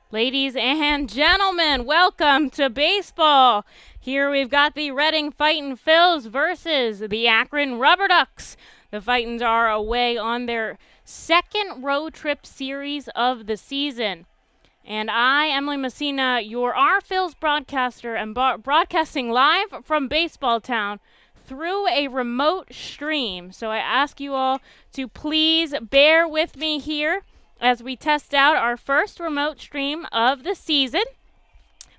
Ladies and gentlemen, welcome to baseball. Here we've got the Reading Fightin' Phils versus the Akron RubberDucks. The Fightins are away on their second road trip series of the season. And I, Emily Messina, your Phils broadcaster, am broadcasting live from Baseball Town through a remote stream. So I ask you all to please bear with me here as we test out our first remote stream of the season.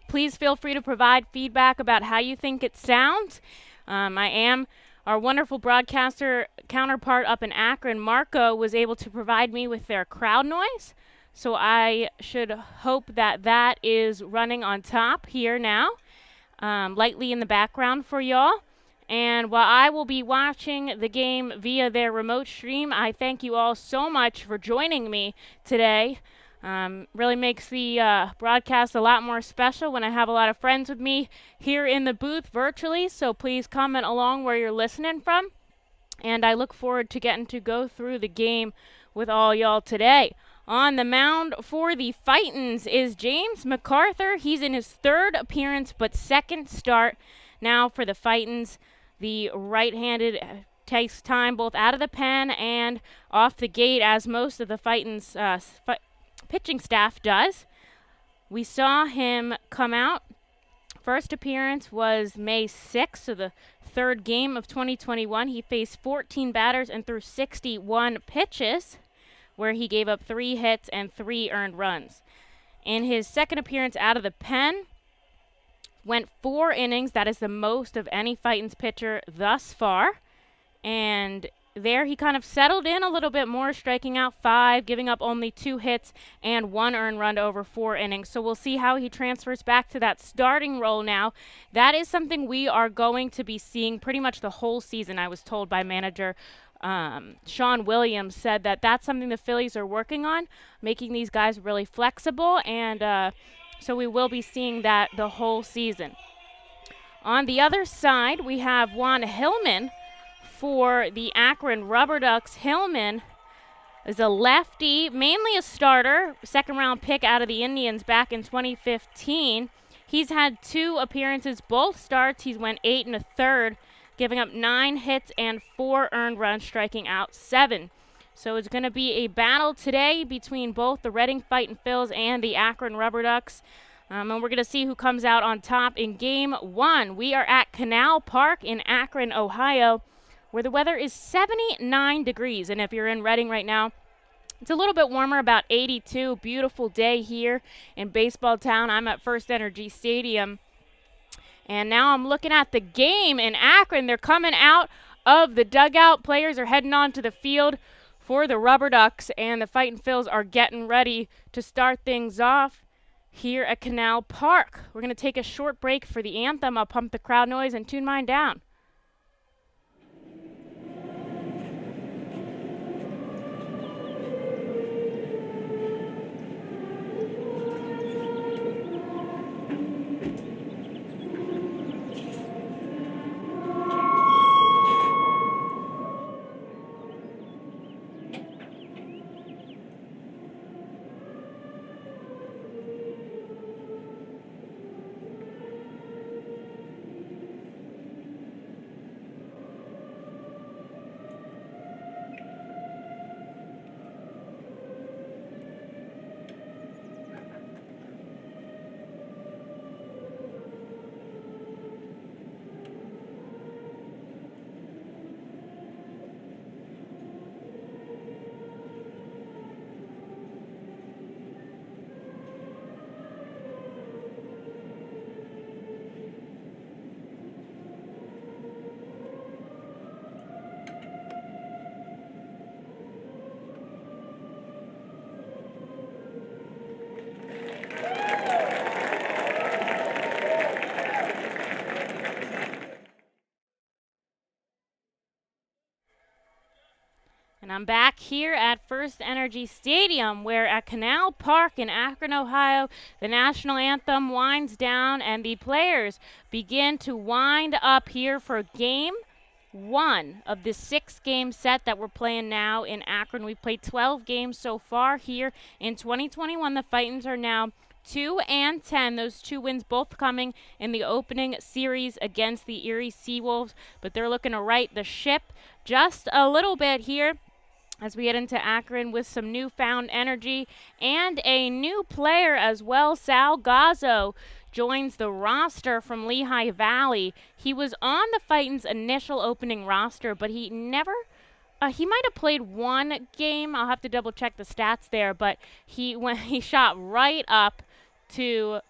Please feel free to provide feedback about how you think it sounds. I am our wonderful broadcaster counterpart up in Akron. Marco was able to provide me with their crowd noise. So I should hope that that is running on top here now, lightly in the background for y'all. And while I will be watching the game via their remote stream, I thank you all so much for joining me today. Really makes the broadcast a lot more special when I have a lot of friends with me here in the booth virtually. So please comment along where you're listening from. And I look forward to getting to go through the game with all y'all today. On the mound for the Fightins is James MacArthur. He's in his third appearance but second start now for the Fightins. The right-handed takes time both out of the pen and off the gate, as most of the Fightins pitching staff does. We saw him come out. First appearance was May 6th, so the third game of 2021. He faced 14 batters and threw 61 pitches, where he gave up 3 hits and 3 earned runs. In his second appearance out of the pen, went 4 innings. That is the most of any Fightins pitcher thus far. And there he kind of settled in a little bit more, striking out 5, giving up only 2 hits and 1 earned run over 4 innings. So we'll see how he transfers back to that starting role now. That is something we are going to be seeing pretty much the whole season, I was told by manager Sean Williams. Said that that's something the Phillies are working on, making these guys really flexible, and so we will be seeing that the whole season. On the other side, we have Juan Hillman for the Akron RubberDucks. Hillman is a lefty, mainly a starter, second-round pick out of the Indians back in 2015. He's had 2 appearances, both starts. He's went 8 1/3, giving up 9 hits and 4 earned runs, striking out 7. So it's going to be a battle today between both the Reading Fightin' Phils and the Akron RubberDucks. And we're going to see who comes out on top in Game 1. We are at Canal Park in Akron, Ohio, where the weather is 79 degrees. And if you're in Reading right now, it's a little bit warmer, about 82. Beautiful day here in Baseball Town. I'm at First Energy Stadium. And now I'm looking at the game in Akron. They're coming out of the dugout. Players are heading onto the field for the RubberDucks, and the Fightin' Phils are getting ready to start things off here at Canal Park. We're going to take a short break for the anthem. I'll pump the crowd noise and tune mine down. And I'm back here at First Energy Stadium, where at Canal Park in Akron, Ohio, the national anthem winds down and the players begin to wind up here for Game 1 of the 6-game set that we're playing now in Akron. We've played 12 games so far here in 2021. The Fightins are now 2-10. Those 2 wins both coming in the opening series against the Erie Seawolves, but they're looking to right the ship just a little bit here as we get into Akron with some newfound energy and a new player as well. Sal Gazzo joins the roster from Lehigh Valley. He was on the Fightin's initial opening roster, but he never he might have played 1 game. I'll have to double check the stats there, but when he shot right up to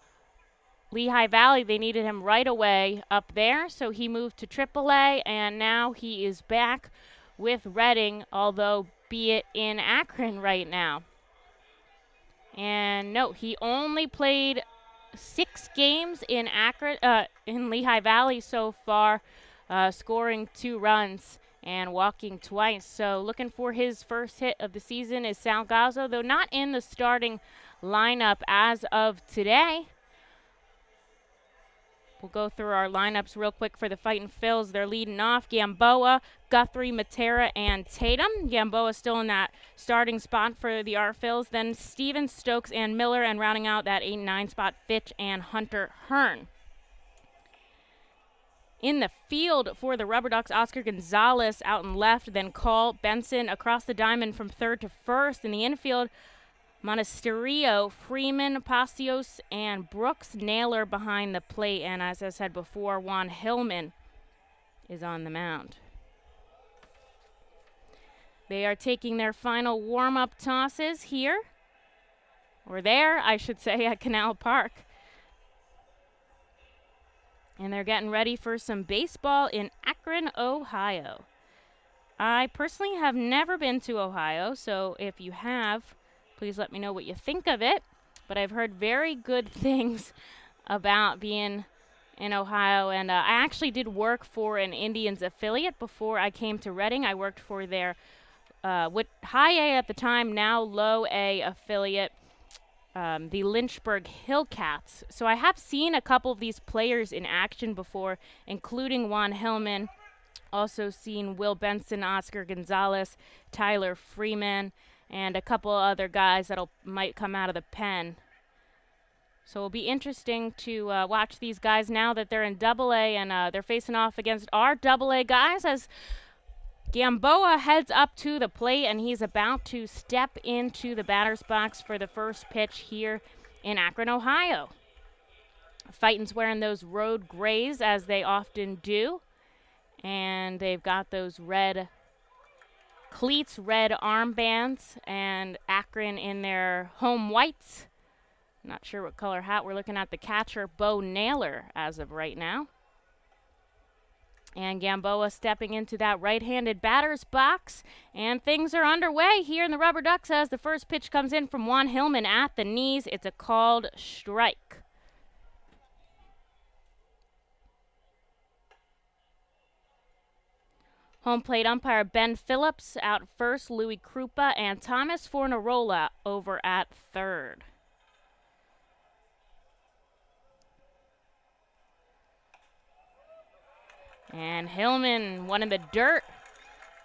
Lehigh Valley, they needed him right away up there, so he moved to AAA, and now he is back with Reading, although be it in Akron right now. And no, he only played 6 games in Akron, in Lehigh Valley so far, scoring 2 runs and walking twice. So looking for his first hit of the season is Sal Gazzo, though not in the starting lineup as of today. We'll go through our lineups real quick for the Fightin' Phils. They're leading off Gamboa, Guthrie, Matera, and Tatum. Gamboa still in that starting spot for the R Phils. Then Stevens, Stokes, and Miller, and rounding out that 8 and 9 spot, Fitch and Hunter Hearn. In the field for the RubberDucks, Oscar Gonzalez out in left, then Call Benson across the diamond from third to first. In the infield, Monasterio, Freeman, Pastios, and Brooks Naylor behind the plate. And as I said before, Juan Hillman is on the mound. They are taking their final warm-up tosses here, or there, I should say, at Canal Park. And they're getting ready for some baseball in Akron, Ohio. I personally have never been to Ohio, so if you have, please let me know what you think of it. But I've heard very good things about being in Ohio. And I actually did work for an Indians affiliate before I came to Reading. I worked for their high A at the time, now low A affiliate, the Lynchburg Hillcats. So I have seen a couple of these players in action before, including Juan Hillman. Also seen Will Benson, Oscar Gonzalez, Tyler Freeman, and a couple other guys that might come out of the pen. So it'll be interesting to watch these guys now that they're in Double-A, and they're facing off against our Double-A guys as Gamboa heads up to the plate, and he's about to step into the batter's box for the first pitch here in Akron, Ohio. Fightin's wearing those road grays, as they often do, and they've got those red cleats, red armbands, and Akron in their home whites. Not sure what color hat. We're looking at the catcher, Bo Naylor, as of right now. And Gamboa stepping into that right-handed batter's box, and things are underway here in the RubberDucks as the first pitch comes in from Juan Hillman at the knees. It's a called strike. Home plate umpire Ben Phillips out first, Louis Krupa and Thomas Fornarola over at third. And Hillman, one in the dirt.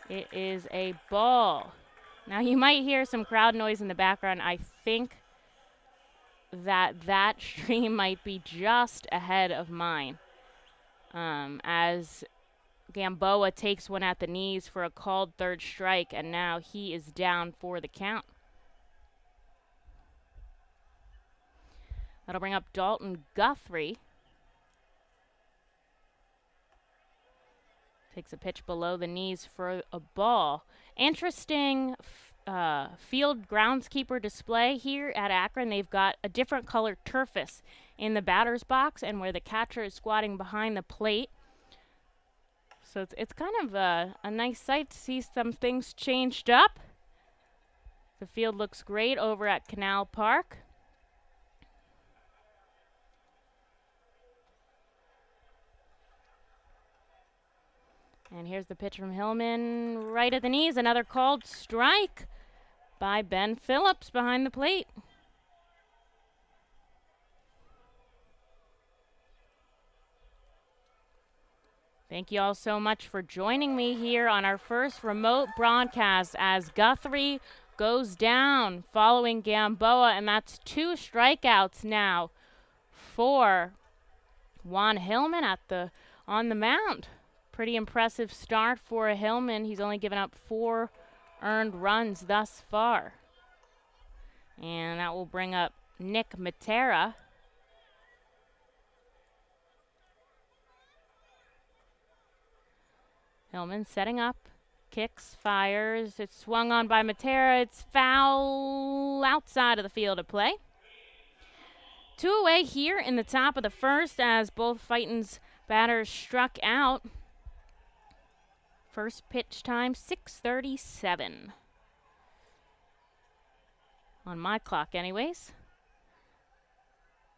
It is a ball. Now you might hear some crowd noise in the background. I think that stream might be just ahead of mine, as Gamboa takes one at the knees for a called third strike, and now he is down for the count. That'll bring up Dalton Guthrie. Takes a pitch below the knees for a ball. Interesting field groundskeeper display here at Akron. They've got a different colored turfus in the batter's box and where the catcher is squatting behind the plate. So it's kind of a nice sight to see some things changed up. The field looks great over at Canal Park. And here's the pitch from Hillman right at the knees. Another called strike by Ben Phillips behind the plate. Thank you all so much for joining me here on our first remote broadcast as Guthrie goes down following Gamboa, and that's 2 strikeouts now for Juan Hillman on the mound. Pretty impressive start for Hillman. He's only given up 4 earned runs thus far. And that will bring up Nick Matera. Hillman setting up, kicks, fires. It's swung on by Matera. It's foul outside of the field of play. 2 away here in the top of the first as both Fighton's batters struck out. First pitch time, 6:37. On my clock anyways.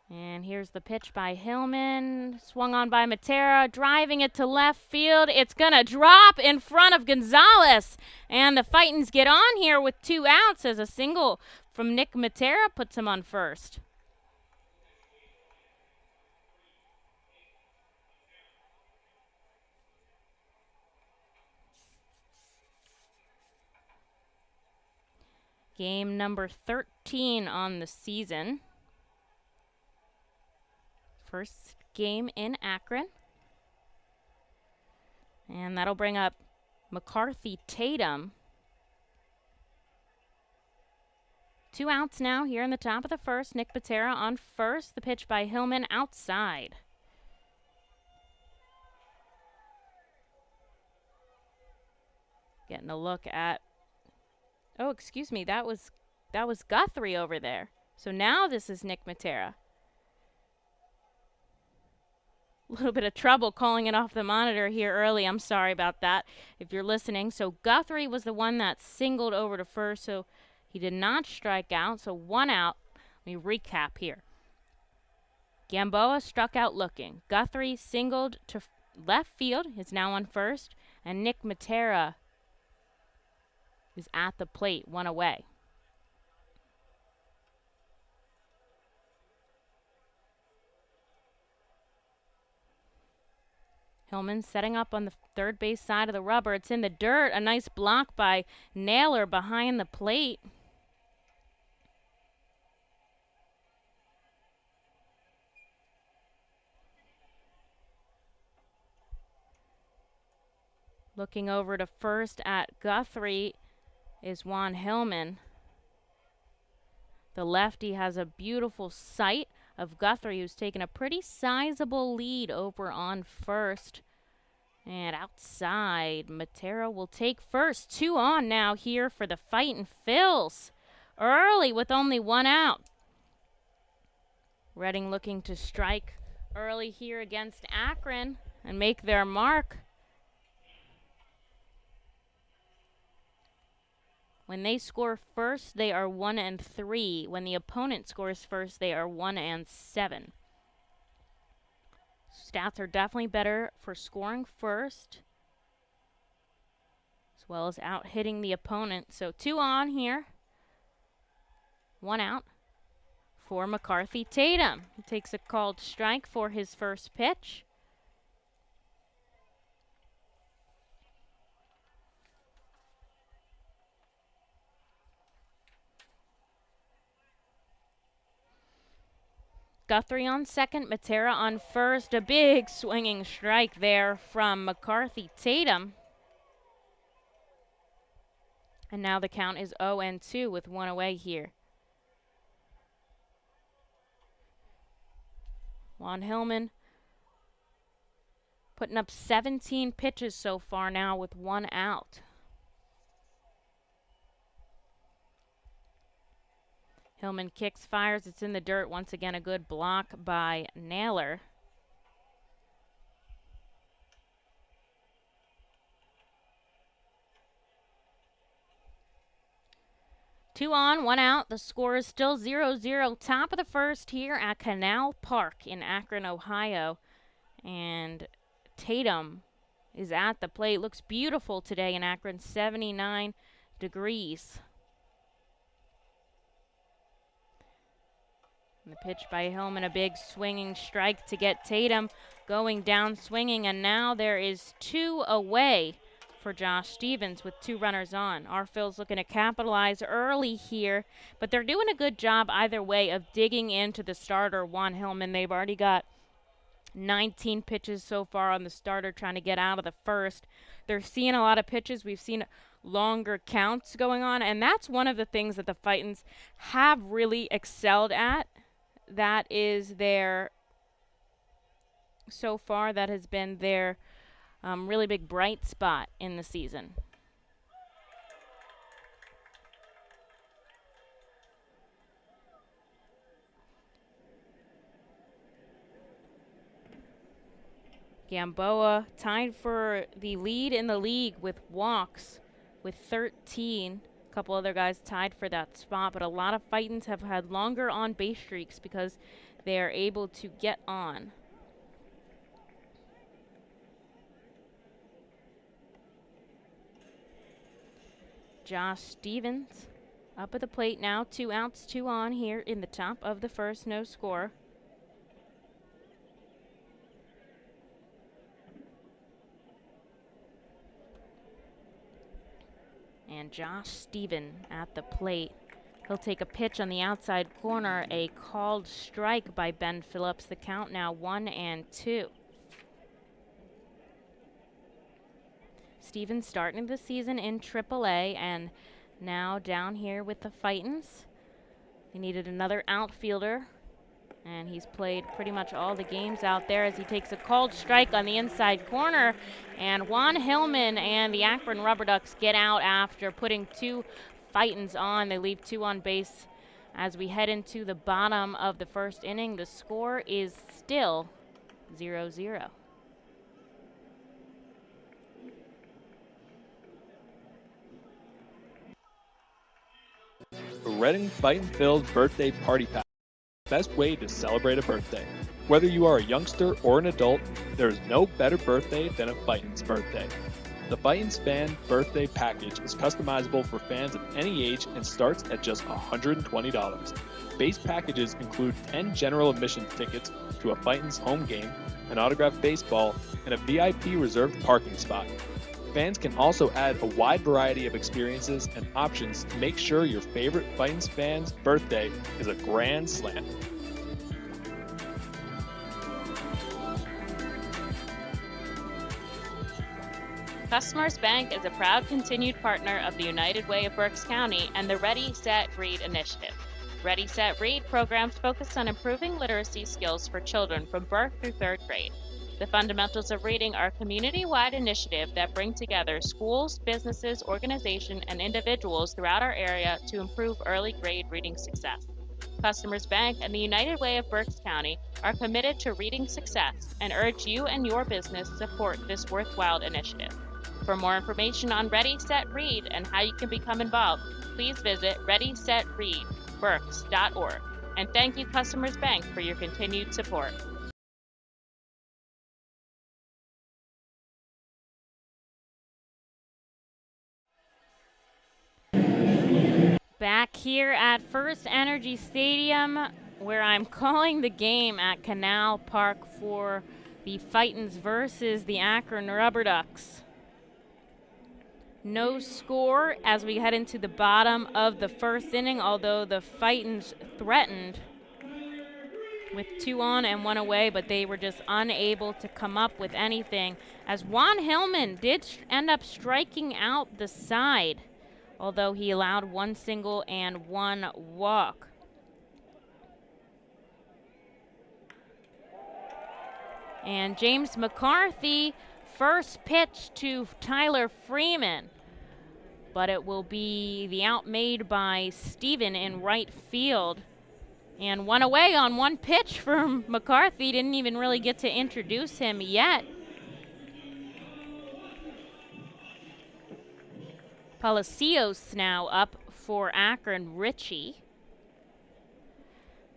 And here's the pitch by Hillman. Swung on by Matera, driving it to left field. It's going to drop in front of Gonzalez. And the Fightins get on here with 2 outs as a single from Nick Matera puts him on first. Game number 13 on the season. First game in Akron. And that'll bring up McCarthy Tatum. 2 outs now here in the top of the first. Nick Matera on first. The pitch by Hillman outside. Getting a look at, oh, excuse me, that was Guthrie over there. So now this is Nick Matera. A little bit of trouble calling it off the monitor here early. I'm sorry about that if you're listening. So Guthrie was the one that singled over to first, so he did not strike out. So 1 out. Let me recap here. Gamboa struck out looking. Guthrie singled to left field, is now on first, and Nick Matera is at the plate, 1 away. Hillman setting up on the third base side of the rubber. It's in the dirt. A nice block by Naylor behind the plate. Looking over to first at Guthrie is Juan Hillman. The lefty has a beautiful sight of Guthrie, who's taken a pretty sizable lead over on first. And outside, Matera will take first. 2 on now here for the Fightin' Phils. Early with only 1 out. Reading looking to strike early here against Akron and make their mark. When they score first, they are 1-3. When the opponent scores first, they are 1-7. Stats are definitely better for scoring first, as well as out hitting the opponent. So 2 on here. 1 out for McCarthy Tatum. He takes a called strike for his first pitch. Guthrie on second, Matera on first. A big swinging strike there from McCarthy Tatum. And now the count is 0-2 with 1 away here. Juan Hillman putting up 17 pitches so far now with 1 out. Hillman kicks, fires. It's in the dirt. Once again, a good block by Naylor. Two on, 1 out. The score is still 0-0. Top of the first here at Canal Park in Akron, Ohio. And Tatum is at the plate. Looks beautiful today in Akron, 79 degrees. And the pitch by Hillman, a big swinging strike to get Tatum going down swinging. And now there is 2 away for Josh Stevens with 2 runners on. Our Phil's looking to capitalize early here, but they're doing a good job either way of digging into the starter, Juan Hillman. They've already got 19 pitches so far on the starter trying to get out of the first. They're seeing a lot of pitches. We've seen longer counts going on, and that's one of the things that the Fightins have really excelled at. That is their, so far, that has been their really big bright spot in the season. Gamboa tied for the lead in the league with walks with 13. A couple other guys tied for that spot, but a lot of Fightins have had longer on base streaks because they are able to get on. Josh Stevens up at the plate now, 2 outs, 2 on here in the top of the first, no score. And Josh Stevens at the plate. He'll take a pitch on the outside corner, a called strike by Ben Phillips. The count now 1-2. Stevens starting the season in AAA and now down here with the Fightins. They needed another outfielder, and he's played pretty much all the games out there as he takes a called strike on the inside corner. And Juan Hillman and the Akron RubberDucks get out after putting 2 Fightins on. They leave 2 on base as we head into the bottom of the first inning. The score is still 0-0. The Reading Fightin' Phil's birthday party pack. Best way to celebrate a birthday. Whether you are a youngster or an adult, there is no better birthday than a Fightins birthday. The Fightins Fan Birthday Package is customizable for fans of any age and starts at just $120. Base packages include 10 general admission tickets to a Fightins home game, an autographed baseball, and a VIP reserved parking spot. Fans can also add a wide variety of experiences and options to make sure your favorite Fightins fan's birthday is a grand slam. Customers Bank is a proud continued partner of the United Way of Berks County and the Ready, Set, Read initiative. Ready, Set, Read programs focus on improving literacy skills for children from birth through 3rd grade. The Fundamentals of Reading are a community-wide initiative that bring together schools, businesses, organizations, and individuals throughout our area to improve early grade reading success. Customers Bank and the United Way of Berks County are committed to reading success and urge you and your business to support this worthwhile initiative. For more information on Ready, Set, Read and how you can become involved, please visit readysetreadberks.org. And thank you, Customers Bank, for your continued support. Back here at First Energy Stadium, where I'm calling the game at Canal Park for the Fightins versus the Akron RubberDucks. No score as we head into the bottom of the first inning, although the Fightins threatened with 2 on and 1 away, but they were just unable to come up with anything, as Juan Hillman did end up striking out the side, although he allowed 1 single and 1 walk. And James McCarthy, first pitch to Tyler Freeman, but it will be the out made by Steven in right field. And 1 away on 1 pitch from McCarthy. Didn't even really get to introduce him yet. Palacios now up for Akron, Ritchie.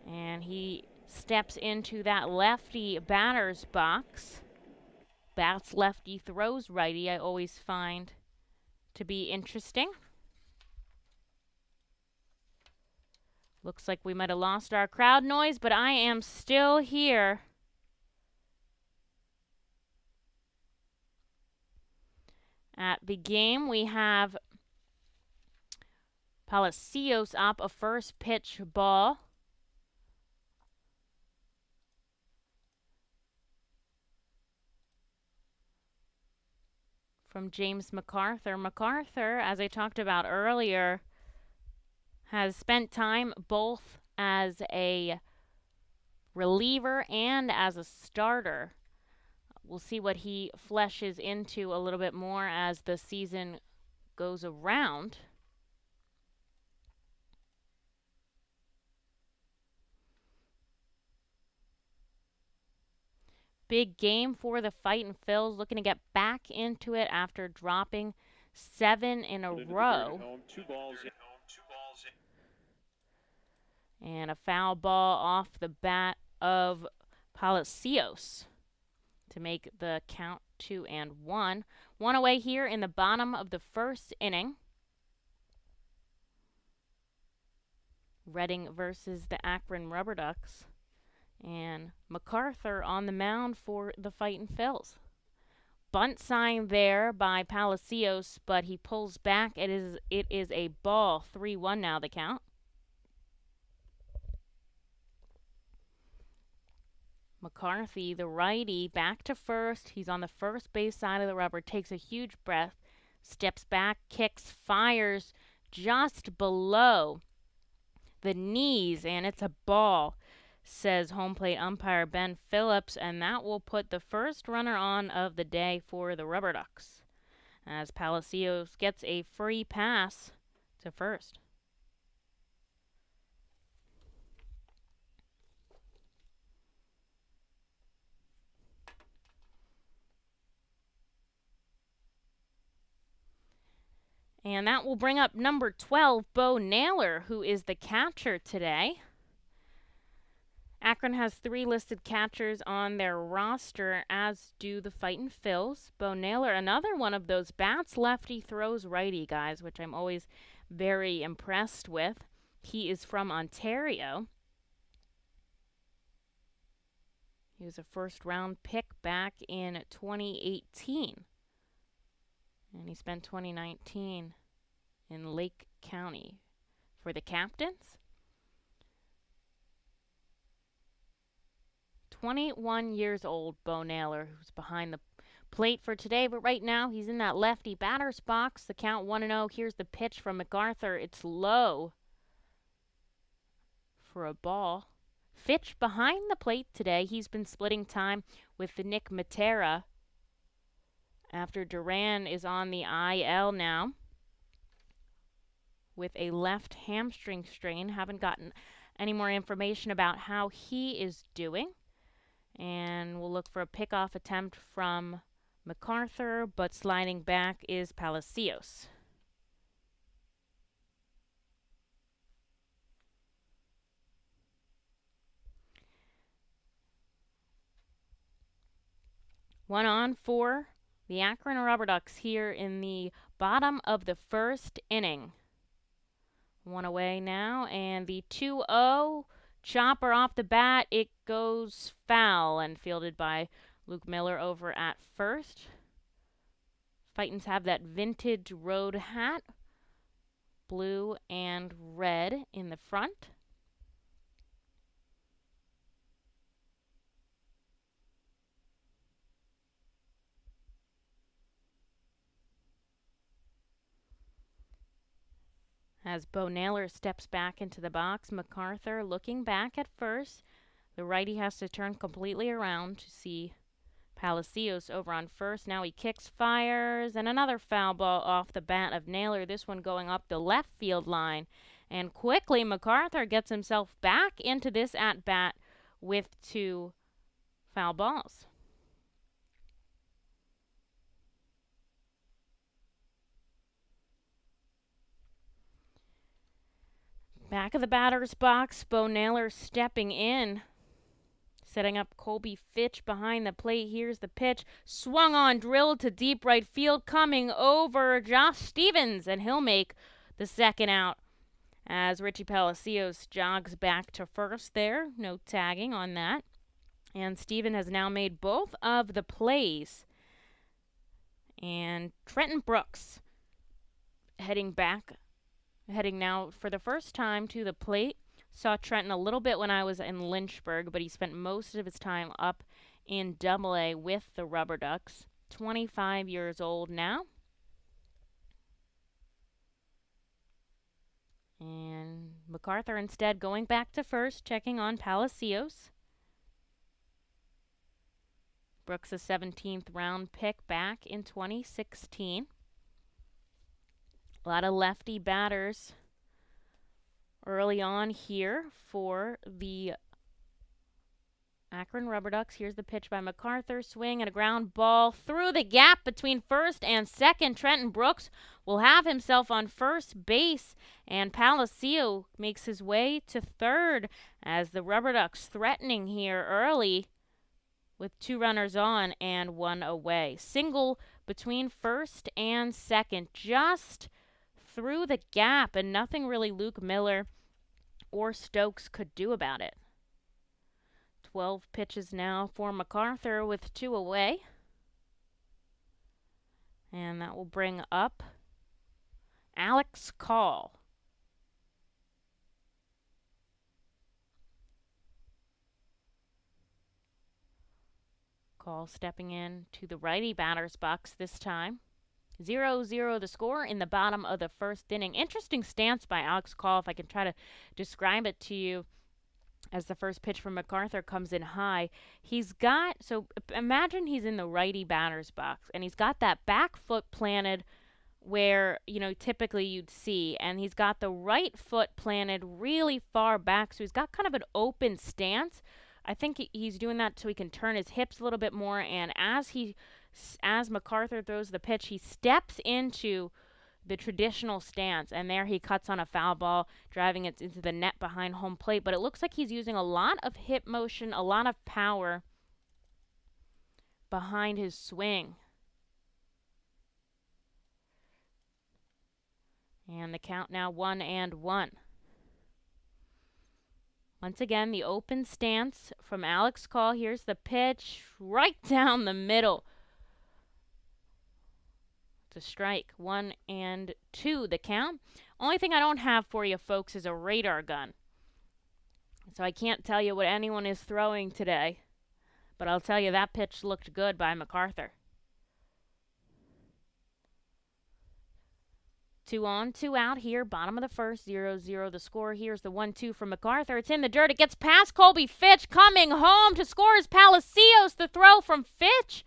And he steps into that lefty batter's box. Bats lefty, throws righty, I always find to be interesting. Looks like we might have lost our crowd noise, but I am still here. at the game. We have Palacios up, a first pitch ball. From James MacArthur. MacArthur, as I talked about earlier, has spent time both as a reliever and as a starter. We'll see what he fleshes into a little bit more as the season goes around. Big game for the Fightin' Phils, looking to get back into it after dropping 7 in a row. And a foul ball off the bat of Palacios to make the count 2-1. One away here in the bottom of the first inning. Reading versus the Akron RubberDucks. And MacArthur on the mound for the Fightin' Phils. Bunt sign there by Palacios, but he pulls back. It is a ball. 3-1 now the count. McCarthy, the righty, back to first. He's on the first base side of the rubber, takes a huge breath, steps back, kicks, fires just below the knees, and it's a ball, says home plate umpire Ben Phillips, and that will put the first runner on of the day for the RubberDucks, as Palacios gets a free pass to first. And that will bring up number 12, Bo Naylor, who is the catcher today. Akron has 3 listed catchers on their roster, as do the Fightin' Phils. Bo Naylor, another one of those bats lefty throws righty guys, which I'm always very impressed with. He is from Ontario. He was a first-round pick back in 2018. And he spent 2019 in Lake County for the Captains. 21 years old, Bo Naylor, who's behind the plate for today. But right now, he's in that lefty batter's box. The count 1-0. Here's the pitch from MacArthur. It's low for a ball. Fitch behind the plate today. He's been splitting time with the Nick Matera after Duran is on the IL now with a left hamstring strain. Haven't gotten any more information about how he is doing. And we'll look for a pickoff attempt from MacArthur, but sliding back is Palacios. One on for the Akron RubberDucks here in the bottom of the first inning. One away now, and the 2-0 chopper off the bat. It goes foul and fielded by Luke Miller over at first. Fightins have that vintage road hat, blue and red in the front. As Bo Naylor steps back into the box, MacArthur looking back at first. The righty has to turn completely around to see Palacios over on first. Now he kicks, fires, and another foul ball off the bat of Naylor. This one going up the left field line. And quickly, MacArthur gets himself back into this at-bat with 2 foul balls. Back of the batter's box, Bo Naylor stepping in, setting up Colby Fitch behind the plate. Here's the pitch, swung on, drilled to deep right field, coming over Josh Stevens, and he'll make the second out as Richie Palacios jogs back to first there. No tagging on that. And Steven has now made both of the plays. And Trenton Brooks heading now for the first time to the plate. Saw Trenton a little bit when I was in Lynchburg, but he spent most of his time up in Double-A with the RubberDucks. 25 years old now. And MacArthur instead going back to first, checking on Palacios. Brooks, a 17th round pick back in 2016. A lot of lefty batters early on here for the Akron RubberDucks. Here's the pitch by MacArthur. Swing and a ground ball through the gap between first and second. Trenton Brooks will have himself on first base, and Palacio makes his way to third as the RubberDucks threatening here early with 2 runners on and 1 away. Single between first and second, just through the gap, and nothing really Luke Miller or Stokes could do about it. 12 pitches now for MacArthur with 2 away. And that will bring up Alex Call. Call stepping in to the righty batter's box this time. 0-0 the score in the bottom of the first inning. Interesting stance by Alex Call, if I can try to describe it to you, as the first pitch from MacArthur comes in high. So imagine he's in the righty batter's box, and he's got that back foot planted where, typically you'd see, and he's got the right foot planted really far back, so he's got kind of an open stance. I think he's doing that so he can turn his hips a little bit more, and as MacArthur throws the pitch, he steps into the traditional stance, and there he cuts on a foul ball, driving it into the net behind home plate. But it looks like he's using a lot of hip motion, a lot of power behind his swing. And the count now 1-1. Once again, the open stance from Alex Call. Here's the pitch right down the middle. To strike. 1-2 the count. Only thing I don't have for you folks is a radar gun, so I can't tell you what anyone is throwing today, but I'll tell you that pitch looked good by MacArthur. 2 on, 2 out here, bottom of the first. 0-0 the score. Here's the 1-2 from MacArthur. It's in the dirt. It gets past Colby Fitch. Coming home to score is Palacios. The throw from Fitch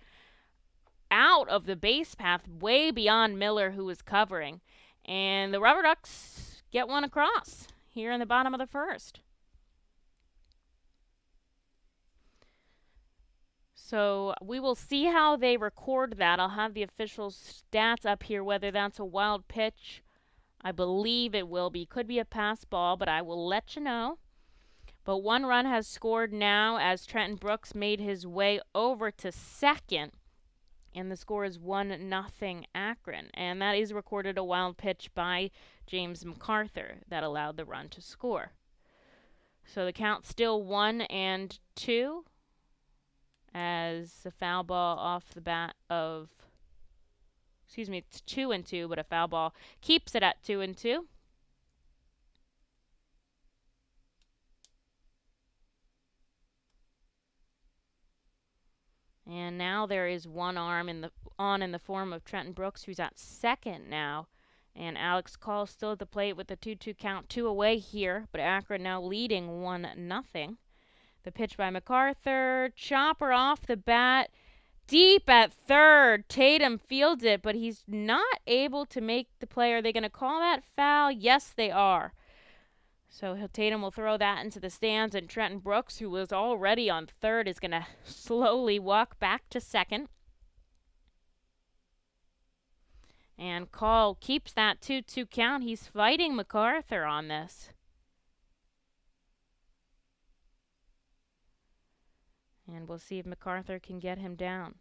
out of the base path, way beyond Miller, who was covering. And the RubberDucks get one across here in the bottom of the first. So we will see how they record that. I'll have the official stats up here, whether that's a wild pitch. I believe it will be. Could be a pass ball, but I will let you know. But 1 run has scored now as Trenton Brooks made his way over to second. And the score is 1-0 Akron. And that is recorded a wild pitch by James MacArthur that allowed the run to score. So the count's still 1-2 as a foul ball off the bat of... it's 2-2, but a foul ball keeps it at 2-2. And now there is 1 arm in the form of Trenton Brooks, who's at second now. And Alex Call still at the plate with the 2-2 count, 2 away here. But Akron now leading 1-0. The pitch by MacArthur. Chopper off the bat. Deep at third. Tatum fields it, but he's not able to make the play. Are they going to call that foul? Yes, they are. So Tatum will throw that into the stands, and Trenton Brooks, who was already on third, is going to slowly walk back to second. And Call keeps that 2-2 count. He's fighting MacArthur on this. And we'll see if MacArthur can get him down.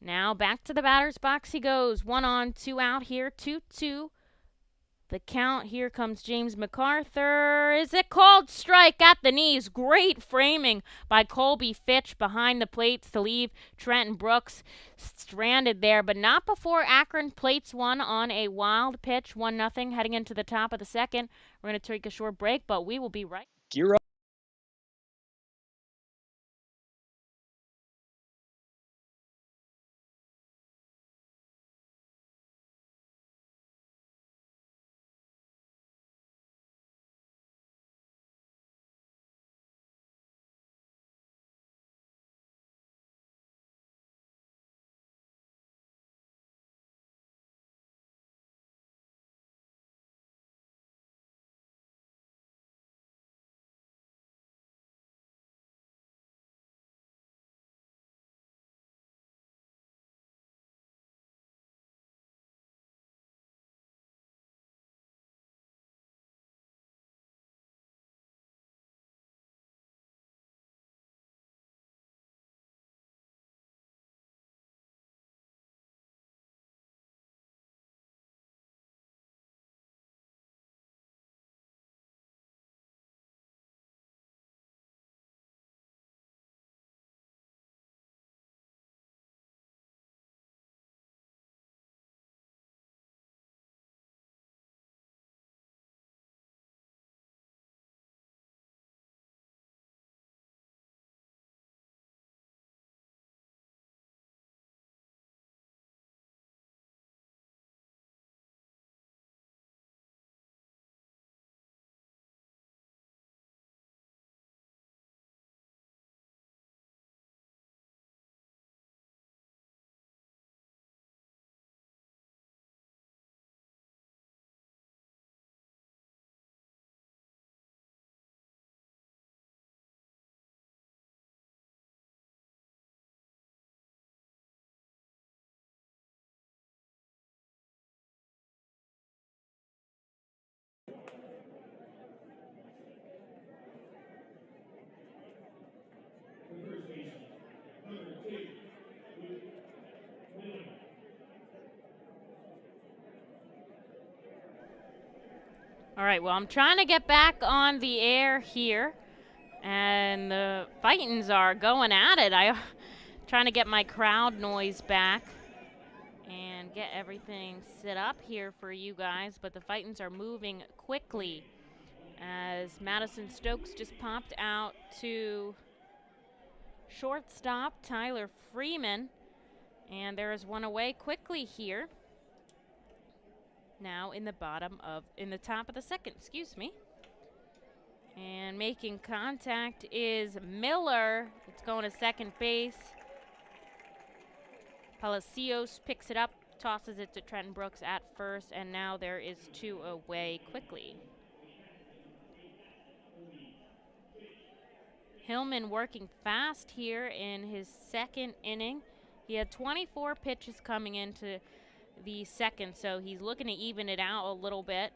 Now back to the batter's box he goes. 1 on, 2 out here. 2-2 The count, here comes James MacArthur. Is it called? Strike at the knees. Great framing by Colby Fitch behind the plates to leave Trenton Brooks stranded there, but not before Akron plates one on a wild pitch, 1-0, heading into the top of the second. We're going to take a short break, but we will be right. Gear up. All right, well, I'm trying to get back on the air here, and the Fightins are going at it. I'm trying to get my crowd noise back and get everything set up here for you guys, but the Fightins are moving quickly as Madison Stokes just popped out to shortstop Tyler Freeman, and there is one away quickly here. Now in the top of the second, excuse me. And making contact is Miller. It's going to second base. Palacios picks it up, tosses it to Trenton Brooks at first, and now there is two away quickly. Hillman working fast here in his second inning. He had 24 pitches coming into the second, so he's looking to even it out a little bit.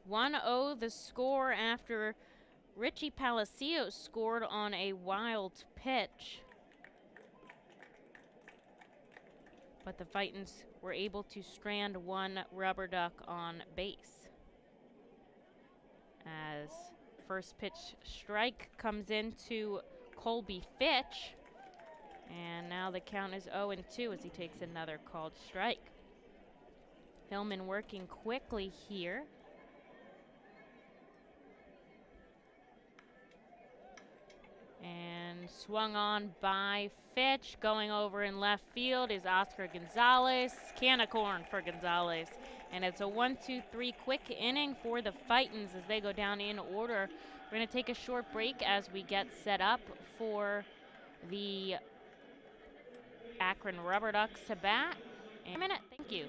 1-0 the score after Richie Palacios scored on a wild pitch. But the Fightins were able to strand one rubber duck on base. As first pitch strike comes into Colby Fitch. And now the count is 0-2 as he takes another called strike. Hillman working quickly here. And swung on by Fitch. Going over in left field is Oscar Gonzalez. Can of corn for Gonzalez. And it's a 1-2-3 quick inning for the Fightins as they go down in order. We're going to take a short break as we get set up for the Akron RubberDucks to bat. In a minute, thank you.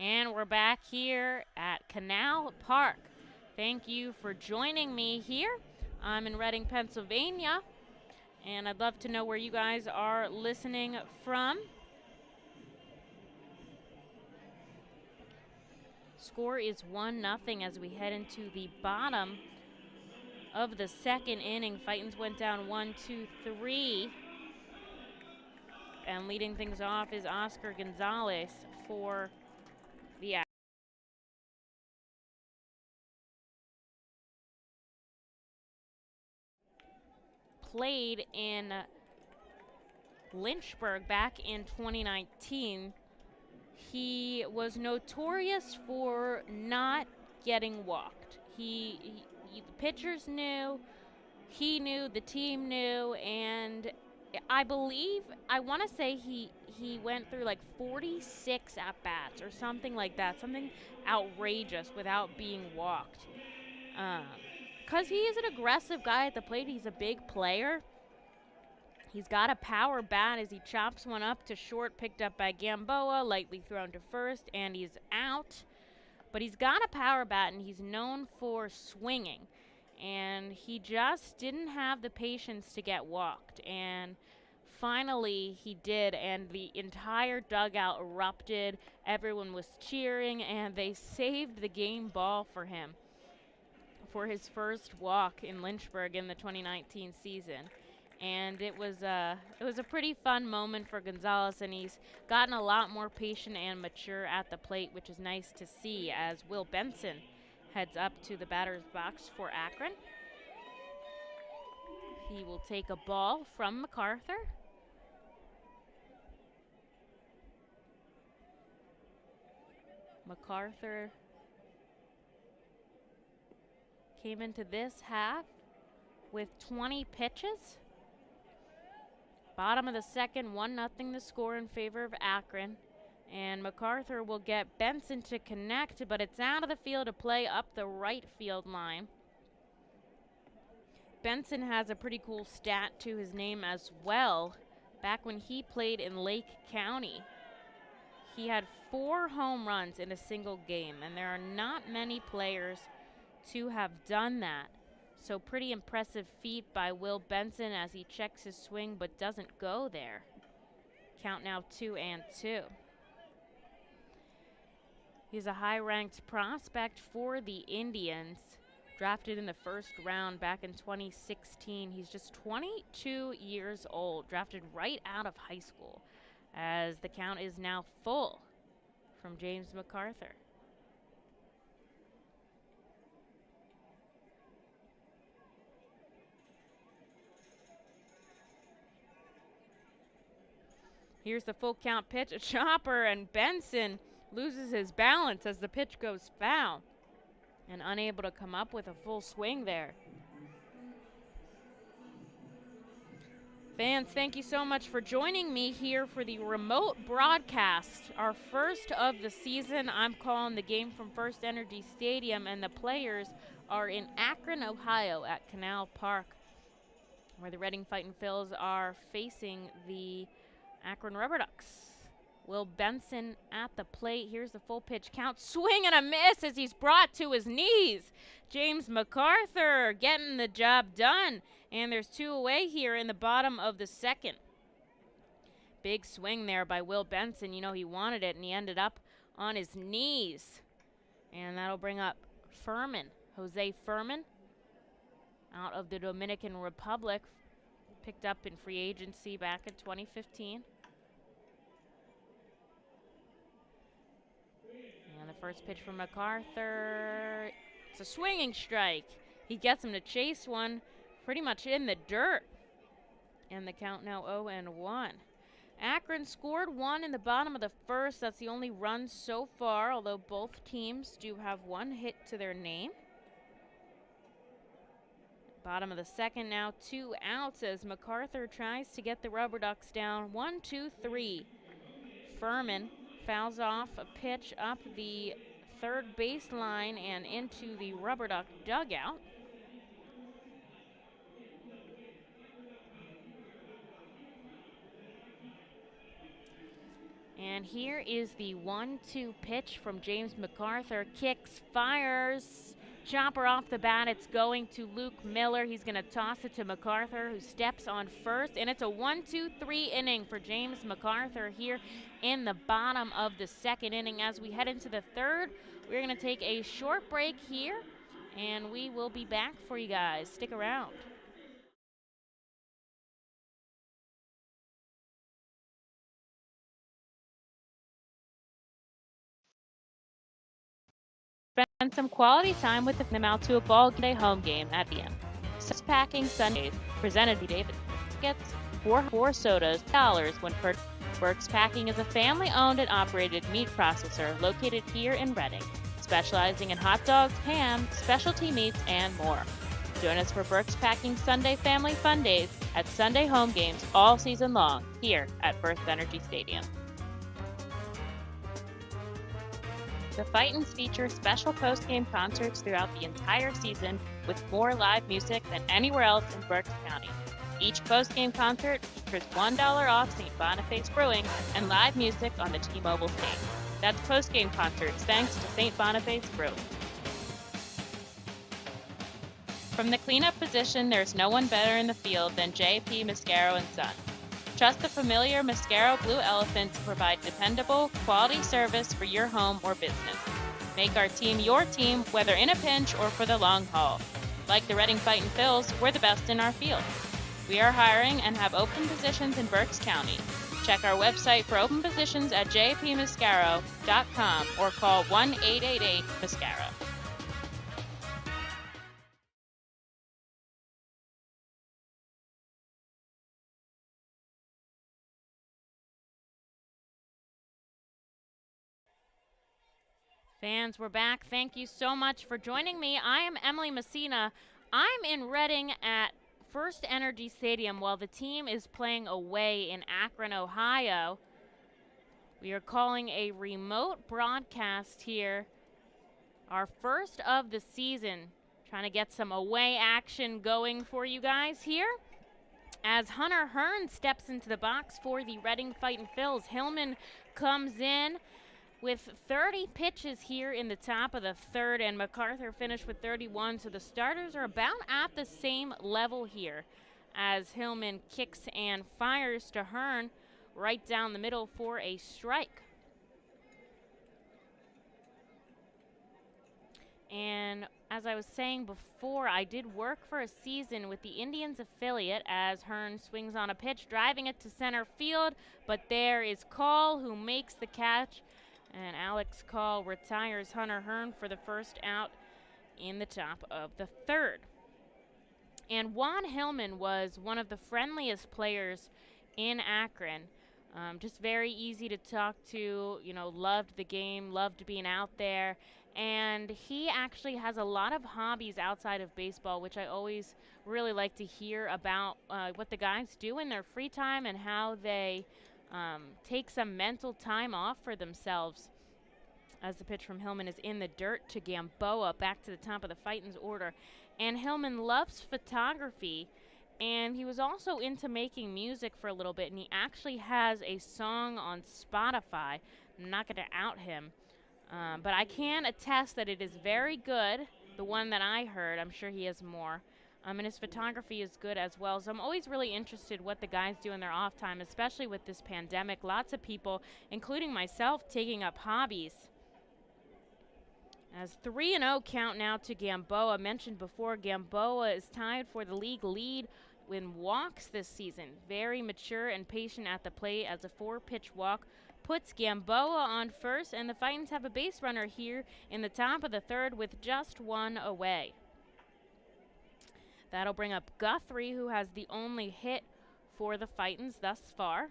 And we're back here at Canal Park. Thank you for joining me here. I'm in Reading, Pennsylvania, and I'd love to know where you guys are listening from. Score is 1-0 as we head into the bottom of the second inning. Fightins went down 1-2-3. And leading things off is Oscar Gonzalez for the Akron. Played in Lynchburg back in 2019. He was notorious for not getting walked. The pitchers knew, he knew, the team knew, and I want to say he went through like 46 at-bats or something like that, something outrageous without being walked. Because he is an aggressive guy at the plate, he's a big player. He's got a power bat as he chops one up to short, picked up by Gamboa, lightly thrown to first, and he's out. But he's got a power bat, and he's known for swinging. And he just didn't have the patience to get walked. And finally he did, and the entire dugout erupted. Everyone was cheering, and they saved the game ball for him for his first walk in Lynchburg in the 2019 season. And it was a pretty fun moment for Gonzalez, and he's gotten a lot more patient and mature at the plate, which is nice to see as Will Benson heads up to the batter's box for Akron. He will take a ball from MacArthur. MacArthur came into this half with 20 pitches. Bottom of the second, 1-0 the score in favor of Akron. And MacArthur will get Benson to connect, but it's out of the field to play up the right field line. Benson has a pretty cool stat to his name as well. Back when he played in Lake County, he had 4 home runs in a single game, and there are not many players to have done that. So pretty impressive feat by Will Benson as he checks his swing but doesn't go there. Count now 2-2. He's a high-ranked prospect for the Indians, drafted in the first round back in 2016. He's just 22 years old, drafted right out of high school, as the count is now full from James MacArthur. Here's the full count pitch, a chopper, and Benson loses his balance as the pitch goes foul and unable to come up with a full swing there. Fans, thank you so much for joining me here for the remote broadcast, our first of the season. I'm calling the game from First Energy Stadium, and the players are in Akron, Ohio at Canal Park, where the Reading Fightin' Phils are facing the Akron RubberDucks. Will Benson at the plate. Here's the full pitch count. Swing and a miss as he's brought to his knees. James MacArthur getting the job done. And there's 2 away here in the bottom of the second. Big swing there by Will Benson. You know he wanted it, and he ended up on his knees. And that'll bring up Furman. Jose Furman out of the Dominican Republic. Picked up in free agency back in 2015. And the first pitch from MacArthur, it's a swinging strike. He gets him to chase one pretty much in the dirt. And the count now 0-1. Akron scored 1 in the bottom of the first. That's the only run so far, although both teams do have 1 hit to their name. Bottom of the second now, 2 outs as MacArthur tries to get the RubberDucks down. 1-2-3. Furman fouls off a pitch up the third baseline and into the RubberDuck dugout. And And here is the 1-2 pitch from James MacArthur. Kicks, fires. Chopper off the bat. It's going to Luke Miller. He's going to toss it to MacArthur, who steps on first. And it's a 1-2-3 inning for James MacArthur here in the bottom of the second inning. As we head into the third, we're going to take a short break here, and we will be back for you guys. Stick around. Spend some quality time with them out to a ball day home game at PM. Packing Sundays, presented by David. Gets four sodas, $1 when per. Burke's Packing is a family-owned and operated meat processor located here in Reading, specializing in hot dogs, ham, specialty meats, and more. Join us for Burke's Packing Sunday Family Fun Days at Sunday home games all season long here at First Energy Stadium. The Fightins feature special post-game concerts throughout the entire season with more live music than anywhere else in Berks County. Each post-game concert features $1 off St. Boniface Brewing and live music on the T-Mobile stage. That's post-game concerts thanks to St. Boniface Brewing. From the cleanup position, there's no one better in the field than J.P. Mascaro & Son. Trust the familiar Mascaro Blue Elephant to provide dependable, quality service for your home or business. Make our team your team, whether in a pinch or for the long haul. Like the Reading Fightin' Phils, we're the best in our field. We are hiring and have open positions in Berks County. Check our website for open positions at jpmascaro.com or call 1-888-MASCARO. Fans, we're back. Thank you so much for joining me. I am Emily Messina. I'm in Reading at First Energy Stadium while the team is playing away in Akron, Ohio. We are calling a remote broadcast here, our first of the season, trying to get some away action going for you guys here. As Hunter Hearn steps into the box for the Reading Fightin' Phils, Hillman comes in with 30 pitches here in the top of the third, and MacArthur finished with 31, so the starters are about at the same level here as Hillman kicks and fires to Hearn right down the middle for a strike. And as I was saying before, I did work for a season with the Indians affiliate as Hearn swings on a pitch, driving it to center field, but there is Call who makes the catch. And Alex Call retires Hunter Hearn for the first out in the top of the third. And Juan Hillman was one of the friendliest players in Akron. Just very easy to talk to, loved the game, loved being out there. And he actually has a lot of hobbies outside of baseball, which I always really like to hear about what the guys do in their free time and how they take some mental time off for themselves. As the pitch from Hillman is in the dirt to Gamboa, back to the top of the Fightins order. And Hillman loves photography, and he was also into making music for a little bit, and he actually has a song on Spotify. I'm not going to out him, but I can attest that it is very good, the one that I heard. I'm sure he has more. And his photography is good as well. So I'm always really interested what the guys do in their off time, especially with this pandemic. Lots of people, including myself, taking up hobbies. As 3-0 count now to Gamboa. Mentioned before, Gamboa is tied for the league lead in walks this season. Very mature and patient at the plate as a 4-pitch walk puts Gamboa on first, and the Fightins have a base runner here in the top of the third with just one away. That'll bring up Guthrie, who has the only hit for the Fightins thus far.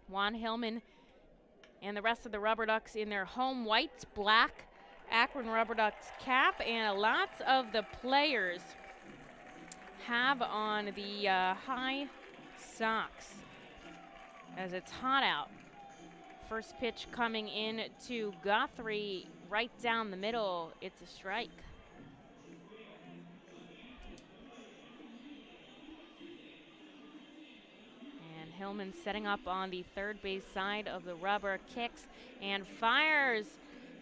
Juan Hillman and the rest of the RubberDucks in their home whites, black Akron RubberDucks cap, and lots of the players have on the high socks as it's hot out. First pitch coming in to Guthrie right down the middle. It's a strike. Hillman setting up on the third base side of the rubber, kicks and fires.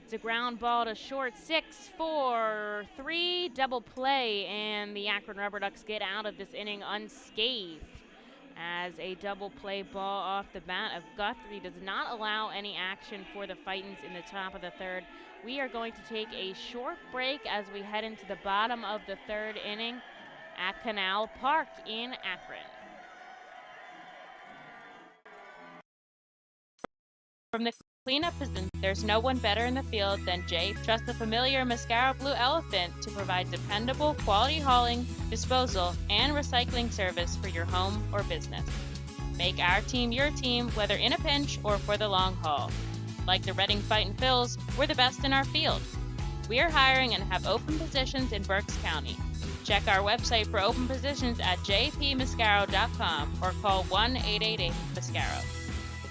It's a ground ball to short, 6-4-3, double play, and the Akron RubberDucks get out of this inning unscathed, as a double play ball off the bat of Guthrie does not allow any action for the Fightins in the top of the third. We are going to take a short break as we head into the bottom of the third inning at Canal Park in Akron. From the cleanup position, there's no one better in the field than Jay. Trust the familiar Mascaro Blue Elephant to provide dependable, quality hauling, disposal, and recycling service for your home or business. Make our team your team, whether in a pinch or for the long haul. Like the Reading Fightin' Phils, we're the best in our field. We are hiring and have open positions in Berks County. Check our website for open positions at jpmascaro.com or call 1-888-MASCARO.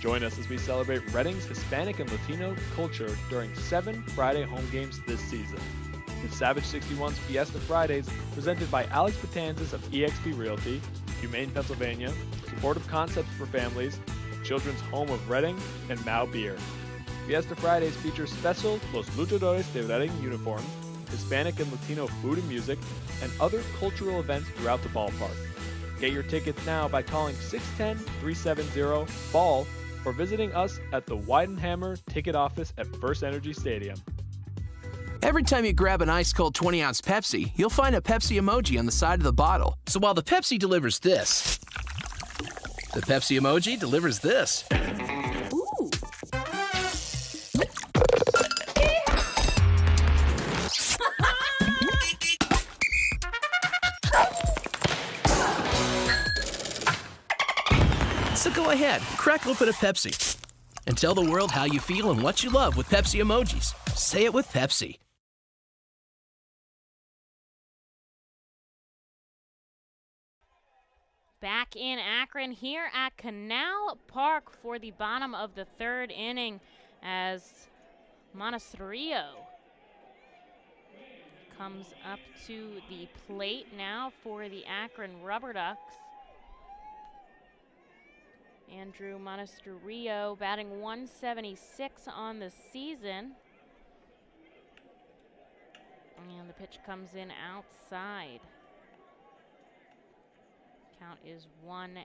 Join us as we celebrate Reading's Hispanic and Latino culture during 7 Friday home games this season. The Savage 61's Fiesta Fridays, presented by Alex Batanzas of eXp Realty, Humane Pennsylvania, Supportive Concepts for Families, Children's Home of Reading, and Mao Beer. Fiesta Fridays feature special Los Luchadores de Reading uniforms, Hispanic and Latino food and music, and other cultural events throughout the ballpark. Get your tickets now by calling 610-370-BALL or visiting us at the Weidenhammer ticket office at First Energy Stadium. Every time you grab an ice-cold 20-ounce Pepsi, you'll find a Pepsi emoji on the side of the bottle. So while the Pepsi delivers this, the Pepsi emoji delivers this. Ooh. So go ahead, crack open a Pepsi and tell the world how you feel and what you love with Pepsi emojis. Say it with Pepsi. Back in Akron here at Canal Park for the bottom of the third inning as Monasterio comes up to the plate now for the Akron RubberDucks. Andrew Monasterio batting 176 on the season. And the pitch comes in outside. Count is 1-0.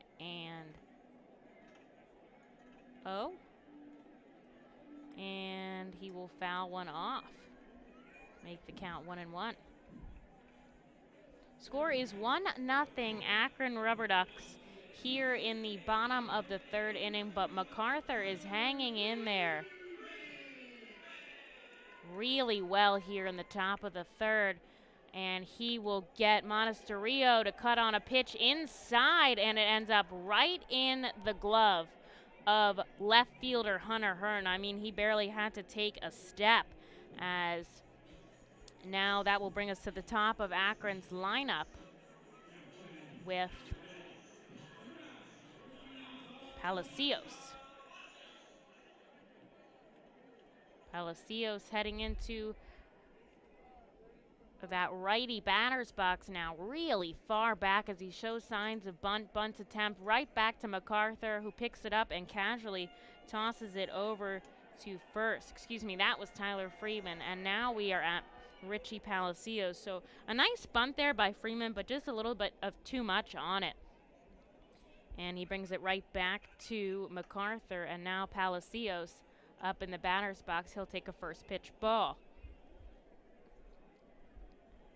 And he will foul one off. Make the count 1-1. Score is 1-0 Akron RubberDucks here in the bottom of the third inning, but MacArthur is hanging in there really well here in the top of the third. And he will get Monasterio to cut on a pitch inside, and it ends up right in the glove of left fielder Hunter Hearn. I mean, he barely had to take a step, as now that will bring us to the top of Akron's lineup with Palacios. Palacios heading into that righty batter's box now, really far back as he shows signs of bunt attempt right back to MacArthur, who picks it up and casually tosses it over to first. Excuse me, that was Tyler Freeman, and now we are at Richie Palacios. So a nice bunt there by Freeman, but just a little bit of too much on it. And he brings it right back to MacArthur, and now Palacios up in the batter's box. He'll take a first pitch ball.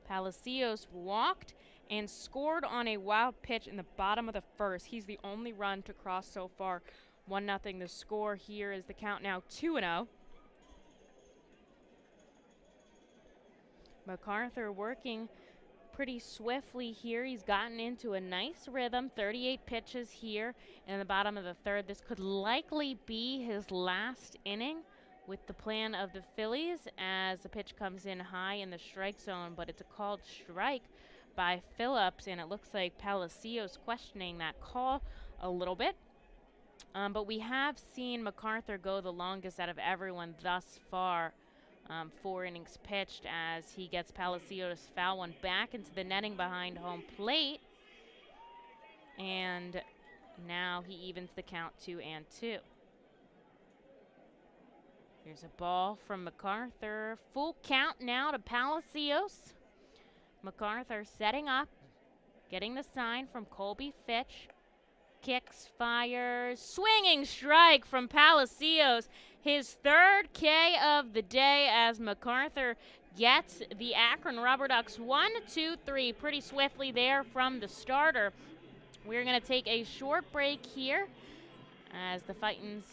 Palacios walked and scored on a wild pitch in the bottom of the first. He's the only run to cross so far. 1-0 the score. Here is the count now 2-0. MacArthur working pretty swiftly here. He's gotten into a nice rhythm. 38 pitches here in the bottom of the third. This could likely be his last inning with the plan of the Phillies, as the pitch comes in high in the strike zone, but it's a called strike by Phillips, and it looks like Palacios questioning that call a little bit. But we have seen MacArthur go the longest out of everyone thus far. 4 innings pitched, as he gets Palacios foul one back into the netting behind home plate. And Now he evens the count 2-2. Here's a ball from MacArthur. Full count now to Palacios. MacArthur setting up, getting the sign from Colby Fitch. Kicks, fires, swinging strike from Palacios. His third K of the day as MacArthur gets the Akron RubberDucks 1-2-3 pretty swiftly there from the starter. We're going to take a short break here as the Fightins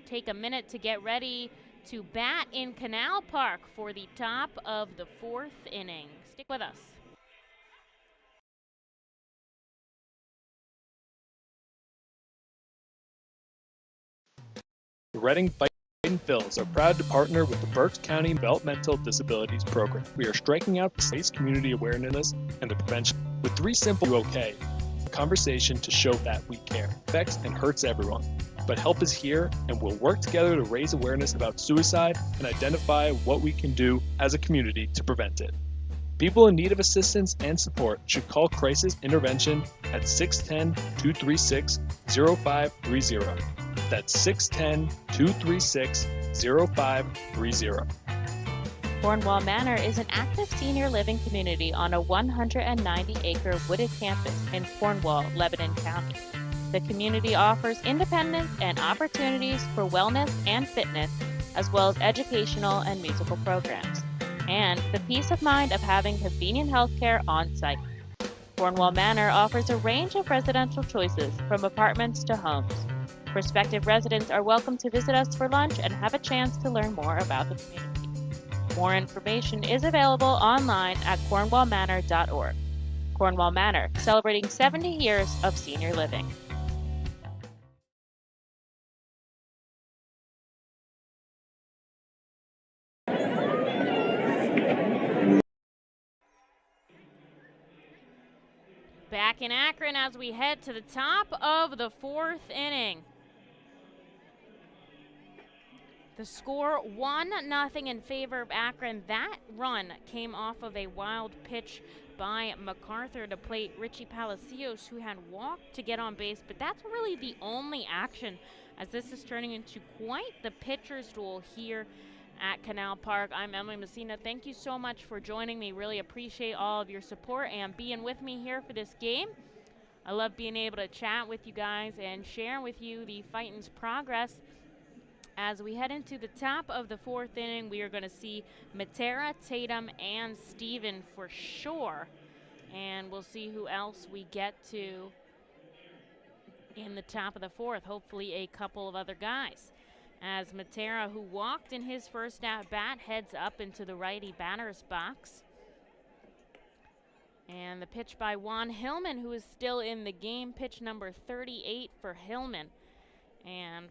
take a minute to get ready to bat in Canal Park for the top of the 4th inning. Stick with us. The Reading Fightin' Phils are proud to partner with the Berks County Developmental Disabilities Program. We are striking out the space community awareness and the prevention with 3 simple OK. A conversation to show that we care. Affects and hurts everyone. But help is here, and we'll work together to raise awareness about suicide and identify what we can do as a community to prevent it. People in need of assistance and support should call Crisis Intervention at 610-236-0530. That's 610-236-0530. Cornwall Manor is an active senior living community on a 190-acre wooded campus in Cornwall, Lebanon County. The community offers independence and opportunities for wellness and fitness, as well as educational and musical programs, and the peace of mind of having convenient health care on site. Cornwall Manor offers a range of residential choices from apartments to homes. Prospective residents are welcome to visit us for lunch and have a chance to learn more about the community. More information is available online at cornwallmanor.org. Cornwall Manor, celebrating 70 years of senior living. Back in Akron as we head to the top of the 4th inning. The score 1-0 in favor of Akron. That run came off of a wild pitch by MacArthur to plate Richie Palacios, who had walked to get on base, but that's really the only action as this is turning into quite the pitcher's duel here at Canal Park. I'm Emily Messina. Thank you so much for joining me. Really appreciate all of your support and being with me here for this game. I love being able to chat with you guys and share with you the Fightins' progress. As we head into the top of the 4th inning, we are going to see Matera, Tatum, and Steven for sure. And we'll see who else we get to in the top of the 4th. Hopefully a couple of other guys. As Matera, who walked in his first at-bat, heads up into the righty batter's box. And the pitch by Juan Hillman, who is still in the game. Pitch number 38 for Hillman. And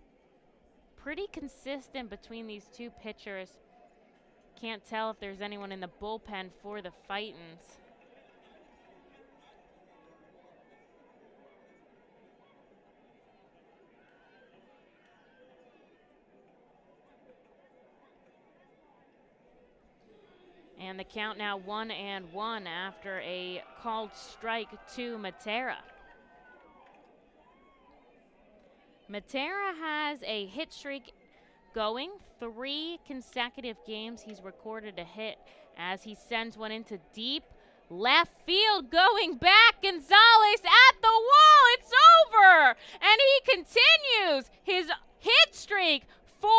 pretty consistent between these two pitchers. Can't tell if there's anyone in the bullpen for the Fightins. And the count now 1-1 after a called strike to Matera. Matera has a hit streak going. 3 consecutive games he's recorded a hit as he sends one into deep left field. Going back, Gonzalez at the wall. It's over. And he continues his hit streak. 4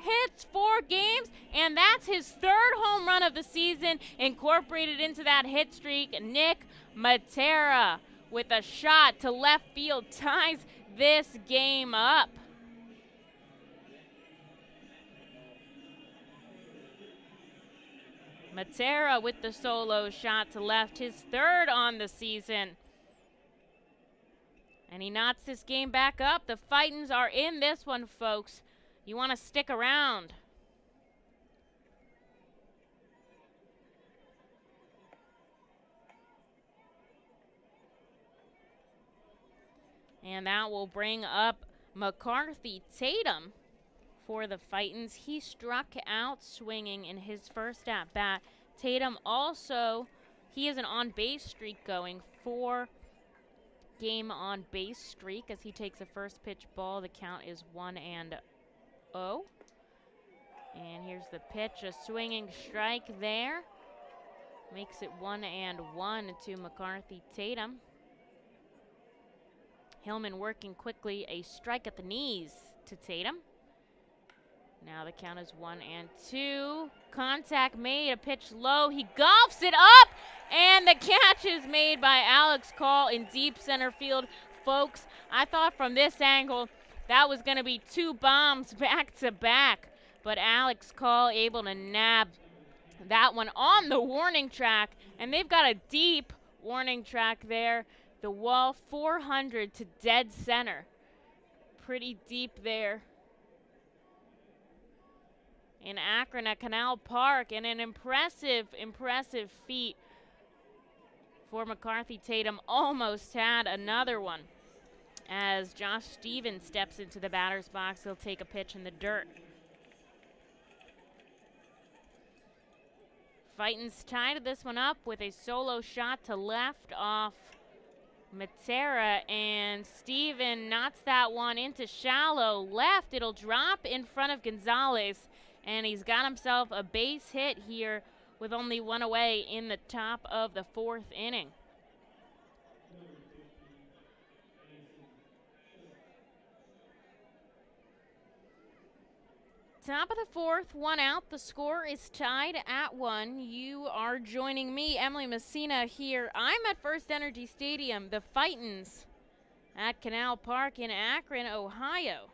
hits, 4 games, and that's his 3rd home run of the season incorporated into that hit streak. Nick Matera with a shot to left field ties this game up. Matera with the solo shot to left, his 3rd on the season. And he knots this game back up. The Fightins are in this one, folks. You want to stick around. And that will bring up McCarthy Tatum for the Fightins. He struck out swinging in his first at-bat. Tatum also, he has an on-base streak going. 4 game on base streak as he takes a first pitch ball. The count is 1-0. And here's the pitch, a swinging strike there. Makes it 1-1 to McCarthy Tatum. Hillman working quickly, a strike at the knees to Tatum. Now the count is 1-2. Contact made, a pitch low. He golfs it up, and the catch is made by Alex Call in deep center field. Folks, I thought from this angle that was going to be 2 bombs back to back, but Alex Call able to nab that one on the warning track, and they've got a deep warning track there. The wall 400 to dead center. Pretty deep there in Akron at Canal Park, and an impressive feat for McCarthy Tatum. Almost had another one. As Josh Stevens steps into the batter's box, he'll take a pitch in the dirt. Fightins tied this one up with a solo shot to left off Matera, and Steven knots that one into shallow left. It'll drop in front of Gonzalez, and he's got himself a base hit here with only 1 away in the top of the 4th inning. Top of the 4th, 1 out. The score is tied at 1. You are joining me, Emily Messina, here. I'm at First Energy Stadium, the Fightins at Canal Park in Akron, Ohio.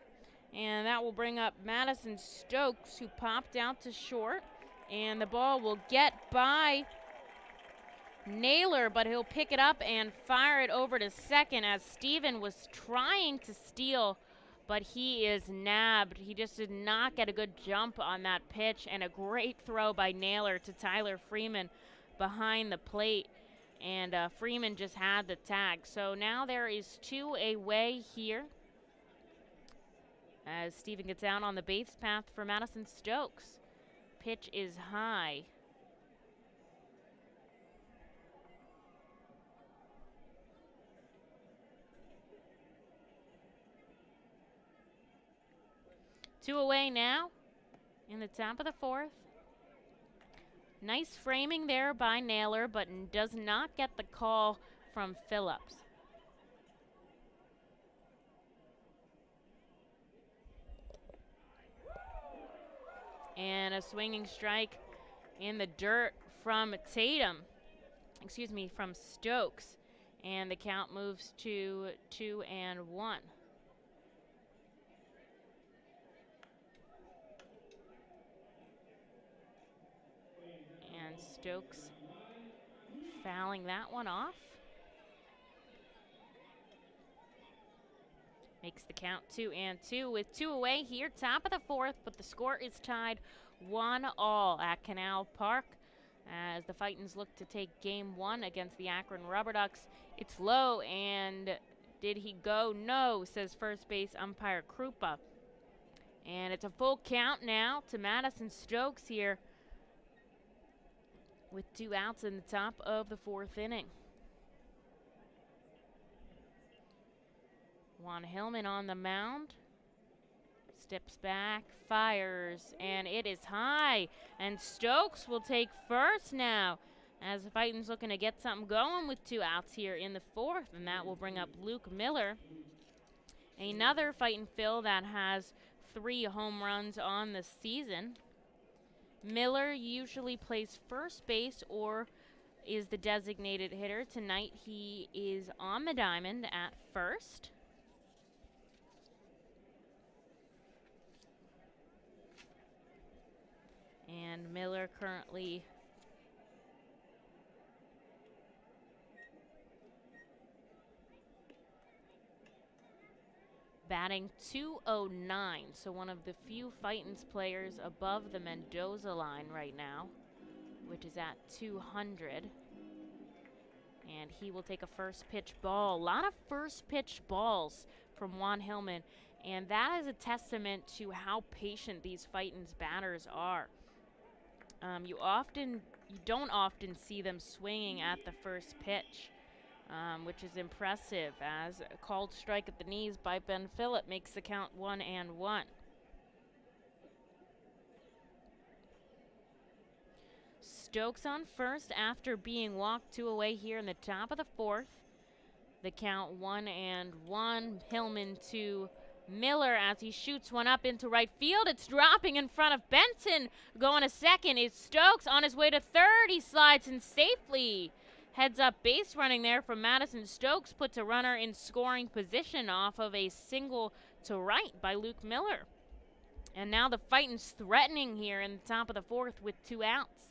And that will bring up Madison Stokes, who popped out to short. And the ball will get by Naylor, but he'll pick it up and fire it over to second as Steven was trying to steal, but he is nabbed. He just did not get a good jump on that pitch, and a great throw by Naylor to Tyler Freeman behind the plate. And Freeman just had the tag. So now there is 2 away here as Steven gets down on the base path for Madison Stokes. Pitch is high. Two away now in the top of the 4th. Nice framing there by Naylor, but does not get the call from Phillips. And a swinging strike in the dirt from from Stokes. And the count moves to 2-1. And Stokes fouling that one off. Makes the count 2-2 with 2 away here, top of the 4th, but the score is tied 1-1 at Canal Park as the Fightins look to take game 1 against the Akron RubberDucks. It's low, and did he go? No, says first base umpire Krupa. And it's a full count now to Madison Stokes here with 2 outs in the top of the 4th inning. Juan Hillman on the mound. Steps back, fires, and it is high. And Stokes will take first now as the Fightins looking to get something going with 2 outs here in the 4th, and that will bring up Luke Miller. Another Fightin' Phil that has 3 home runs on the season. Miller usually plays first base or is the designated hitter. Tonight he is on the diamond at first. And Miller currently batting .209, so one of the few Fightins players above the Mendoza line right now, which is at 200. And he will take a first pitch ball. A lot of first pitch balls from Juan Hillman, and that is a testament to how patient these Fightins batters are. You don't often see them swinging at the first pitch. which is impressive, as a called strike at the knees by Ben Phillip makes the count 1-1. Stokes on first after being walked 2 away here in the top of the 4th. The count 1-1. Hillman to Miller as he shoots one up into right field. It's dropping in front of Benson. Going to second is Stokes on his way to third. He slides in safely. Heads up base running there from Madison Stokes puts a runner in scoring position off of a single to right by Luke Miller. And now the Fightins threatening here in the top of the 4th with 2 outs.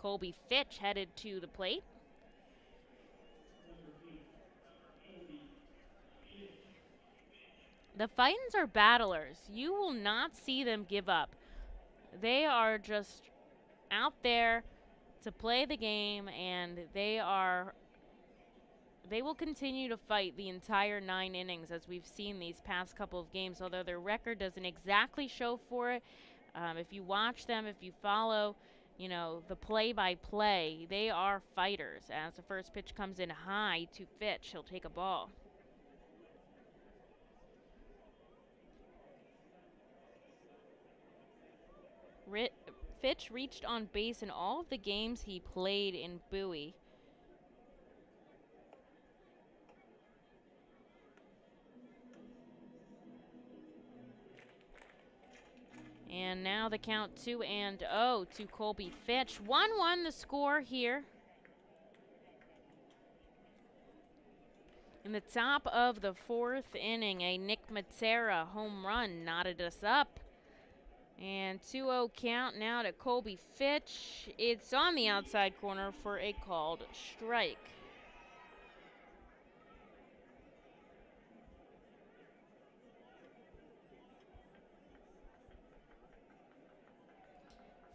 Colby Fitch headed to the plate. The Fightins are battlers. You will not see them give up. They are just out there to play the game, and they will continue to fight the entire 9 innings as we've seen these past couple of games, although their record doesn't exactly show for it. If you watch them, if you follow, the play-by-play, they are fighters. As the first pitch comes in high to Fitch, he'll take a ball. Fitch reached on base in all of the games he played in Bowie. And now the count 2-0 to Colby Fitch. 1-1 the score here. In the top of the 4th inning, a Nick Matera home run knotted us up. And 2-0 count now to Colby Fitch. It's on the outside corner for a called strike.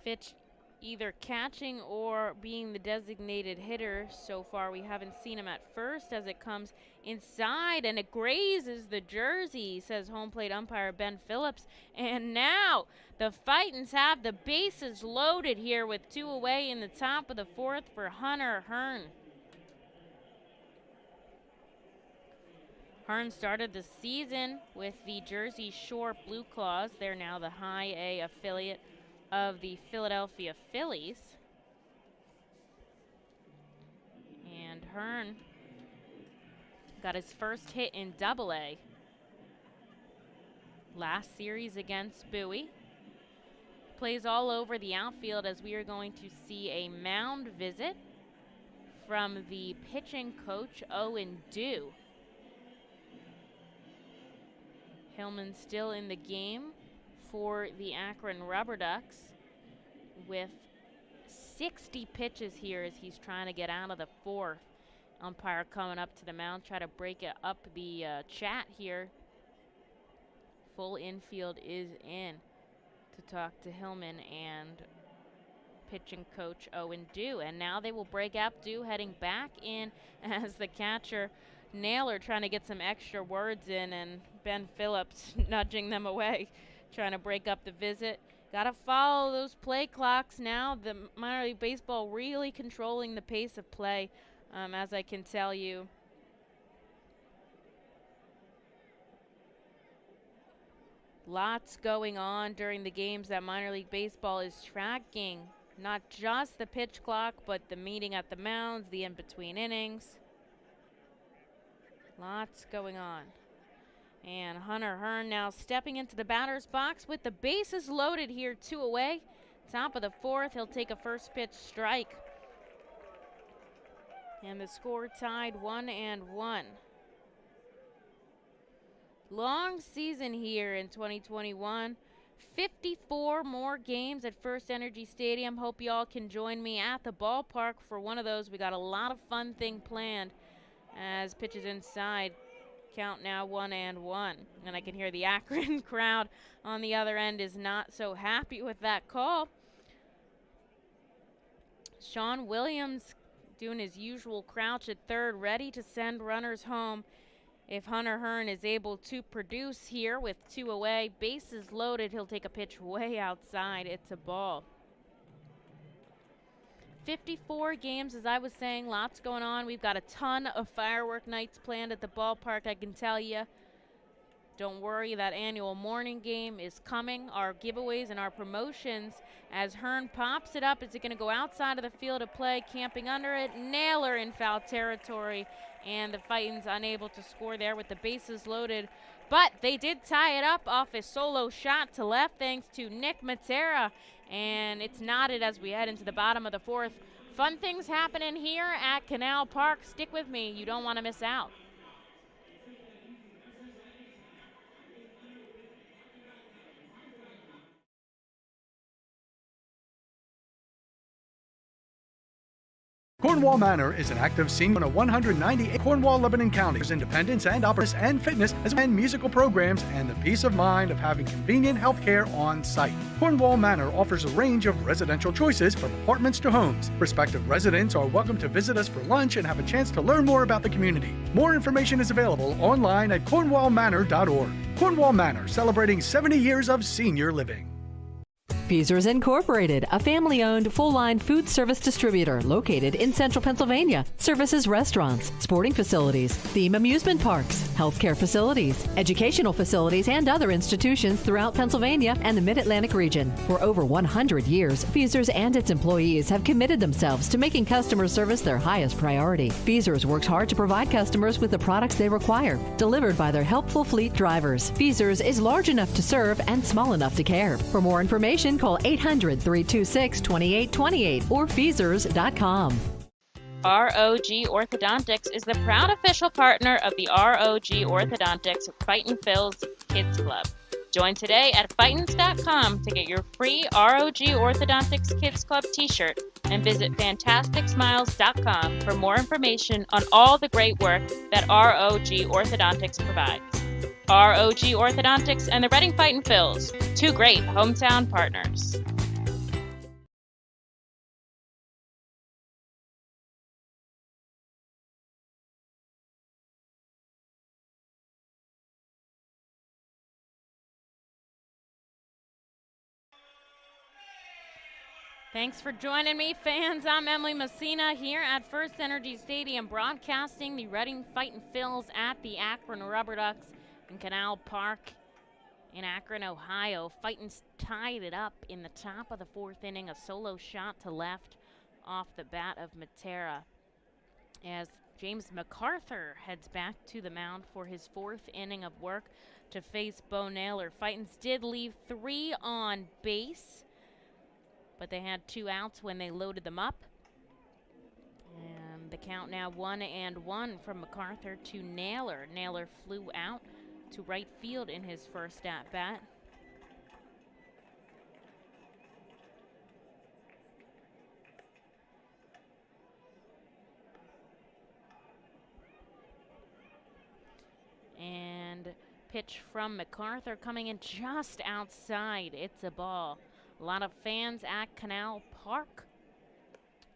Fitch either catching or being the designated hitter so far. We haven't seen him at first as it comes inside, and it grazes the jersey, says home plate umpire Ben Phillips. And now the Fightins have the bases loaded here with 2 away in the top of the 4th for Hunter Hearn. Hearn started the season with the Jersey Shore Blue Claws. They're now the High A affiliate of the Philadelphia Phillies. And Hearn got his first hit in Double-A last series against Bowie. Plays all over the outfield as we are going to see a mound visit from the pitching coach, Owen Dew. Hillman still in the game for the Akron RubberDucks with 60 pitches here as he's trying to get out of the 4th. Umpire coming up to the mound, try to break it up the chat here. Full infield is in to talk to Hillman and pitching coach Owen Dew. And now they will break up. Dew heading back in as the catcher Naylor trying to get some extra words in, and Ben Phillips nudging them away, trying to break up the visit. Got to follow those play clocks now. The minor league baseball really controlling the pace of play, as I can tell you. Lots going on during the games that minor league baseball is tracking. Not just the pitch clock, but the meeting at the mounds, the in-between innings. Lots going on. And Hunter Hearn now stepping into the batter's box with the bases loaded here, 2 away. Top of the 4th, he'll take a first pitch strike. And the score tied 1-1. Long season here in 2021. 54 more games at First Energy Stadium. Hope y'all can join me at the ballpark for one of those. We got a lot of fun thing planned as pitches inside. Count now 1-1. And I can hear the Akron crowd on the other end is not so happy with that call. Sean Williams doing his usual crouch at third, ready to send runners home if Hunter Hearn is able to produce here with 2 away. Bases loaded, he'll take a pitch way outside. It's a ball. 54 games, as I was saying, lots going on. We've got a ton of firework nights planned at the ballpark, I can tell you. Don't worry, that annual morning game is coming. Our giveaways and our promotions, as Hearn pops it up, is it going to go outside of the field of play, camping under it? Naylor in foul territory, and the Fightins unable to score there with the bases loaded. But they did tie it up off a solo shot to left thanks to Nick Matera, and it's knotted as we head into the bottom of the fourth. Fun things happening here at Canal Park. Stick with me. You don't want to miss out. Cornwall Manor is an active senior in a 198 Cornwall, Lebanon County's independence and operations and fitness as well as musical programs and the peace of mind of having convenient health care on site. Cornwall Manor offers a range of residential choices from apartments to homes. Prospective residents are welcome to visit us for lunch and have a chance to learn more about the community. More information is available online at cornwallmanor.org. Cornwall Manor, celebrating 70 years of senior living. Feasers Incorporated, a family-owned, full-line food service distributor located in central Pennsylvania. Services restaurants, sporting facilities, theme amusement parks, healthcare facilities, educational facilities, and other institutions throughout Pennsylvania and the Mid-Atlantic region. For over 100 years, Feasers and its employees have committed themselves to making customer service their highest priority. Feasers works hard to provide customers with the products they require, delivered by their helpful fleet drivers. Feasers is large enough to serve and small enough to care. For more information, call 800-326-2828 or Feasers.com. ROG Orthodontics is the proud official partner of the ROG Orthodontics Fightin' Phil's Kids Club. Join today at Fightins.com to get your free ROG Orthodontics Kids Club t-shirt and visit FantasticSmiles.com for more information on all the great work that ROG Orthodontics provides. ROG Orthodontics and the Reading Fightin' Phils, two great hometown partners. Thanks for joining me, fans. I'm Emily Messina here at First Energy Stadium, broadcasting the Reading Fightin' Phils at the Akron RubberDucks in Canal Park in Akron, Ohio. Fightins tied it up in the top of the fourth inning, a solo shot to left off the bat of Matera, as James MacArthur heads back to the mound for his fourth inning of work to face Bo Naylor. Fightins did leave 3 on base, but they had 2 outs when they loaded them up. And the count now 1-1 from MacArthur to Naylor. Naylor flew out to right field in his first at-bat. And pitch from MacArthur coming in just outside. It's a ball. A lot of fans at Canal Park,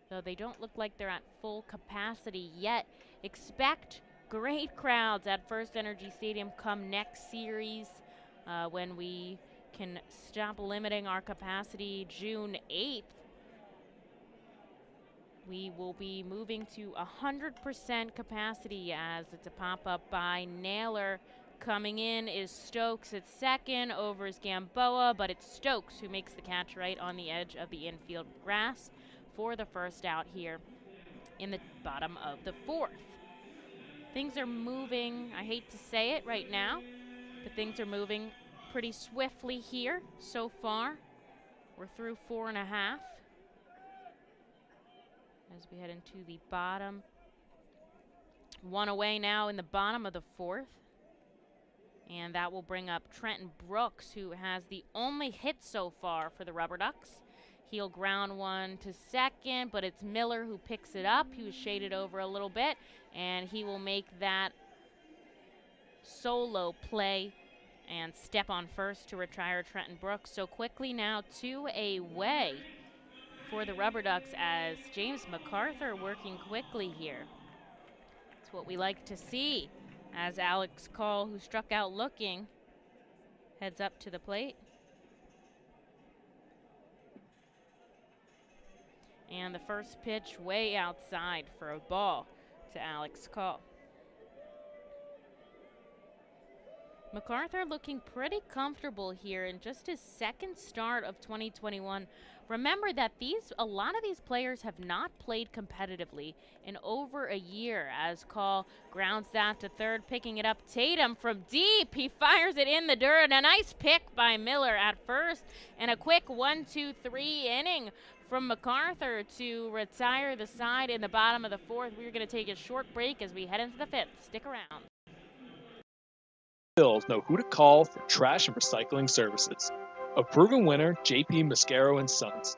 though they don't look like they're at full capacity yet. Expect great crowds at First Energy Stadium come next series when we can stop limiting our capacity June 8th. We will be moving to 100% capacity, as it's a pop-up by Naylor. Coming in is Stokes at second, over is Gamboa, but it's Stokes who makes the catch right on the edge of the infield grass for the first out here in the bottom of the fourth. Things are moving, I hate to say it right now, but things are moving pretty swiftly here so far. We're through 4.5 as we head into the bottom. 1 away now in the bottom of the fourth. And that will bring up Trenton Brooks, who has the only hit so far for the RubberDucks. He'll ground one to second, but it's Miller who picks it up. He was shaded over a little bit, and he will make that solo play and step on first to retire Trenton Brooks. So quickly now 2 away for the RubberDucks, as James MacArthur working quickly here. It's what we like to see, as Alex Call, who struck out looking, heads up to the plate. And the first pitch way outside for a ball to Alex Call. MacArthur looking pretty comfortable here in just his second start of 2021. Remember that a lot of these players have not played competitively in over a year, as Call grounds that to third, picking it up. Tatum from deep, he fires it in the dirt. A nice pick by Miller at first, and a quick 1-2-3 inning from MacArthur to retire the side in the bottom of the fourth. We're going to take a short break as we head into the fifth. Stick around. Bills know who to call for trash and recycling services. A proven winner, JP Mascaro and Sons,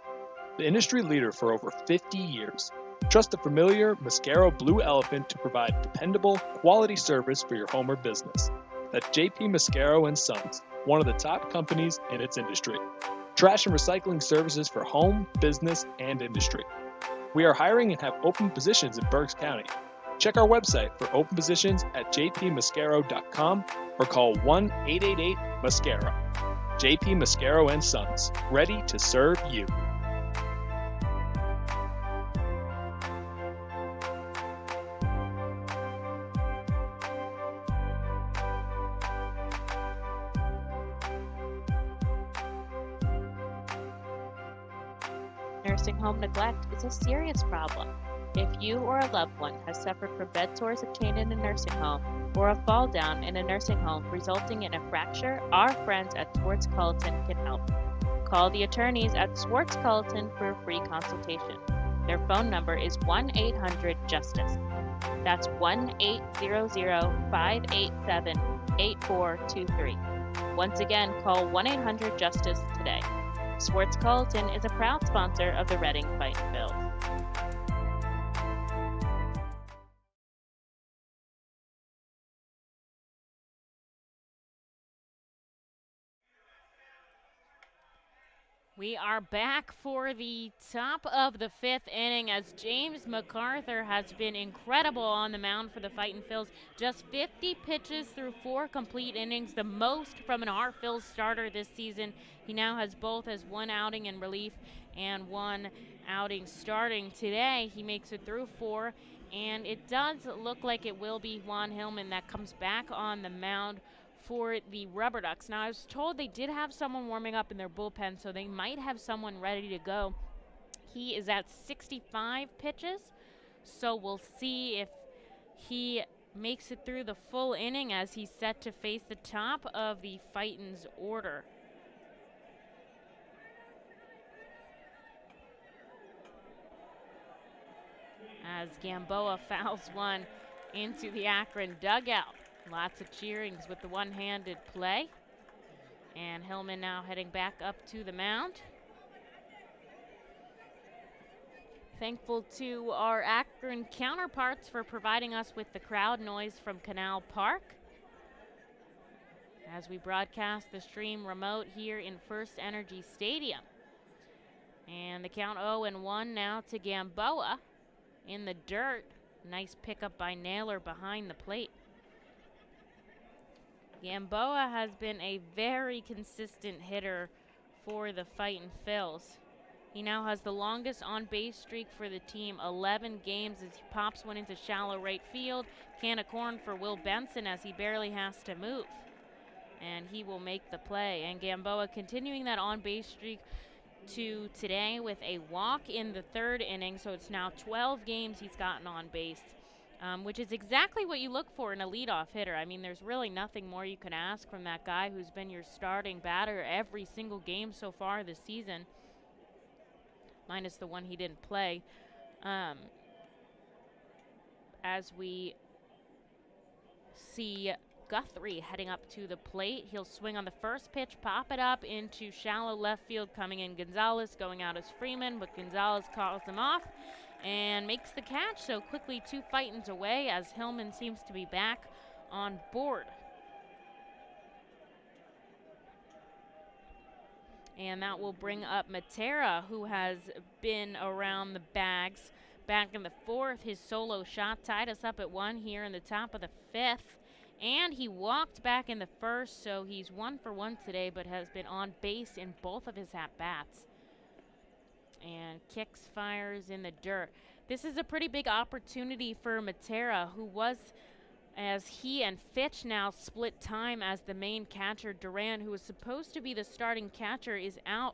the industry leader for over 50 years. Trust the familiar Mascaro Blue Elephant to provide dependable, quality service for your home or business. That's JP Mascaro and Sons, one of the top companies in its industry. Trash and recycling services for home, business, and industry. We are hiring and have open positions in Berks County. Check our website for open positions at jpmascaro.com or call 1-888-MASCARO. JP Mascaro and Sons, ready to serve you. Nursing home neglect is a serious problem. If you or a loved one has suffered from bed sores obtained in a nursing home or a fall down in a nursing home resulting in a fracture, our friends at Swartz Culleton can help. Call the attorneys at Swartz Culleton for a free consultation. Their phone number is 1-800-JUSTICE. That's 1-800-587-8423. Once again, call 1-800-JUSTICE today. Swartz Culleton is a proud sponsor of the Reading Fightin' Phils. We are back for the top of the fifth inning as James MacArthur has been incredible on the mound for the Fightin' Phils. Just 50 pitches through 4 complete innings, the most from an R Phils starter this season. He now has both as 1 outing in relief and 1 outing starting. Today, he makes it through 4, and it does look like it will be Juan Hillman that comes back on the mound for the RubberDucks. Now, I was told they did have someone warming up in their bullpen, so they might have someone ready to go. He is at 65 pitches, so we'll see if he makes it through the full inning as he's set to face the top of the Fightin's order. As Gamboa fouls one into the Akron dugout. Lots of cheerings with the one-handed play. And Hillman now heading back up to the mound. Thankful to our Akron counterparts for providing us with the crowd noise from Canal Park as we broadcast the stream remote here in First Energy Stadium. And the count 0-1 now to Gamboa in the dirt. Nice pickup by Naylor behind the plate. Gamboa has been a very consistent hitter for the Fightin' Phils. He now has the longest on-base streak for the team, 11 games, as he pops one into shallow right field. Can of corn for Will Benson as he barely has to move. And he will make the play. And Gamboa continuing that on-base streak to today with a walk in the 3rd inning. So it's now 12 games he's gotten on base. Which is exactly what you look for in a leadoff hitter. I mean, there's really nothing more you can ask from that guy who's been your starting batter every single game so far this season, minus the one he didn't play. As we see Guthrie heading up to the plate, he'll swing on the first pitch, pop it up into shallow left field, coming in Gonzalez, going out as Freeman, but Gonzalez calls him off and makes the catch. So quickly 2 Fightins away as Hillman seems to be back on board. And that will bring up Matera, who has been around the bags. Back in the 4th, his solo shot tied us up at 1 here in the top of the 5th. And he walked back in the 1st, so he's 1 for 1 today, but has been on base in both of his at-bats. and kicks, fires in the dirt. This is a pretty big opportunity for Matera, who was, as he and Fitch now split time as the main catcher. Duran, who was supposed to be the starting catcher, is out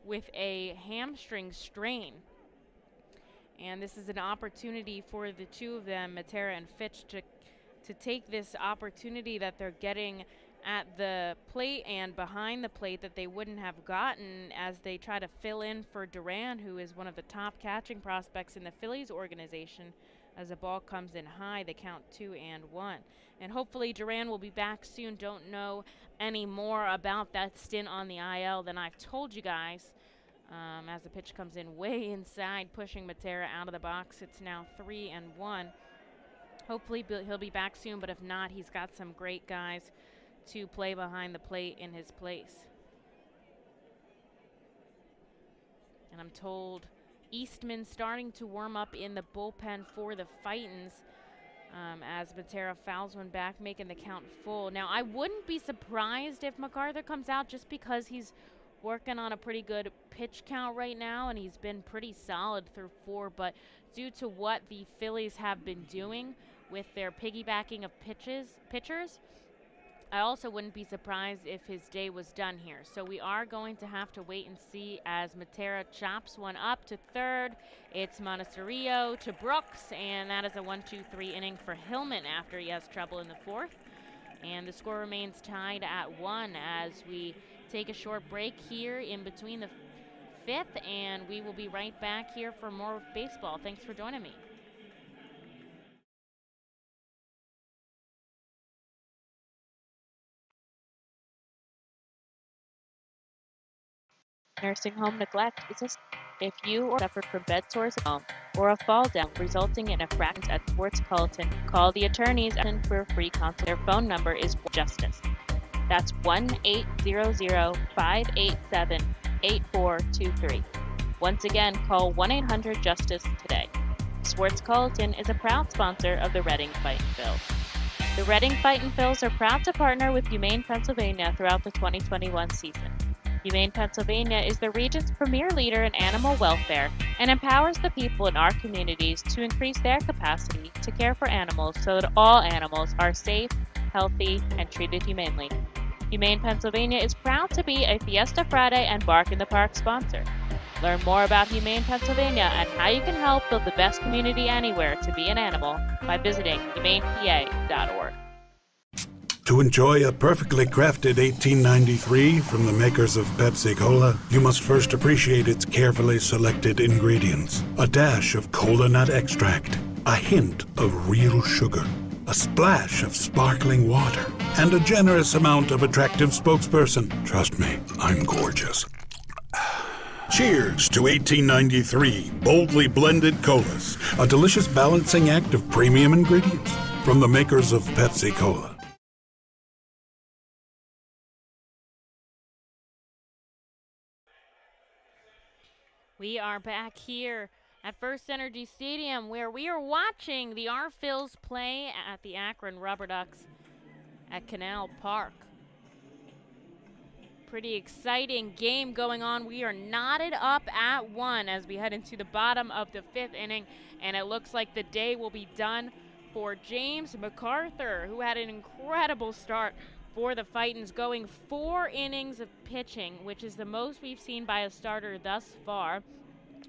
with a hamstring strain. And this is an opportunity for the two of them, Matera and Fitch, to take this opportunity that they're getting at the plate and behind the plate that they wouldn't have gotten as they try to fill in for Duran, who is one of the top catching prospects in the Phillies organization. As the ball comes in high, they count 2-1. And hopefully Duran will be back soon. Don't know any more about that stint on the IL than I've told you guys. As the pitch comes in way inside, pushing Matera out of the box. It's now 3-1. Hopefully he'll be back soon, but if not, he's got some great guys to play behind the plate in his place. And I'm told Eastman starting to warm up in the bullpen for the Fightins as Matera fouls one back, making the count full. Now, I wouldn't be surprised if MacArthur comes out just because he's working on a pretty good pitch count right now, and he's been pretty solid through 4, but due to what the Phillies have been doing with their piggybacking of pitchers, I also wouldn't be surprised if his day was done here. So we are going to have to wait and see as Matera chops one up to third. It's Monasterio to Brooks, and that is a 1-2-3 inning for Hillman after he has trouble in the 4th. And the score remains tied at 1 as we take a short break here in between the 5th, and we will be right back here for more baseball. Thanks for joining me. Nursing home neglect is if you or suffered from bed sores at home or a fall down resulting in a fracture at Sports Culleton, call the attorneys for a free consult. Their phone number is Justice. That's 1-800-587-8423. Once again, call 1-800-JUSTICE today. Sports Culleton is a proud sponsor of the Reading Fightin' Phils. The Reading Fightin' Phils are proud to partner with Humane Pennsylvania throughout the 2021 season. Humane Pennsylvania is the region's premier leader in animal welfare and empowers the people in our communities to increase their capacity to care for animals so that all animals are safe, healthy, and treated humanely. Humane Pennsylvania is proud to be a Fiesta Friday and Bark in the Park sponsor. Learn more about Humane Pennsylvania and how you can help build the best community anywhere to be an animal by visiting humanepa.org. To enjoy a perfectly crafted 1893 from the makers of Pepsi Cola, you must first appreciate its carefully selected ingredients. A dash of cola nut extract, a hint of real sugar, a splash of sparkling water, and a generous amount of attractive spokesperson. Trust me, I'm gorgeous. Cheers to 1893 boldly blended colas, a delicious balancing act of premium ingredients from the makers of Pepsi Cola. We are back here at First Energy Stadium where we are watching the R-Phils play at the Akron RubberDucks at Canal Park. Pretty exciting game going on. We are knotted up at 1 as we head into the bottom of the 5th inning, and it looks like the day will be done for James MacArthur, who had an incredible start for the Fightins, going 4 innings of pitching, which is the most we've seen by a starter thus far.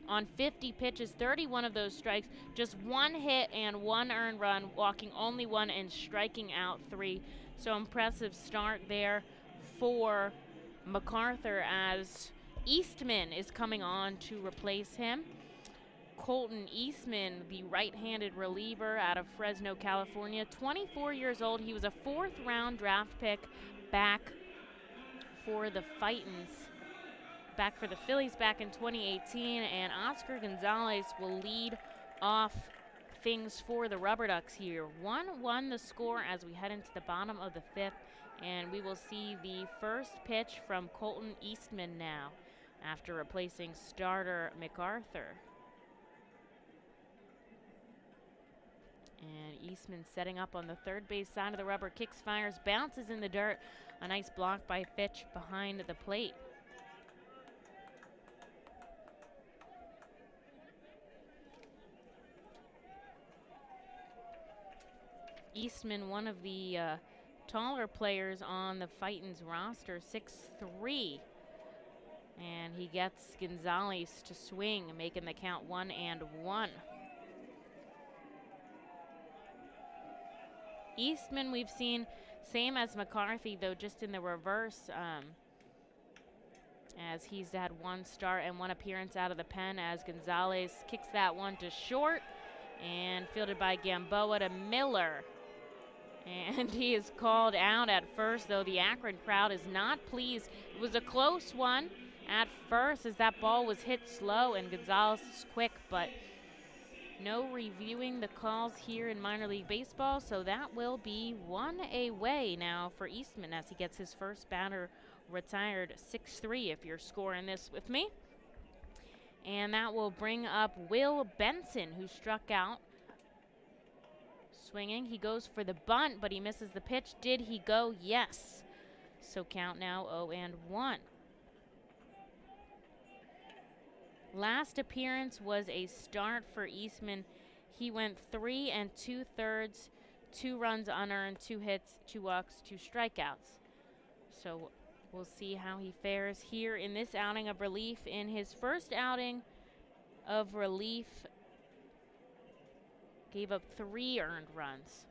On 50 pitches, 31 of those strikes, just 1 hit and 1 earned run, walking only 1 and striking out 3. So impressive start there for MacArthur as Eastman is coming on to replace him. Colton Eastman, the right-handed reliever out of Fresno, California, 24 years old. He was a 4th-round draft pick back for the Phillies back in 2018, and Oscar Gonzalez will lead off things for the RubberDucks here. 1-1 the score as we head into the bottom of the 5th, and we will see the first pitch from Colton Eastman now after replacing starter MacArthur. And Eastman setting up on the third base side of the rubber, kicks, fires, bounces in the dirt. A nice block by Fitch behind the plate. Eastman, one of the taller players on the Fighton's roster, 6'3". And he gets Gonzalez to swing, making the count 1-1. Eastman we've seen same as McCarthy, though just in the reverse, as he's had one start and one appearance out of the pen, as Gonzalez kicks that one to short and fielded by Gamboa to Miller. And he is called out at first, though the Akron crowd is not pleased. It was a close one at first as that ball was hit slow and Gonzalez is quick, but no reviewing the calls here in minor league baseball, so that will be one away now for Eastman as he gets his first batter retired, 6-3 if you're scoring this with me. And that will bring up Will Benson, who struck out. Swinging, he goes for the bunt, but he misses the pitch. Did he go? Yes. So count now 0-1. Last appearance was a start for Eastman. He went 3 2/3, 2 runs unearned, 2 hits, 2 walks, 2 strikeouts. So we'll see how he fares here in this outing of relief. In his first outing of relief, gave up 3 earned runs.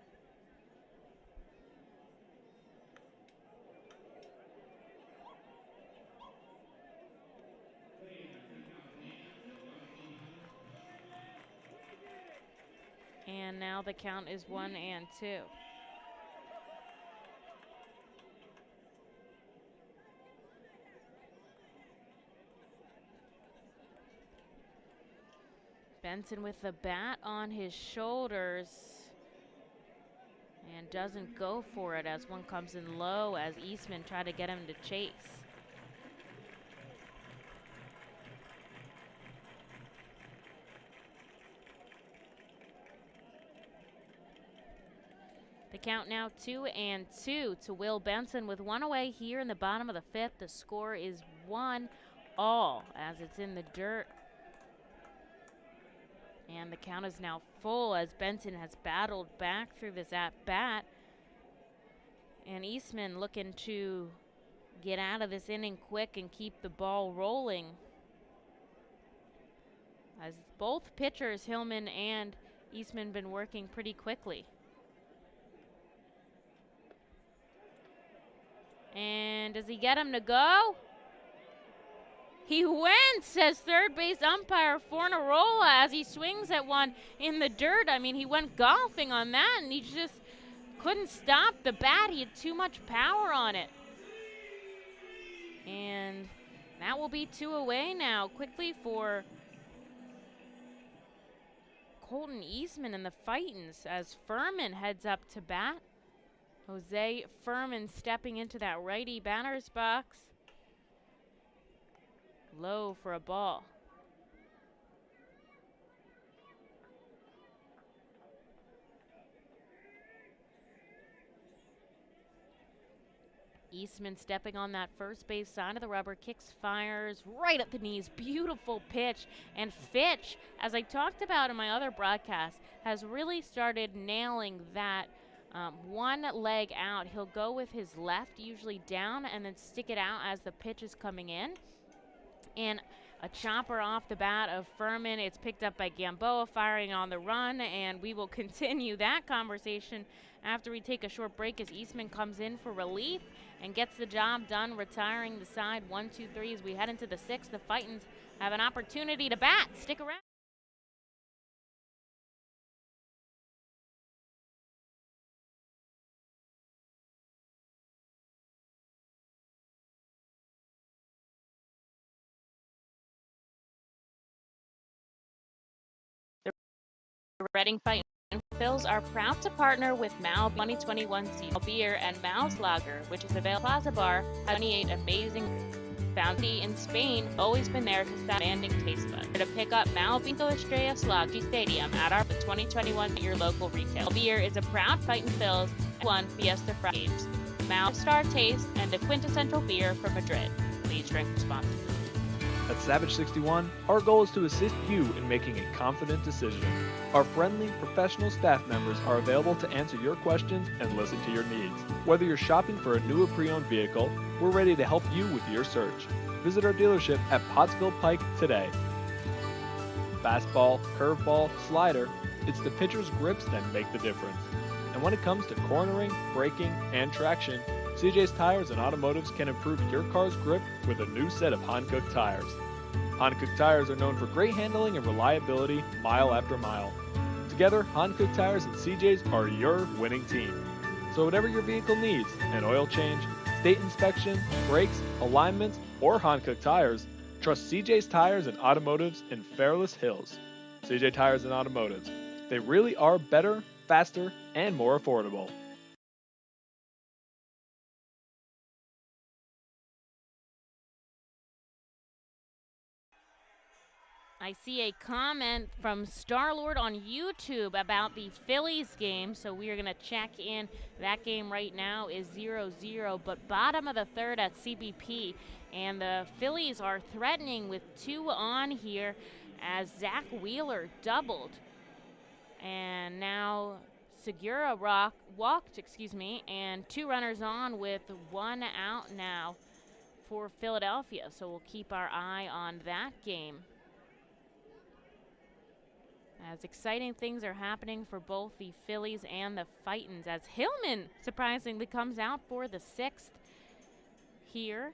And now the count is 1-2. Benson with the bat on his shoulders and doesn't go for it as one comes in low as Eastman tried to get him to chase. The count now 2-2 to Will Benson with one away here in the bottom of the 5th. The score is 1-all as it's in the dirt. And the count is now full as Benson has battled back through this at-bat. And Eastman looking to get out of this inning quick and keep the ball rolling. As both pitchers, Hillman and Eastman, been working pretty quickly. And does he get him to go? He went, says third base umpire Fornarola, as he swings at one in the dirt. I mean, he went golfing on that, and he just couldn't stop the bat. He had too much power on it. And that will be 2 away now. Quickly for Colton Eastman and the Fightons as Furman heads up to bat. Jose Furman stepping into that righty batter's box. Low for a ball. Eastman stepping on that first base side of the rubber, kicks, fires right at the knees. Beautiful pitch. And Fitch, as I talked about in my other broadcast, has really started nailing that one leg out. He'll go with his left, usually down, and then stick it out as the pitch is coming in. And a chopper off the bat of Furman. It's picked up by Gamboa, firing on the run, and we will continue that conversation after we take a short break as Eastman comes in for relief and gets the job done, retiring the side 1-2-3 as we head into the 6th. The Fightons have an opportunity to bat. Stick around. The Reading Fighting Phils are proud to partner with Mal 2021 seasonal beer and Mal's Lager, which is available at Plaza Bar, has 28 amazing bounty in Spain, always been there to demanding taste buds. To pick up Mal Vinco Estrella Sloggy Stadium at our 2021 at your local retail. Beer is a proud Fighting Phils one Fiesta Friday games. Mal Star Taste and the quintessential beer from Madrid. Please drink responsibly. At Savage 61, our goal is to assist you in making a confident decision. Our friendly, professional staff members are available to answer your questions and listen to your needs. Whether you're shopping for a new or pre-owned vehicle, we're ready to help you with your search. Visit our dealership at Pottsville Pike today. Fastball, curveball, slider, it's the pitcher's grips that make the difference. And when it comes to cornering, braking, and traction, CJ's Tires and Automotives can improve your car's grip with a new set of Hankook tires. Hankook tires are known for great handling and reliability mile after mile. Together, Hankook Tires and CJ's are your winning team. So whatever your vehicle needs, an oil change, state inspection, brakes, alignments, or Hankook tires, trust CJ's Tires and Automotives in Fairless Hills. CJ Tires and Automotives. They really are better, faster, and more affordable. I see a comment from Starlord on YouTube about the Phillies game, so we are going to check in. That game right now is 0-0, but bottom of the third at CBP, and the Phillies are threatening with 2 on here as Zach Wheeler doubled. And now Segura walked, and 2 runners on with 1 out now for Philadelphia, so we'll keep our eye on that game. As exciting things are happening for both the Phillies and the Fightins, as Hillman surprisingly comes out for the 6th here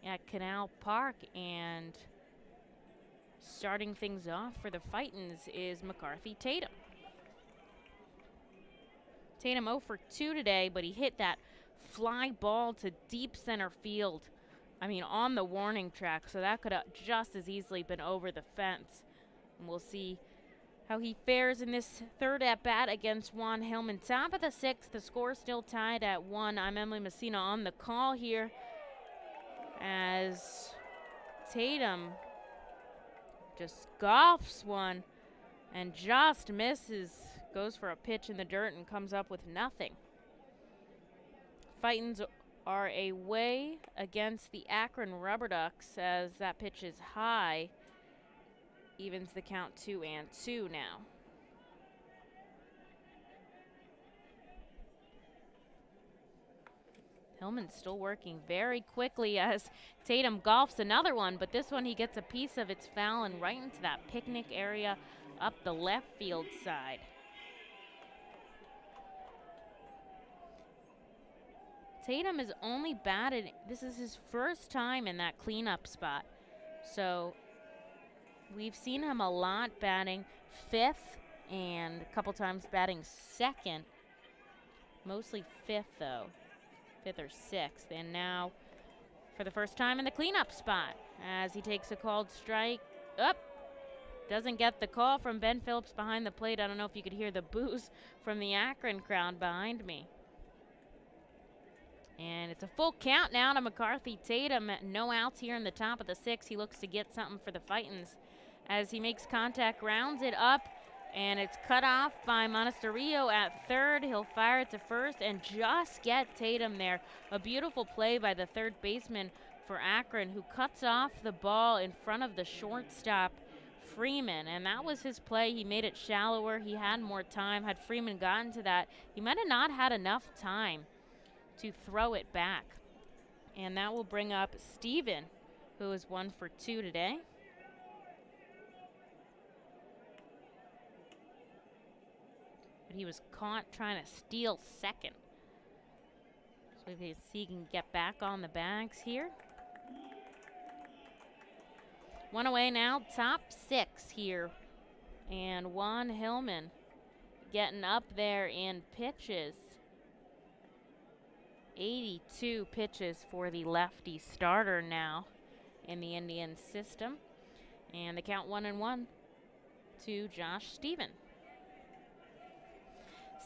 at Canal Park, and starting things off for the Fightins is McCarthy Tatum. Tatum 0 for 2 today, but he hit that fly ball to deep center field. I mean, on the warning track, so that could have just as easily been over the fence. And we'll see how he fares in this third at-bat against Juan Hillman. Top of the 6th, the score still tied at 1. I'm Emily Messina on the call here as Tatum just golfs one and just misses, goes for a pitch in the dirt and comes up with nothing. Fightins are away against the Akron RubberDucks as that pitch is high. Evens the count 2-2 now. Hillman's still working very quickly as Tatum golfs another one, but this one he gets a piece of, it's foul and right into that picnic area up the left field side. Tatum has only batted, this is his first time in that cleanup spot. So we've seen him a lot batting 5th and a couple times batting 2nd. Mostly 5th though, 5th or 6th. And now for the first time in the cleanup spot as he takes a called strike. Up. Doesn't get the call from Ben Phillips behind the plate. I don't know if you could hear the boos from the Akron crowd behind me. And it's a full count now to McCarthy Tatum. No outs here in the top of the 6th. He looks to get something for the Fightins as he makes contact, rounds it up, and it's cut off by Monasterio at third. He'll fire it to first and just get Tatum there. A beautiful play by the third baseman for Akron, who cuts off the ball in front of the shortstop, Freeman, and that was his play. He made it shallower. He had more time. Had Freeman gotten to that, he might have not had enough time to throw it back. And that will bring up Steven, who is 1 for 2 today. But he was caught trying to steal second. So we see he can get back on the bags here. 1 away now, top 6 here. And Juan Hillman getting up there in pitches. 82 pitches for the lefty starter now in the Indian system. And the count 1-1 to Josh Steven.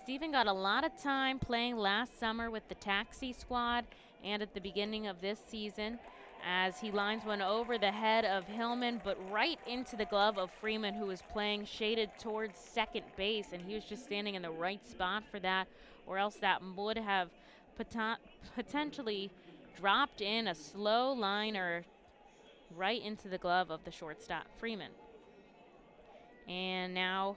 Steven got a lot of time playing last summer with the taxi squad and at the beginning of this season as he lines one over the head of Hillman, but right into the glove of Freeman, who was playing shaded towards second base, and he was just standing in the right spot for that, or else that would have potentially dropped in a slow liner right into the glove of the shortstop, Freeman. And now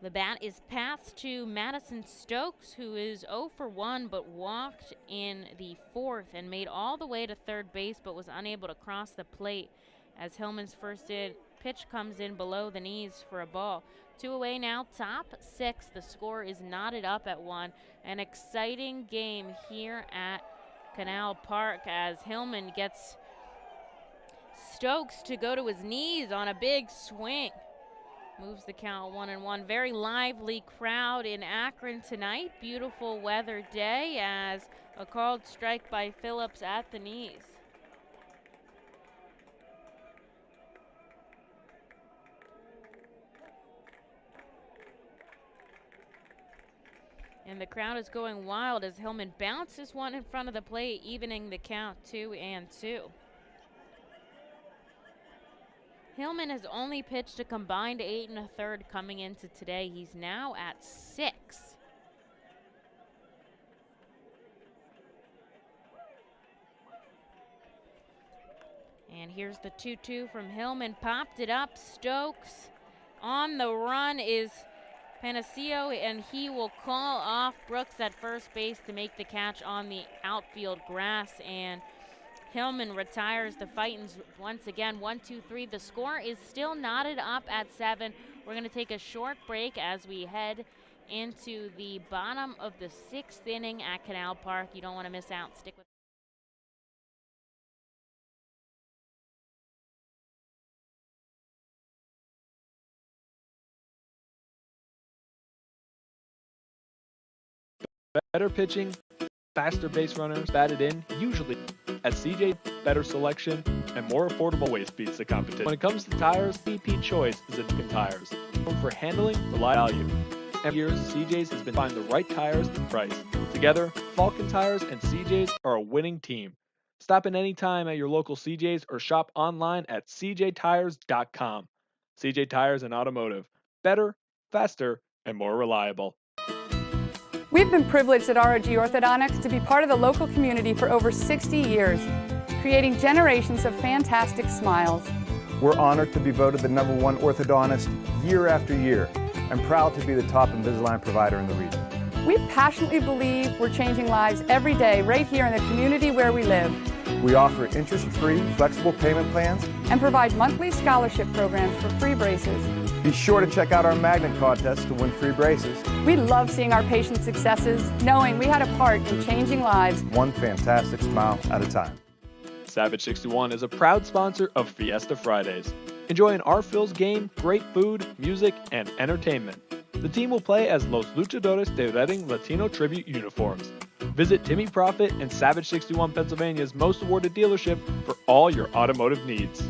the bat is passed to Madison Stokes, who is 0 for 1, but walked in the 4th and made all the way to third base, but was unable to cross the plate as Hillman's first pitch comes in below the knees for a ball. 2 away now, top 6. The score is knotted up at 1. An exciting game here at Canal Park as Hillman gets Stokes to go to his knees on a big swing. Moves the count 1-1. Very lively crowd in Akron tonight. Beautiful weather day as a called strike by Phillips at the knees. And the crowd is going wild as Hillman bounces one in front of the plate, evening the count 2-2. Hillman has only pitched a combined 8 1/3 coming into today. He's now at 6. And here's the 2-2 from Hillman. Popped it up. Stokes on the run is Panaccio, and he will call off Brooks at first base to make the catch on the outfield grass. And Hillman retires the Fightins once again, 1-2-3. The score is still knotted up at 7. We're going to take a short break as we head into the bottom of the 6th inning at Canal Park. You don't want to miss out. Stick with Better pitching, faster base runners batted in, usually at CJ, better selection, and more affordable waste beats the competition. When it comes to tires, CP Choice is Italian Tires. For handling, value. Every year, CJ's has been finding the right tires at the price. Together, Falcon Tires and CJ's are a winning team. Stop in any time at your local CJ's or shop online at cjtires.com. CJ Tires and Automotive. Better, faster, and more reliable. We've been privileged at ROG Orthodontics to be part of the local community for over 60 years, creating generations of fantastic smiles. We're honored to be voted the #1 orthodontist year after year and proud to be the top Invisalign provider in the region. We passionately believe we're changing lives every day right here in the community where we live. We offer interest-free, flexible payment plans And provide monthly scholarship programs for free braces. Be sure to check out our magnet contest to win free braces. We love seeing our patients' successes, knowing we had a part in changing lives. One fantastic smile at a time. Savage 61 is a proud sponsor of Fiesta Fridays. Enjoy an R-Phil's game, great food, music, and entertainment. The team will play as Los Luchadores de Reading Latino Tribute uniforms. Visit Timmy Profit and Savage 61 Pennsylvania's most awarded dealership for all your automotive needs.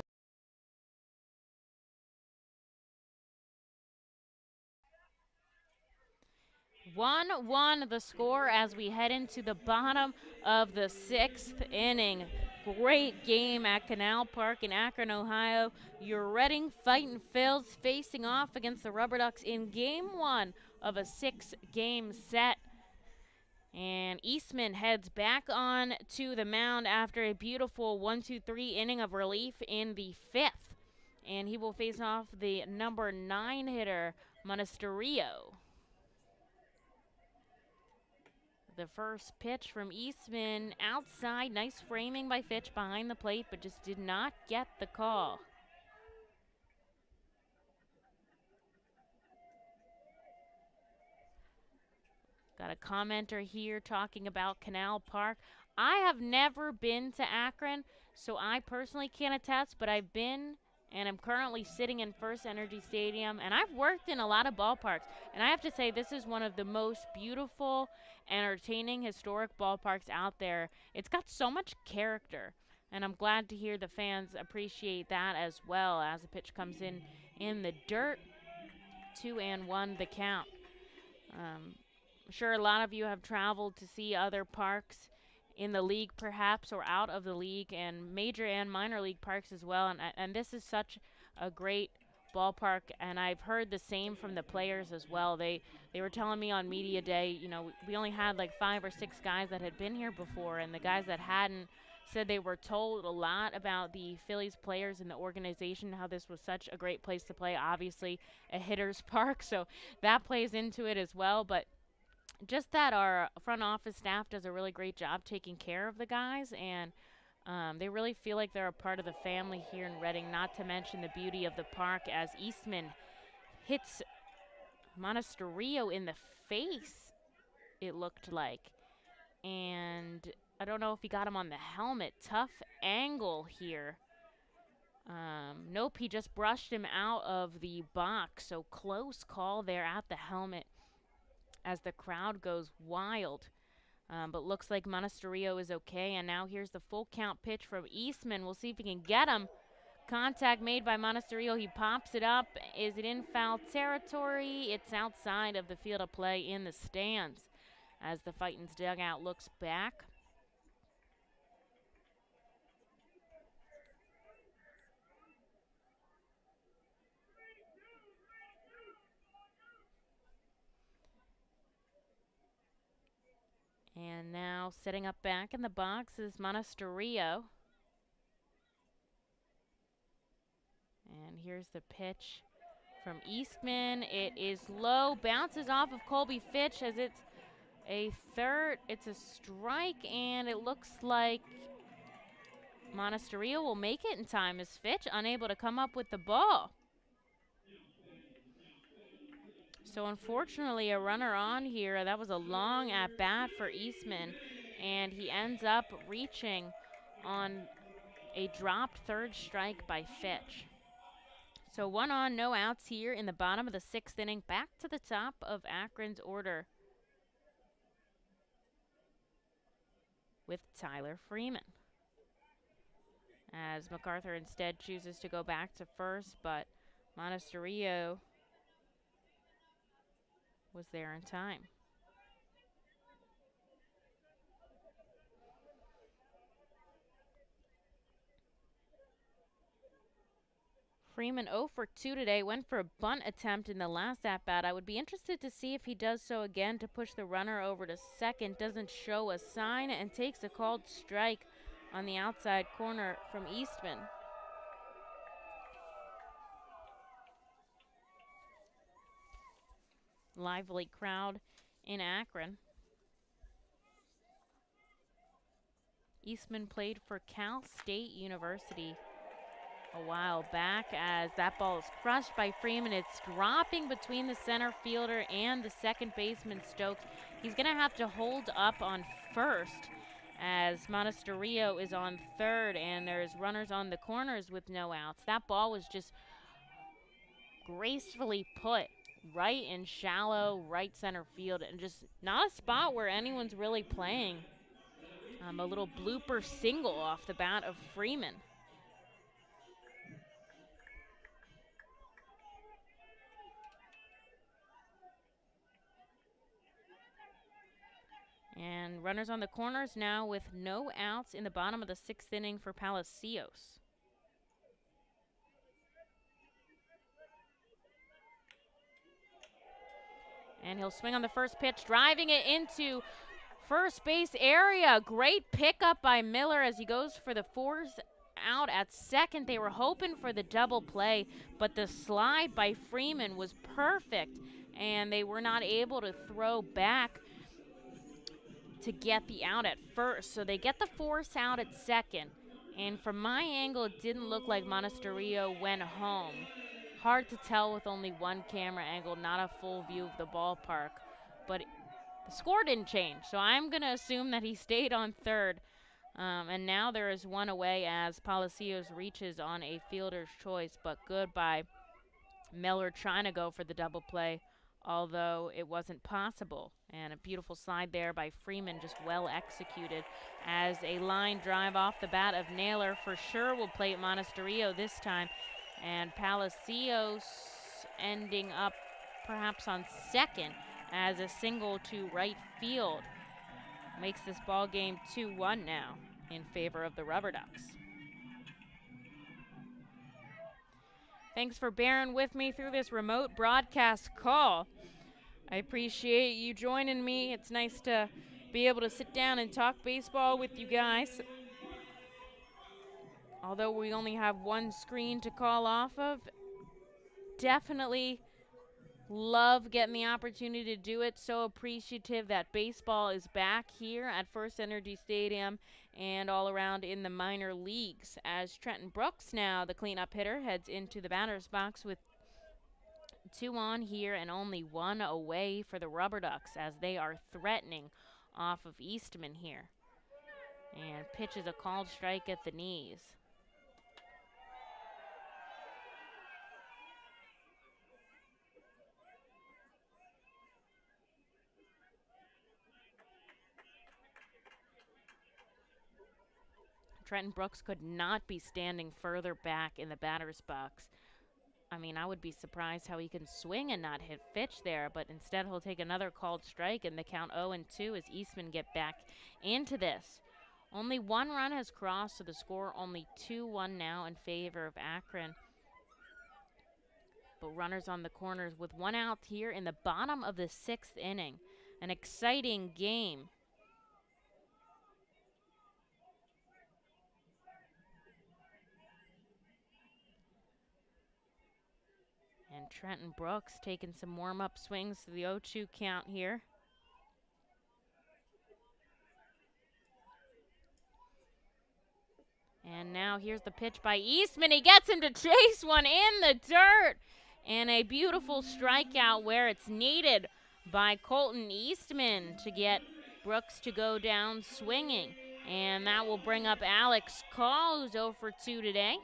1-1 the score as we head into the bottom of the 6th inning. Great game at Canal Park in Akron, Ohio. Your Reading Fightin' Phils facing off against the RubberDucks in Game 1 of a 6-game set. And Eastman heads back on to the mound after a beautiful 1-2-3 inning of relief in the 5th. And he will face off the number 9 hitter, Monasterio. The first pitch from Eastman outside. Nice framing by Fitch behind the plate, but just did not get the call. Got a commenter here talking about Canal Park. I have never been to Akron, so I personally can't attest, but I've been and I'm currently sitting in First Energy Stadium, and I've worked in a lot of ballparks, and I have to say this is one of the most beautiful, entertaining, historic ballparks out there. It's got so much character, and I'm glad to hear the fans appreciate that as well as the pitch comes in the dirt. 2-1 the count. I'm sure a lot of you have traveled to see other parks in the league perhaps, or out of the league, and major and minor league parks as well. And this is such a great ballpark, and I've heard the same from the players as well. They were telling me on media day, you know, we only had like 5 or 6 guys that had been here before, and the guys that hadn't said they were told a lot about the Phillies players and the organization, how this was such a great place to play. Obviously, a hitter's park, so that plays into it as well. But just that our front office staff does a really great job taking care of the guys, and they really feel like they're a part of the family here in Reading, not to mention the beauty of the park as Eastman hits Monasterio in the face, it looked like. And I don't know if he got him on the helmet. Tough angle here. Nope, he just brushed him out of the box. So close call there at the helmet as the crowd goes wild. But looks like Monasterio is okay. And now here's the full count pitch from Eastman. We'll see if he can get him. Contact made by Monasterio. He pops it up. Is it in foul territory? It's outside of the field of play in the stands as the Fightins dugout looks back. And now setting up back in the box is Monasterio. And here's the pitch from Eastman. It is low, bounces off of Colby Fitch as it's a third. It's a strike, and it looks like Monasterio will make it in time as Fitch unable to come up with the ball. So unfortunately, a runner on here. That was a long at bat for Eastman, and he ends up reaching on a dropped third strike by Fitch. So 1 on, no outs here in the bottom of the 6th inning. Back to the top of Akron's order with Tyler Freeman. As MacArthur instead chooses to go back to first, but Monasterio was there in time. Freeman 0 for 2 today, went for a bunt attempt in the last at-bat. I would be interested to see if he does so again to push the runner over to second. Doesn't show a sign and takes a called strike on the outside corner from Eastman. Lively crowd in Akron. Eastman played for Cal State University a while back as that ball is crushed by Freeman. It's dropping between the center fielder and the second baseman Stokes. He's going to have to hold up on first as Monasterio is on third, and there's runners on the corners with no outs. That ball was just gracefully put right in shallow right center field, and just not a spot where anyone's really playing. A little blooper single off the bat of Freeman. And runners on the corners now with no outs in the bottom of the 6th inning for Palacios. And he'll swing on the first pitch, driving it into first base area. Great pickup by Miller as he goes for the force out at second. They were hoping for the double play, but the slide by Freeman was perfect, and they were not able to throw back to get the out at first. So they get the force out at second. And from my angle, it didn't look like Monasterio went home. Hard to tell with only one camera angle, not a full view of the ballpark. But the score didn't change, so I'm going to assume that he stayed on third. And now there is one away as Palacios reaches on a fielder's choice, but good by Miller trying to go for the double play, although it wasn't possible. And a beautiful slide there by Freeman, just well executed, as a line drive off the bat of Naylor for sure will play Monasterio this time. And Palacios ending up perhaps on second as a single to right field makes this ball game 2-1 now in favor of the RubberDucks. Thanks for bearing with me through this remote broadcast call. I appreciate you joining me. It's nice to be able to sit down and talk baseball with you guys. although we only have one screen to call off of, definitely love getting the opportunity to do it. So appreciative that baseball is back here at First Energy Stadium and all around in the minor leagues, as Trenton Brooks, now the cleanup hitter, heads into the batter's box with 2 on here and only 1 away for the RubberDucks, as they are threatening off of Eastman here. And pitches a called strike at the knees. Trenton Brooks could not be standing further back in the batter's box. I mean, I would be surprised how he can swing and not hit Fitch there, but instead he'll take another called strike, and the count 0-2 as Eastman get back into this. Only 1 run has crossed, so the score only 2-1 now in favor of Akron. But runners on the corners with 1 out here in the bottom of the 6th inning. An exciting game. And Trenton Brooks taking some warm-up swings to the 0-2 count here. And now here's the pitch by Eastman. He gets him to chase one in the dirt. And a beautiful strikeout where it's needed by Colton Eastman to get Brooks to go down swinging. And that will bring up Alex Call, who's 0 for 2 today.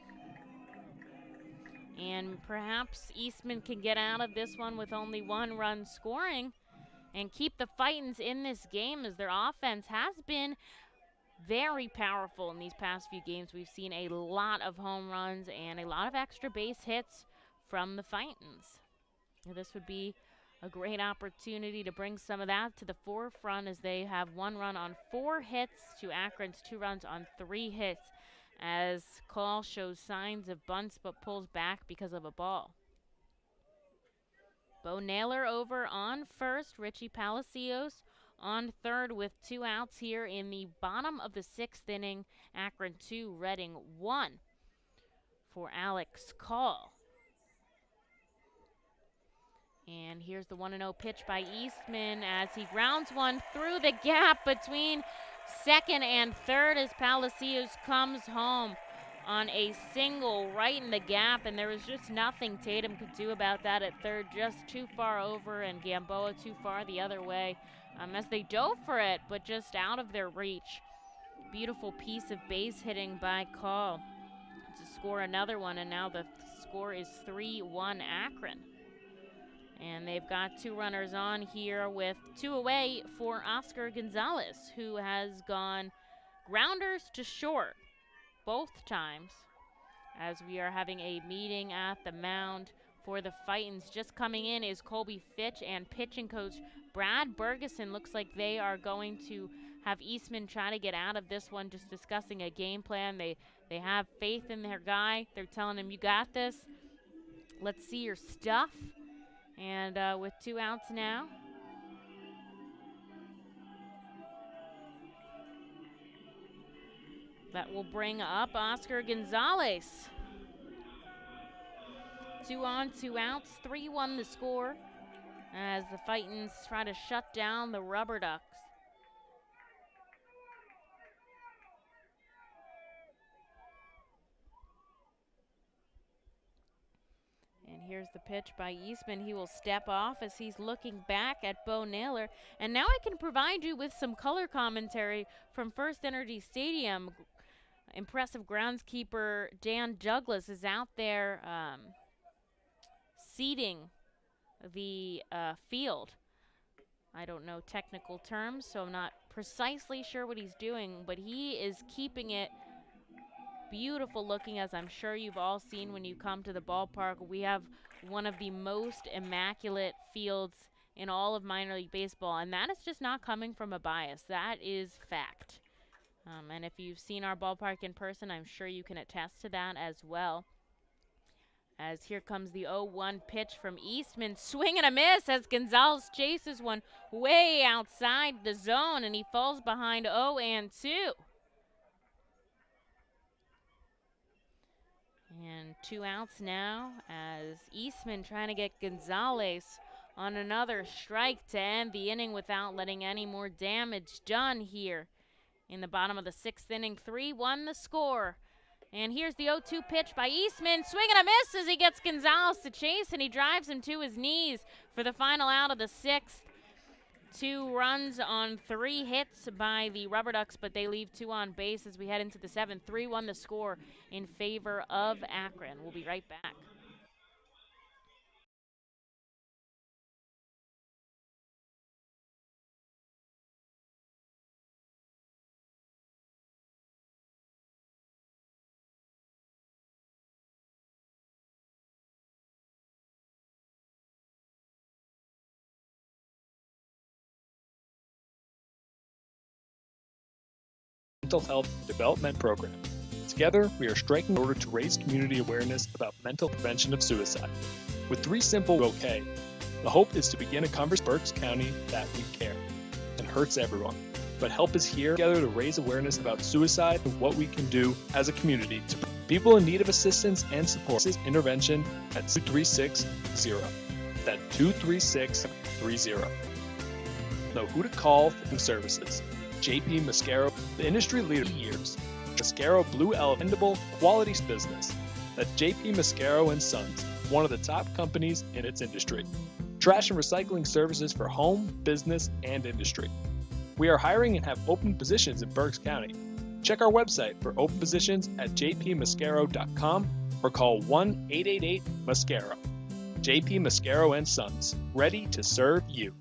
And perhaps Eastman can get out of this one with only 1 run scoring and keep the Fightins in this game, as their offense has been very powerful in these past few games. We've seen a lot of home runs and a lot of extra base hits from the Fightins. This would be a great opportunity to bring some of that to the forefront, as they have 1 run on 4 hits to Akron's 2 runs on 3 hits, as Call shows signs of bunts but pulls back because of a ball. Bo Naylor over on first, Richie Palacios on third with 2 outs here in the bottom of the 6th inning. Akron 2, Reading 1 for Alex Call. And here's the 1-0 pitch by Eastman as he grounds one through the gap between second and third, as Palacios comes home on a single right in the gap, and there was just nothing Tatum could do about that at third. Just too far over, and Gamboa too far the other way, as they dove for it, but just out of their reach. Beautiful piece of base hitting by Call to score another one, and now the score is 3-1 Akron. And they've got 2 runners on here with 2 away for Oscar Gonzalez, who has gone grounders to short both times, as we are having a meeting at the mound for the Fightins. Just coming in is Colby Fitch and pitching coach Brad Bergeson. Looks like they are going to have Eastman try to get out of this one, just discussing a game plan. They have faith in their guy. They're telling him, you got this. Let's see your stuff. And with 2 outs now, that will bring up Oscar Gonzalez. 2 on, 2 outs, 3-1 the score, as the Fightins try to shut down the RubberDucks. And here's the pitch by Eastman. He will step off as he's looking back at Bo Naylor. And now I can provide you with some color commentary from First Energy Stadium. Impressive groundskeeper Dan Douglas is out there seeding the field. I don't know technical terms, so I'm not precisely sure what he's doing, but he is keeping it beautiful looking, as I'm sure you've all seen when you come to the ballpark. We have one of the most immaculate fields in all of minor league baseball, and that is just not coming from a bias. That is fact. And if you've seen our ballpark in person, I'm sure you can attest to that as well. As here comes the 0-1 pitch from Eastman. Swing and a miss as Gonzalez chases one way outside the zone, and he falls behind 0-2. And 2 outs now as Eastman trying to get Gonzalez on another strike to end the inning without letting any more damage done here. In the bottom of the 6th inning, 3-1 the score. And here's the 0-2 pitch by Eastman. Swing and a miss as he gets Gonzalez to chase, and he drives him to his knees for the final out of the 6th. 2 runs on 3 hits by the RubberDucks, but they leave 2 on base as we head into the 7th. 3-1 the score in favor of Akron. We'll be right back. Mental Health Development Program. Together, we are striking in order to raise community awareness about mental prevention of suicide. With 3 simple okay, the hope is to begin a conversation in Berks County that we care and hurts everyone. But help is here together to raise awareness about suicide and what we can do as a community to people in need of assistance and support. This is intervention at 2360. That's 23630. Know who to call for services. JP Mascaro, the industry leader for years. Mascaro Blue Elephant, dependable quality business. That's JP Mascaro and Sons, one of the top companies in its industry. Trash and recycling services for home, business, and industry. We are hiring and have open positions in Berks County. Check our website for open positions at jpmascaro.com or call 1-888-MASCARO. JP Mascaro and Sons, ready to serve you.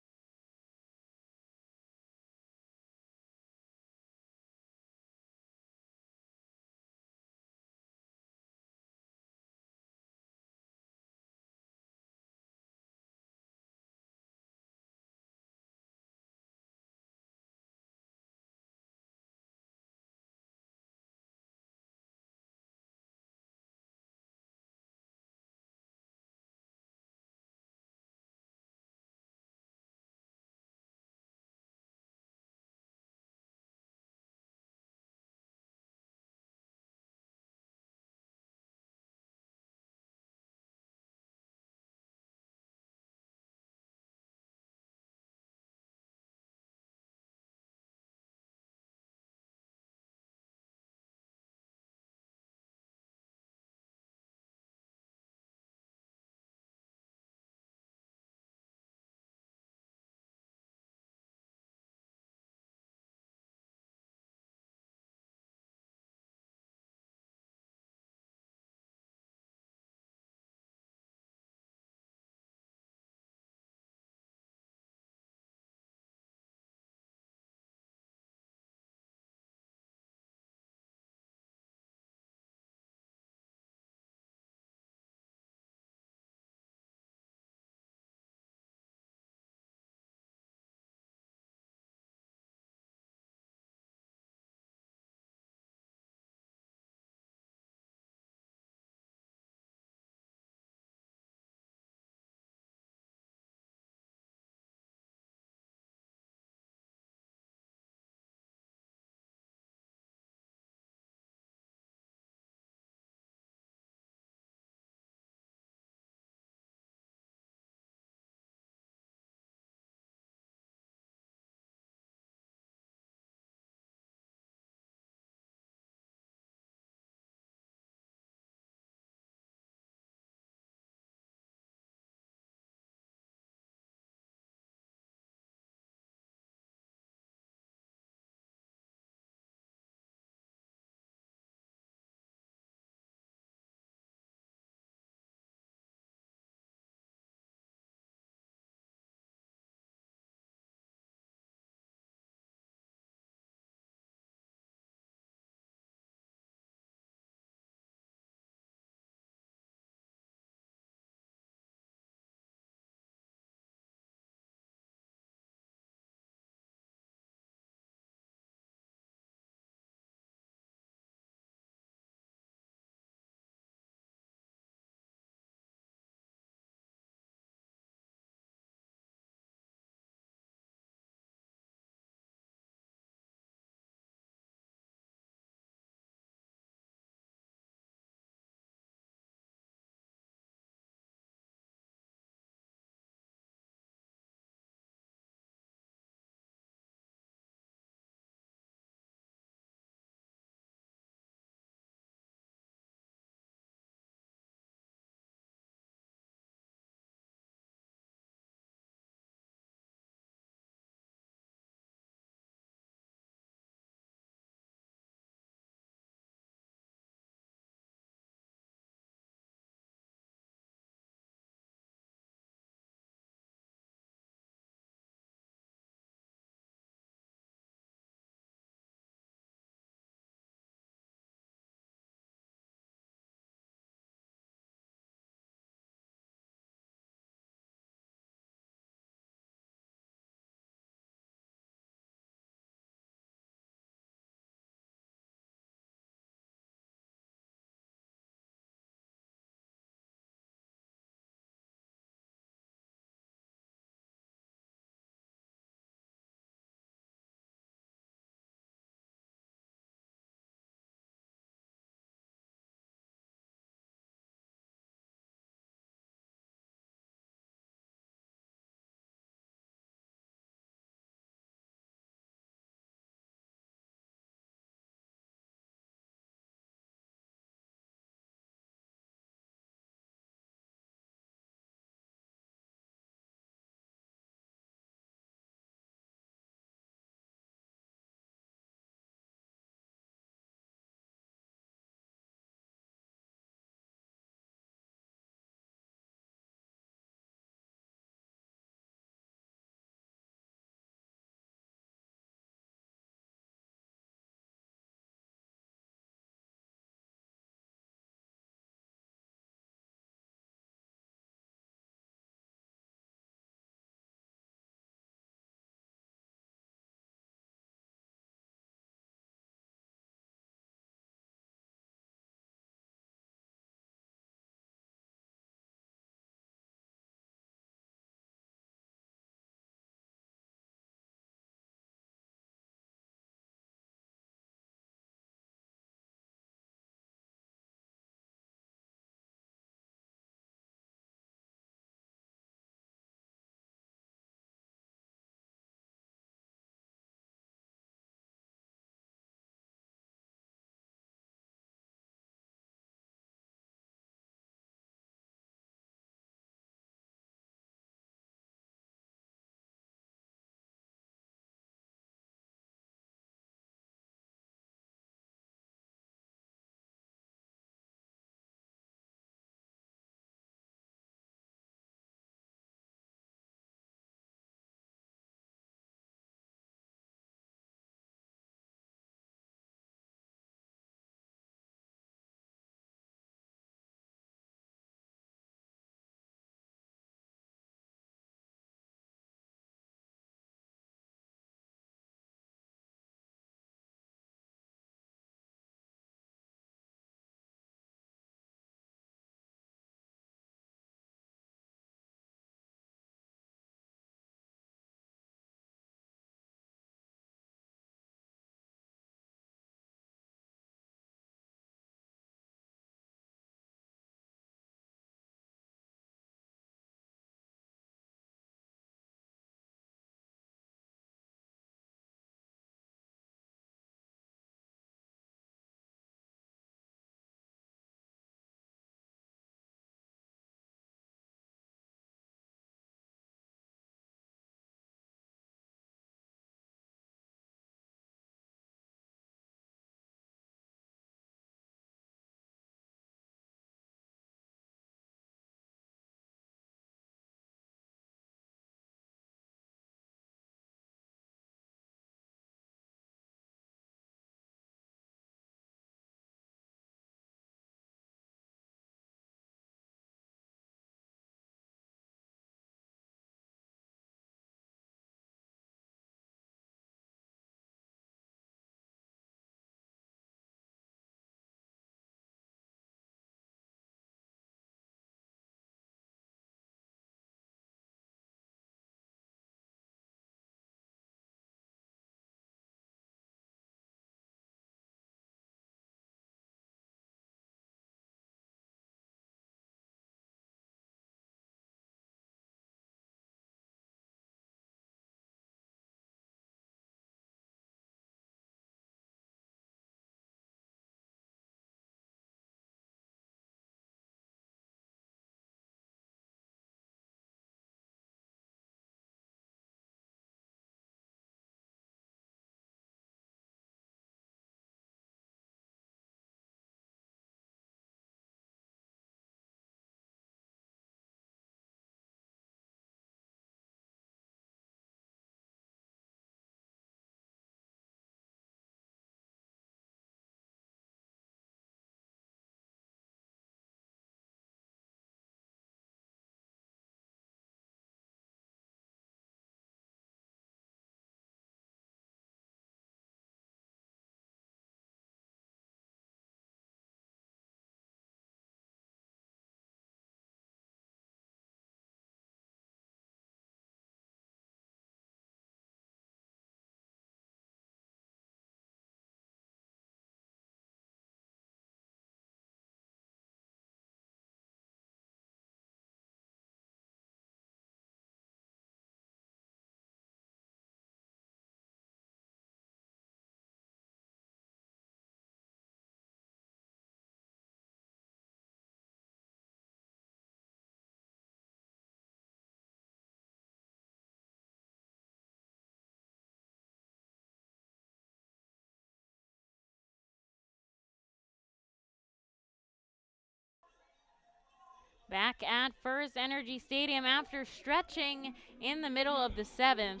Back at First Energy Stadium after stretching in the middle of the 7th.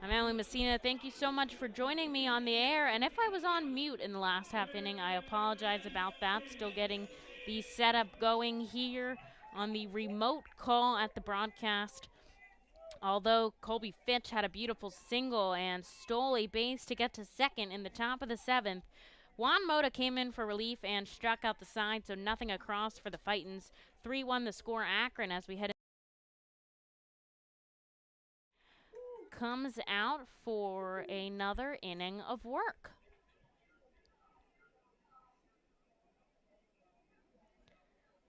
I'm Emily Messina. Thank you so much for joining me on the air. And if I was on mute in the last half inning, I apologize about that. Still getting the setup going here on the remote call at the broadcast. Although Colby Fitch had a beautiful single and stole a base to get to second in the top of the 7th, Juan Mota came in for relief and struck out the side, so nothing across for the Fightins. 3-1 the score, Akron, as we head comes out for another inning of work.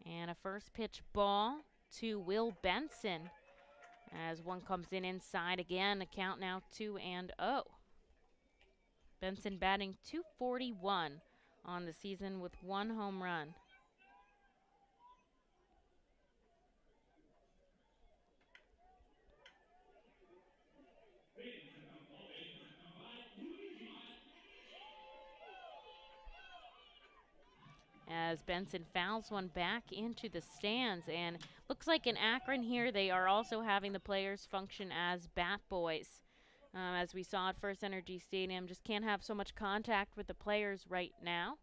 And a first pitch ball to Will Benson as one comes in inside again. The count now 2-0. Benson batting .241 on the season with 1 home run. As Benson fouls one back into the stands, and looks like in Akron here they are also having the players function as bat boys. As we saw at First Energy Stadium, just can't have so much contact with the players right now.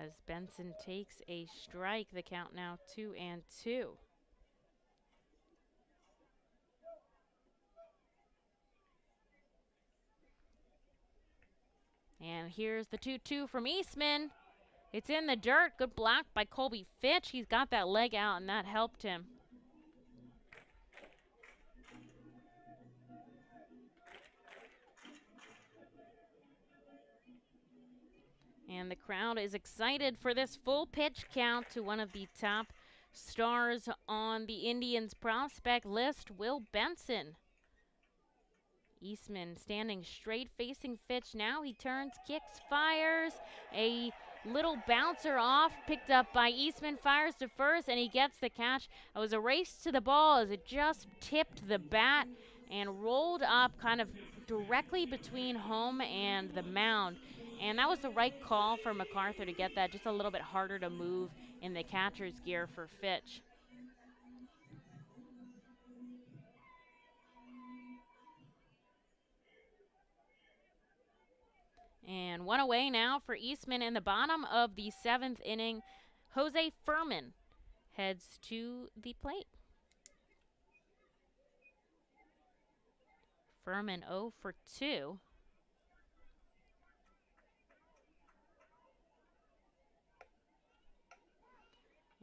As Benson takes a strike, the count now 2-2. And here's the 2-2 from Eastman. It's in the dirt. Good block by Colby Fitch. He's got that leg out, and that helped him. And the crowd is excited for this full pitch count to one of the top stars on the Indians prospect list, Will Benson. Eastman standing straight, facing Fitch. Now he turns, kicks, fires. A little bouncer off, picked up by Eastman, fires to first, and he gets the catch. It was a race to the ball as it just tipped the bat and rolled up kind of directly between home and the mound. And that was the right call for MacArthur to get that just a little bit harder to move in the catcher's gear for Fitch. And one away now for Eastman in the bottom of the 7th inning. Jose Furman heads to the plate. Furman 0 for 2.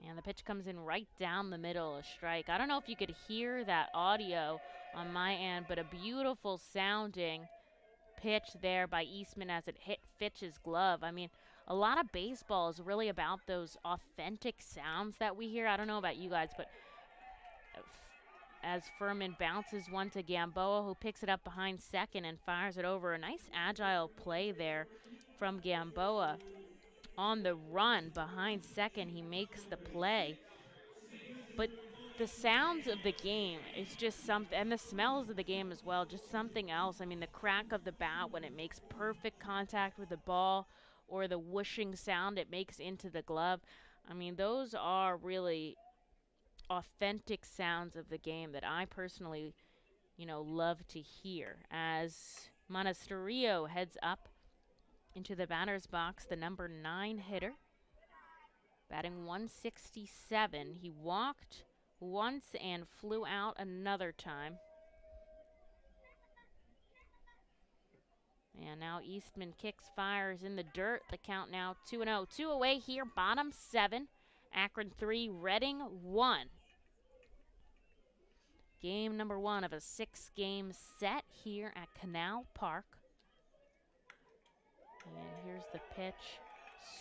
And the pitch comes in right down the middle, a strike. I don't know if you could hear that audio on my end, but a beautiful sounding pitch there by Eastman as it hit Fitch's glove. I mean, a lot of baseball is really about those authentic sounds that we hear. I don't know about you guys, but as Furman bounces one to Gamboa, who picks it up behind second and fires it over. A nice agile play there from Gamboa. On the run behind second, he makes the play. But the sounds of the game is just something, and the smells of the game as well, just something else. I mean, the crack of the bat when it makes perfect contact with the ball, or the whooshing sound it makes into the glove. I mean, those are really authentic sounds of the game that I personally, love to hear. As Monasterio heads up into the batter's box, the number 9 hitter, batting 167. He walked once and flew out another time. And now Eastman kicks, fires in the dirt. The count now 2-0. 2 away here, bottom 7. Akron 3, Reading 1. Game number 1 of a 6-game set here at Canal Park. And here's the pitch.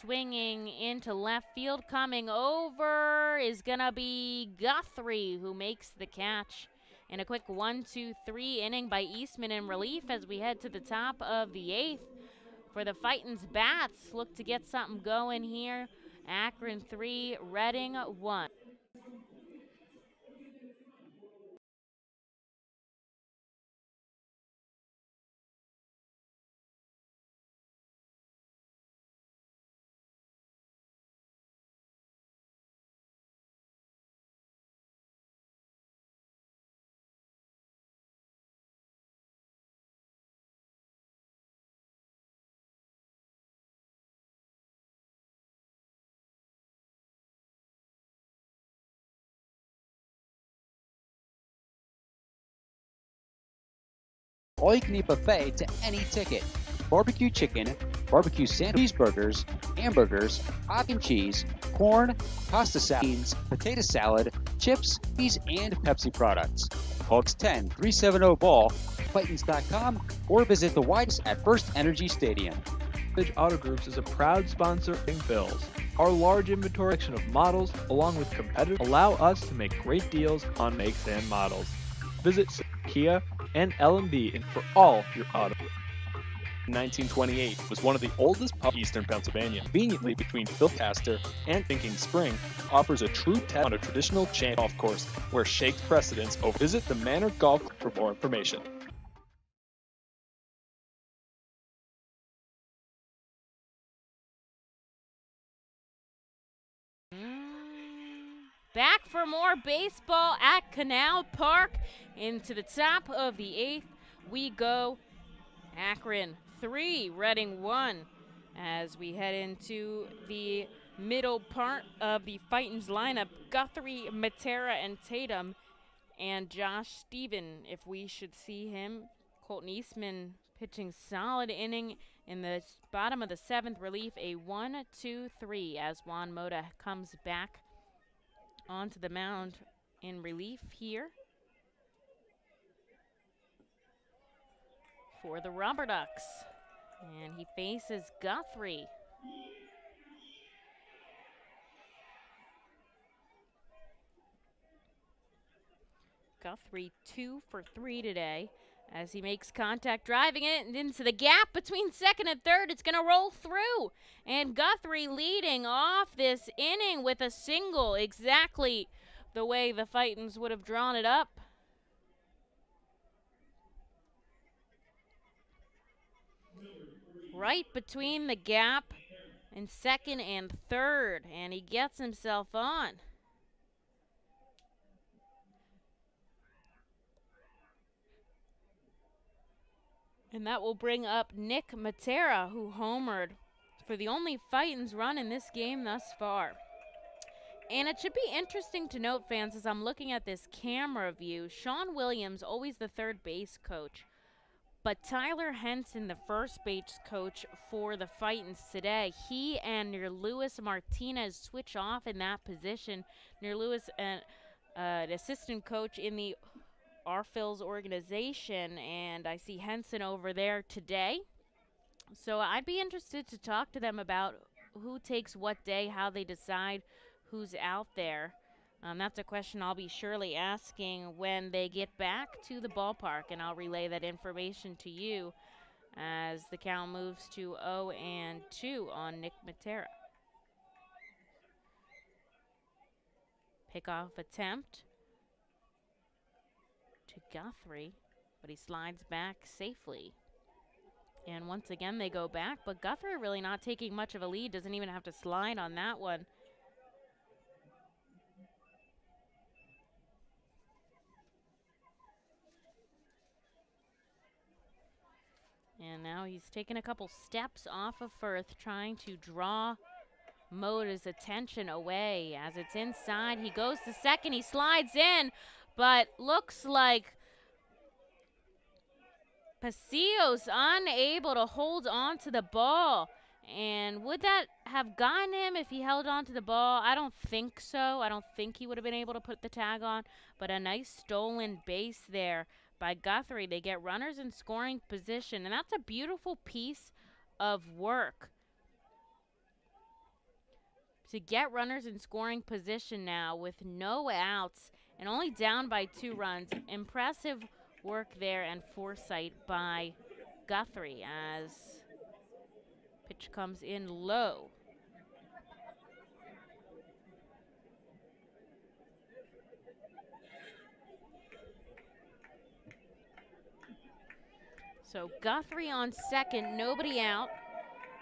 Swinging into left field, coming over is going to be Guthrie, who makes the catch. And a quick 1-2-3 inning by Eastman in relief as we head to the top of the 8th. For the Fightins bats, look to get something going here. Akron 3, Reading 1. all-you-can-eat buffet to any ticket. Barbecue chicken, barbecue sandwich, cheeseburgers, hamburgers, mac and cheese, corn, pasta salads, potato salad, chips, cheese, and Pepsi products. Call 10-370-BALL, Fightins.com, or visit the widest at First Energy Stadium. Auto Groups is a proud sponsor of Phil's. Our large inventory selection of models, along with competitors, allow us to make great deals on makes and models. Visit Kia and L&B for all your auto. 1928 was one of the oldest pubs in eastern Pennsylvania. Conveniently between Philcaster and Thinking Spring, offers a true test on a traditional chain golf course where shakes precedence over. Visit the Manor Golf Club for more information. Back for more baseball at Canal Park. Into the top of the 8th we go. Akron 3, Reading 1. As we head into the middle part of the Fightins lineup, Guthrie, Matera, and Tatum, and Josh Stephen, if we should see him. Colton Eastman pitching solid inning in the bottom of the 7th relief, a 1-2-3 as Juan Mota comes back onto the mound in relief here for the RubberDucks. And he faces Guthrie. Guthrie 2 for 3 today as he makes contact, driving it into the gap between second and third. It's going to roll through. And Guthrie leading off this inning with a single, exactly the way the Fightins would have drawn it up. Right between the gap in second and third, and he gets himself on. And that will bring up Nick Matera, who homered for the only Fightins run in this game thus far. And it should be interesting to note, fans, as I'm looking at this camera view, Sean Williams, always the third base coach, but Tyler Henson, the first base coach for the Fightins today, he and Nerlewis Martinez switch off in that position. Nerlewis, an assistant coach in the Phil's organization, and I see Henson over there today. So I'd be interested to talk to them about who takes what day, how they decide who's out there. That's a question I'll be surely asking when they get back to the ballpark, and I'll relay that information to you as the count moves to 0-2 on Nick Matera. Pickoff attempt to Guthrie, but he slides back safely. And once again they go back, but Guthrie really not taking much of a lead, doesn't even have to slide on that one. And now he's taken a couple steps off of Firth, trying to draw Mota's attention away. As it's inside, he goes to second, he slides in, but looks like Pasillo's unable to hold on to the ball. And would that have gotten him if he held on to the ball? I don't think so. I don't think he would have been able to put the tag on, but a nice stolen base there by Guthrie. They get runners in scoring position, and that's a beautiful piece of work. To get runners in scoring position now with no outs and only down by 2 runs. Impressive work there and foresight by Guthrie as pitch comes in low. So Guthrie on second, nobody out.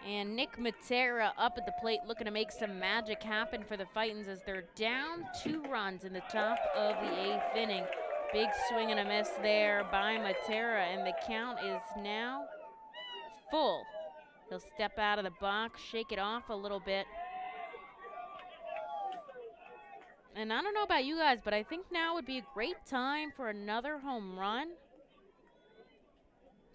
And Nick Matera up at the plate looking to make some magic happen for the Fightins as they're down 2 runs in the top of the 8th inning. Big swing and a miss there by Matera, and the count is now full. He'll step out of the box, shake it off a little bit. And I don't know about you guys, but I think now would be a great time for another home run.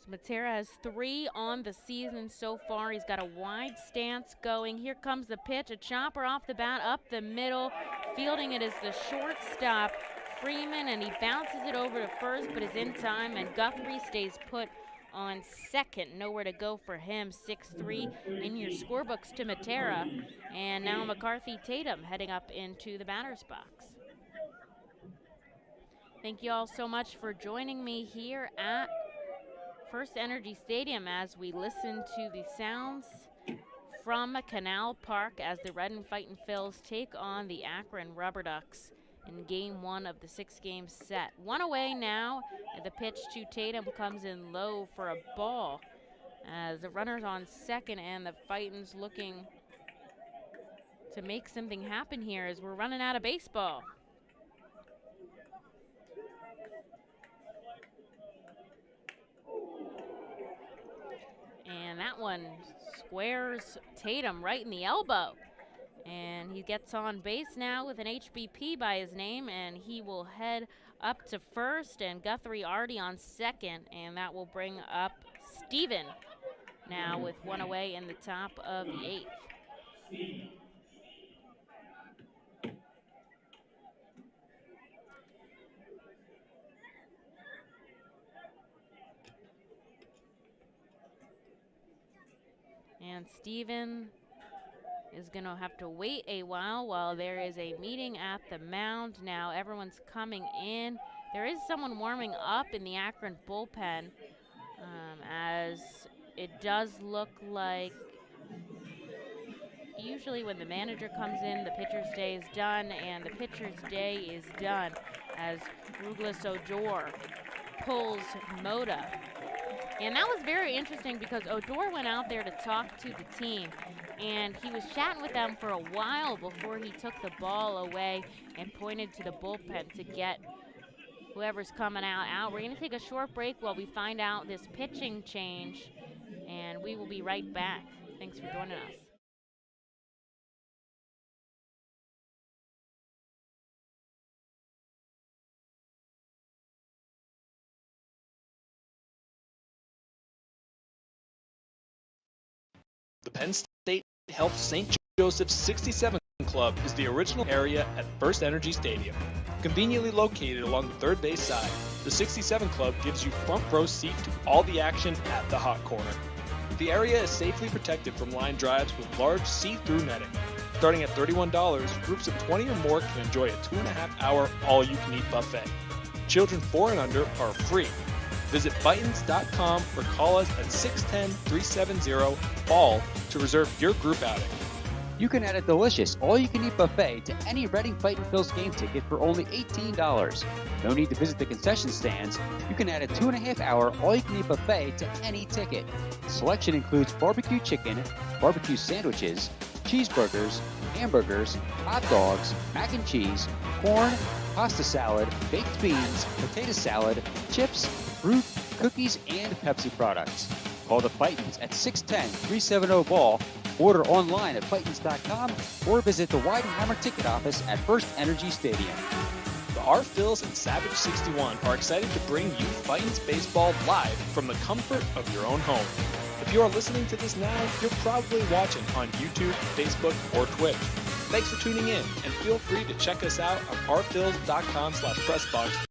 So Matera has 3 on the season so far. He's got a wide stance going. Here comes the pitch, a chopper off the bat, up the middle. Fielding it is the shortstop, Freeman, and he bounces it over to first, but is in time, and Guthrie stays put on second. Nowhere to go for him. 6-3 in your scorebooks to Matera. And now McCarthy Tatum heading up into the batter's box. Thank you all so much for joining me here at First Energy Stadium as we listen to the sounds from Canal Park as the Red and Fightin' Phils take on the Akron RubberDucks in game 1 of the 6-game set. 1 away now, and the pitch to Tatum comes in low for a ball as the runner's on second, and the Fightins looking to make something happen here as we're running out of baseball. And that one squares Tatum right in the elbow. And he gets on base now with an HBP by his name, and he will head up to first, and Guthrie already on second, and that will bring up Steven now with 1 away in the top of the 8th. And Steven is going to have to wait a while there is a meeting at the mound. Now everyone's coming in. There is someone warming up in the Akron bullpen as it does look like usually when the manager comes in, the pitcher's day is done, and the pitcher's day is done as Douglas Odor pulls Moda. And that was very interesting because Odor went out there to talk to the team, and he was chatting with them for a while before he took the ball away and pointed to the bullpen to get whoever's coming out. We're going to take a short break while we find out this pitching change, and we will be right back. Thanks for joining us. The Penn State Health St. Joseph's 67 Club is the original area at First Energy Stadium. Conveniently located along the third base side, the 67 Club gives you front row seat to all the action at the hot corner. The area is safely protected from line drives with large see-through netting. Starting at $31, groups of 20 or more can enjoy a 2.5-hour all-you-can-eat buffet. Children 4 and under are free. Visit Fightins.com or call us at 610-370-BALL to reserve your group outing. You can add a delicious all-you-can-eat buffet to any Reading Fightin' Phils game ticket for only $18. No need to visit the concession stands. You can add a 2.5-hour all-you-can-eat buffet to any ticket. Selection includes barbecue chicken, barbecue sandwiches, cheeseburgers, hamburgers, hot dogs, mac and cheese, corn, pasta salad, baked beans, potato salad, chips, fruit, cookies, and Pepsi products. Call the Fightins at 610-370-BALL, order online at Fightins.com, or visit the Weidenhammer ticket office at First Energy Stadium. The R. Phils and Savage 61 are excited to bring you Fightins baseball live from the comfort of your own home. If you are listening to this now, you're probably watching on YouTube, Facebook, or Twitch. Thanks for tuning in, and feel free to check us out on rphils.com/pressbox.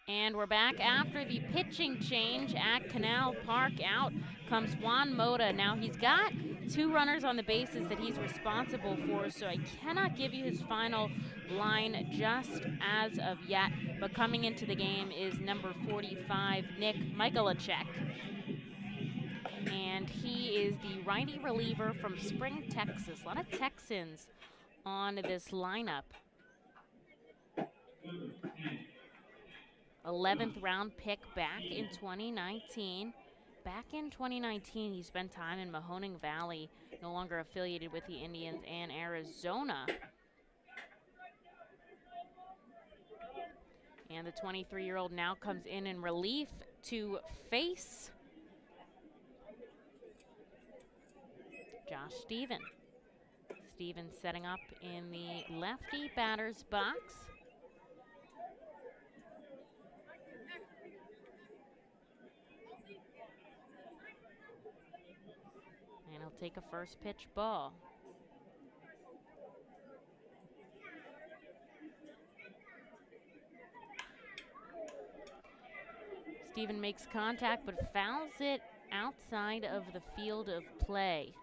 And we're back after the pitching change at Canal Park. Out comes Juan Moda. Now he's got 2 runners on the bases that he's responsible for, so I cannot give you his final line just as of yet. But coming into the game is number 45, Nick Michalacek. And he is the righty reliever from Spring, Texas. A lot of Texans on this lineup. 11th round pick back in 2019. Back in 2019, he spent time in Mahoning Valley, no longer affiliated with the Indians, and Arizona. And the 23-year-old now comes in relief to face Josh Steven. Steven setting up in the lefty batter's box. And he'll take a first pitch ball. Steven makes contact but fouls it outside of the field of play.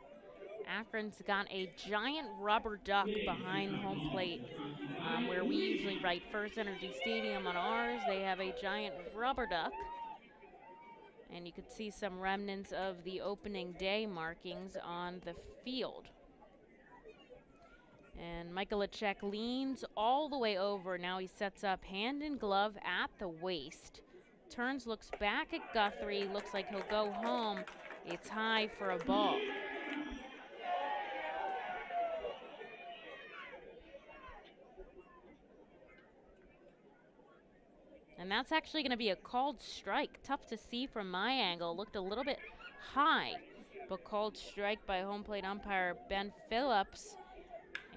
Akron's got a giant rubber duck behind home plate. Where we usually write First Energy Stadium on ours, they have a giant rubber duck. And you could see some remnants of the opening day markings on the field. And Michaelacek leans all the way over. Now he sets up hand in glove at the waist. Turns, looks back at Guthrie, looks like he'll go home. It's high for a ball. And that's actually going to be a called strike. Tough to see from my angle. Looked a little bit high, but called strike by home plate umpire Ben Phillips.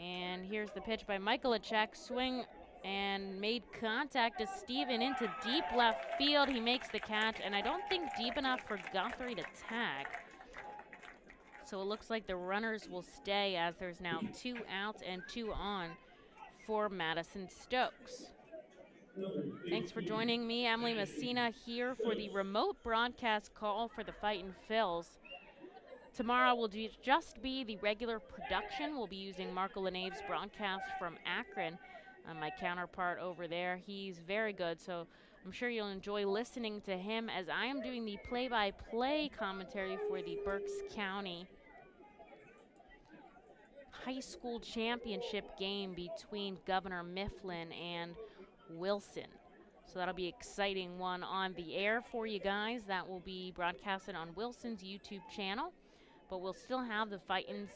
And here's the pitch by Michaelacek. Swing and made contact to Steven into deep left field. He makes the catch, and I don't think deep enough for Guthrie to tag. So it looks like the runners will stay as there's now 2 outs and 2 on for Madison Stokes. Thanks for joining me, Emily Messina, here for the remote broadcast call for the Fightin' Phils. Tomorrow will just be the regular production. We'll be using Marco Lenave's broadcast from Akron. My counterpart over there, he's very good, so I'm sure you'll enjoy listening to him as I am doing the play-by-play commentary for the Berks County High School Championship game between Governor Mifflin and Wilson. So that'll be an exciting one on the air for you guys. That will be broadcasted on Wilson's YouTube channel, but we'll still have the Fightin's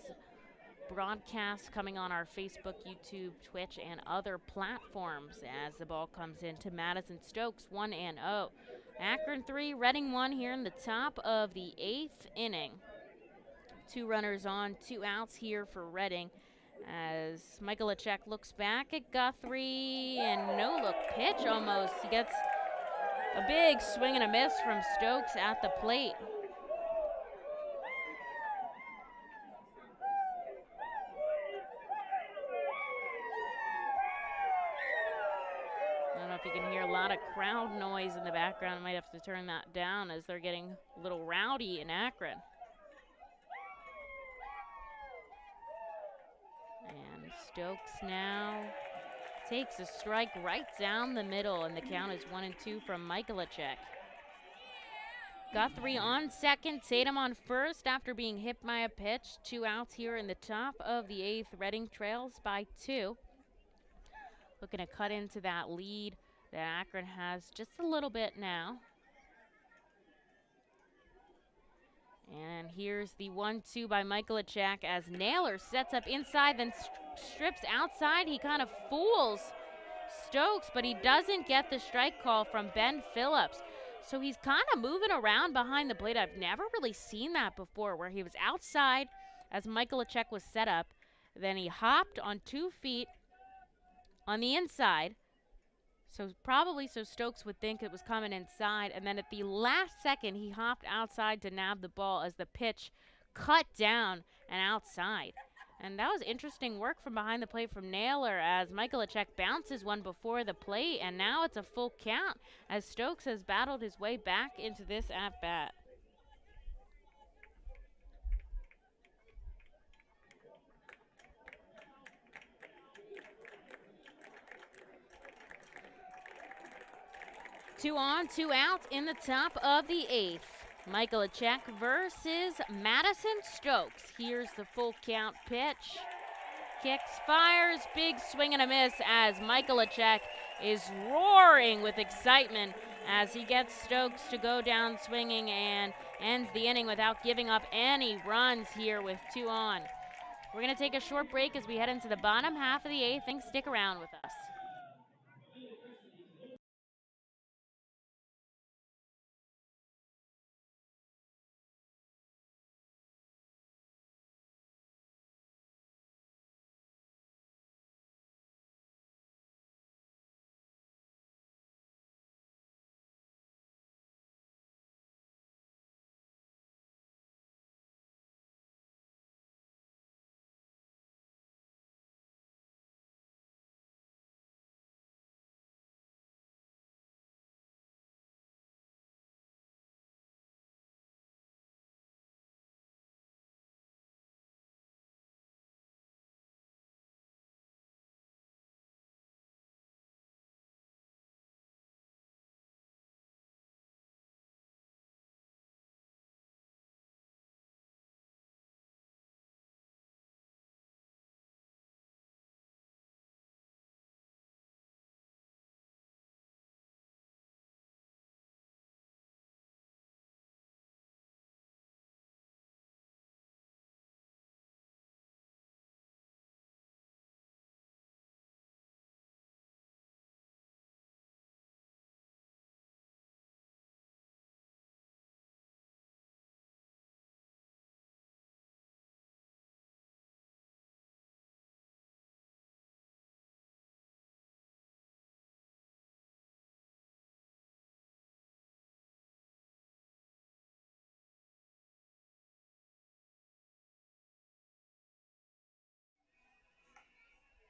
broadcast coming on our Facebook, YouTube, Twitch, and other platforms as the ball comes into Madison Stokes 1-0. Akron 3, Reading 1 here in the top of the 8th inning. 2 runners on, 2 outs here for Reading as Michaelacek looks back at Guthrie and no-look pitch almost. He gets a big swing and a miss from Stokes at the plate. I don't know if you can hear a lot of crowd noise in the background. I might have to turn that down as they're getting a little rowdy in Akron. And Stokes now takes a strike right down the middle, and the count is 1-2 from Michaelacek. Guthrie on second, Tatum on first after being hit by a pitch. 2 outs here in the top of the 8th. Reading trails by 2. Looking to cut into that lead that Akron has just a little bit now. And here's the 1-2 by Michaelacek as Naylor sets up inside, then strips outside. He kind of fools Stokes, but he doesn't get the strike call from Ben Phillips. So he's kind of moving around behind the plate. I've never really seen that before, where he was outside as Michaelacek was set up. Then he hopped on 2 feet on the inside. So probably so Stokes would think it was coming inside. And then at the last second, he hopped outside to nab the ball as the pitch cut down and outside. And that was interesting work from behind the plate from Naylor as Michaelacek bounces one before the plate. And now it's a full count as Stokes has battled his way back into this at-bat. Two on, 2 outs in the top of the 8th. Michaelacek versus Madison Stokes. Here's the full count pitch. Kicks, fires, big swing and a miss as Michaelacek is roaring with excitement as he gets Stokes to go down swinging and ends the inning without giving up any runs here with 2 on. We're going to take a short break as we head into the bottom half of the 8th. Stick around with us.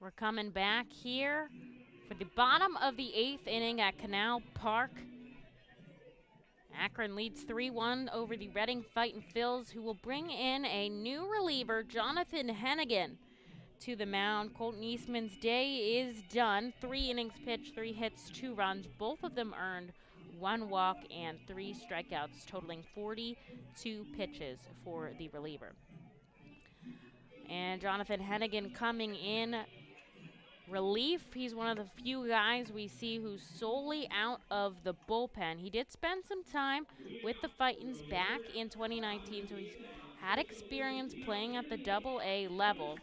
We're coming back here for the bottom of the 8th inning at Canal Park. Akron leads 3-1 over the Reading Fightin' Phils, who will bring in a new reliever, Jonathan Hennigan, to the mound. Colton Eastman's day is done. 3 innings pitched, 3 hits, 2 runs. Both of them earned 1 walk and 3 strikeouts, totaling 42 pitches for the reliever. And Jonathan Hennigan coming in relief. He's one of the few guys we see who's solely out of the bullpen. He did spend some time with the Fightins back in 2019, so he's had experience playing at the Double-A level.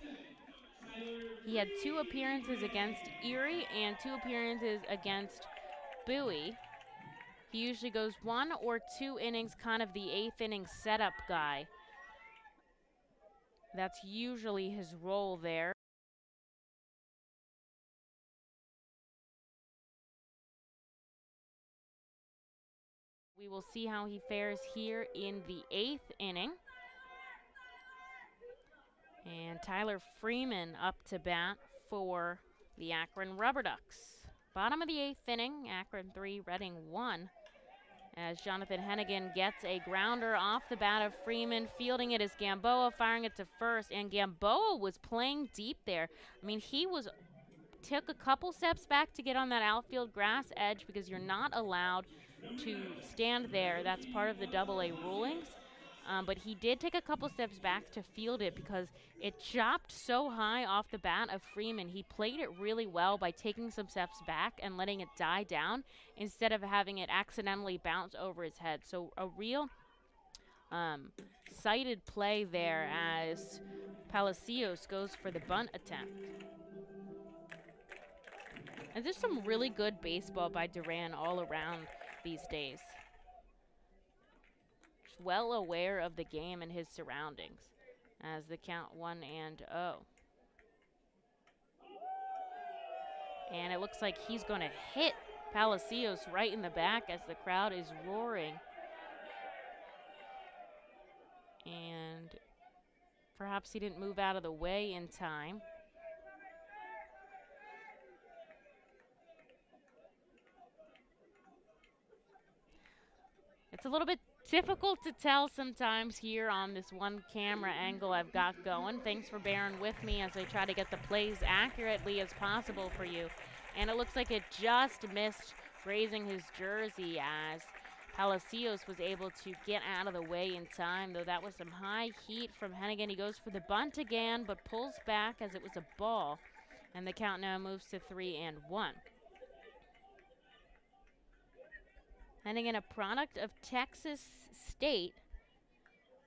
He had 2 appearances against Erie and 2 appearances against Bowie. He usually goes 1 or 2 innings, kind of the 8th inning setup guy. That's usually his role there. We will see how he fares here in the 8th inning. And Tyler Freeman up to bat for the Akron RubberDucks. Bottom of the 8th inning, Akron 3, Reading 1. As Jonathan Hennigan gets a grounder off the bat of Freeman. Fielding it is Gamboa, firing it to first. And Gamboa was playing deep there. I mean, he took a couple steps back to get on that outfield grass edge because you're not allowed to stand there. That's part of the Double-A rulings. But he did take a couple steps back to field it because it chopped so high off the bat of Freeman. He played it really well by taking some steps back and letting it die down instead of having it accidentally bounce over his head. So a real sighted play there as Palacios goes for the bunt attempt. And there's some really good baseball by Duran all around these days. Just well aware of the game and his surroundings as the count 1-0. And it looks like he's going to hit Palacios right in the back as the crowd is roaring. And perhaps he didn't move out of the way in time. It's a little bit difficult to tell sometimes here on this one camera angle I've got going. Thanks for bearing with me as I try to get the plays accurately as possible for you. And it looks like it just missed grazing his jersey as Palacios was able to get out of the way in time, though that was some high heat from Hennigan. He goes for the bunt again, but pulls back as it was a ball. And the count now moves to 3-1. Hennigan, a product of Texas State,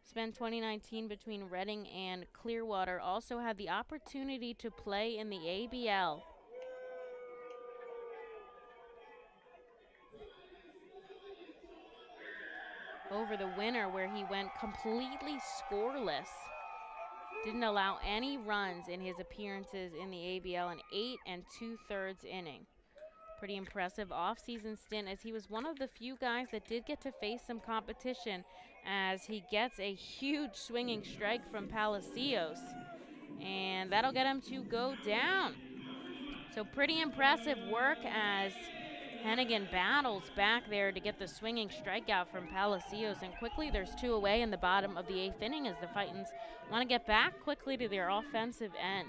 spent 2019 between Reading and Clearwater, also had the opportunity to play in the ABL. Over the winter, where he went completely scoreless. Didn't allow any runs in his appearances in the ABL, an 8 2/3 inning. Pretty impressive off-season stint as he was one of the few guys that did get to face some competition as he gets a huge swinging strike from Palacios. And that'll get him to go down. So pretty impressive work as Hennigan battles back there to get the swinging strikeout from Palacios. And quickly there's 2 away in the bottom of the 8th inning as the Fightins want to get back quickly to their offensive end.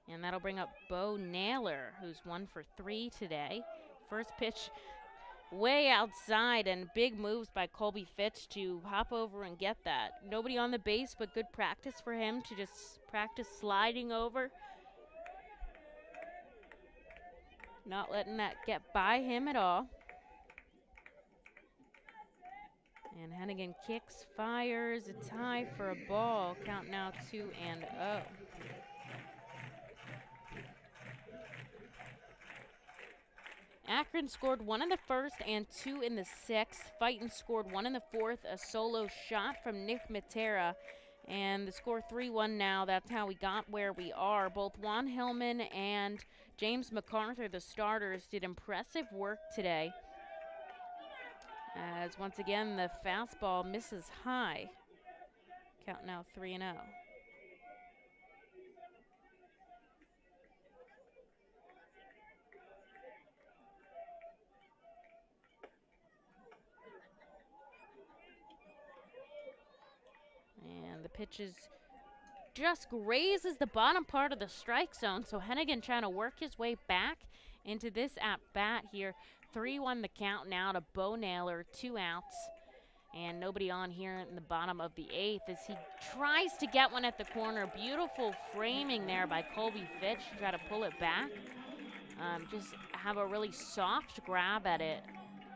And that'll bring up Bo Naylor, who's 1 for 3 today. First pitch way outside, and big moves by Colby Fitch to hop over and get that. Nobody on the base, but good practice for him to just practice sliding over. Not letting that get by him at all. And Hennigan kicks, fires, a tie for a ball. Count now 2-0. Akron scored 1 in the first and 2 in the 6th. Fightin scored 1 in the 4th, a solo shot from Nick Matera. And the score 3-1 now. That's how we got where we are. Both Juan Hillman and James MacArthur, the starters, did impressive work today. As once again, the fastball misses high. Count now 3-0. And the pitch is just grazes the bottom part of the strike zone. So Hennigan trying to work his way back into this at-bat here. 3-1 the count now to Bo Naylor, 2 outs. And nobody on here in the bottom of the 8th as he tries to get one at the corner. Beautiful framing there by Colby Fitch to try to pull it back. Just have a really soft grab at it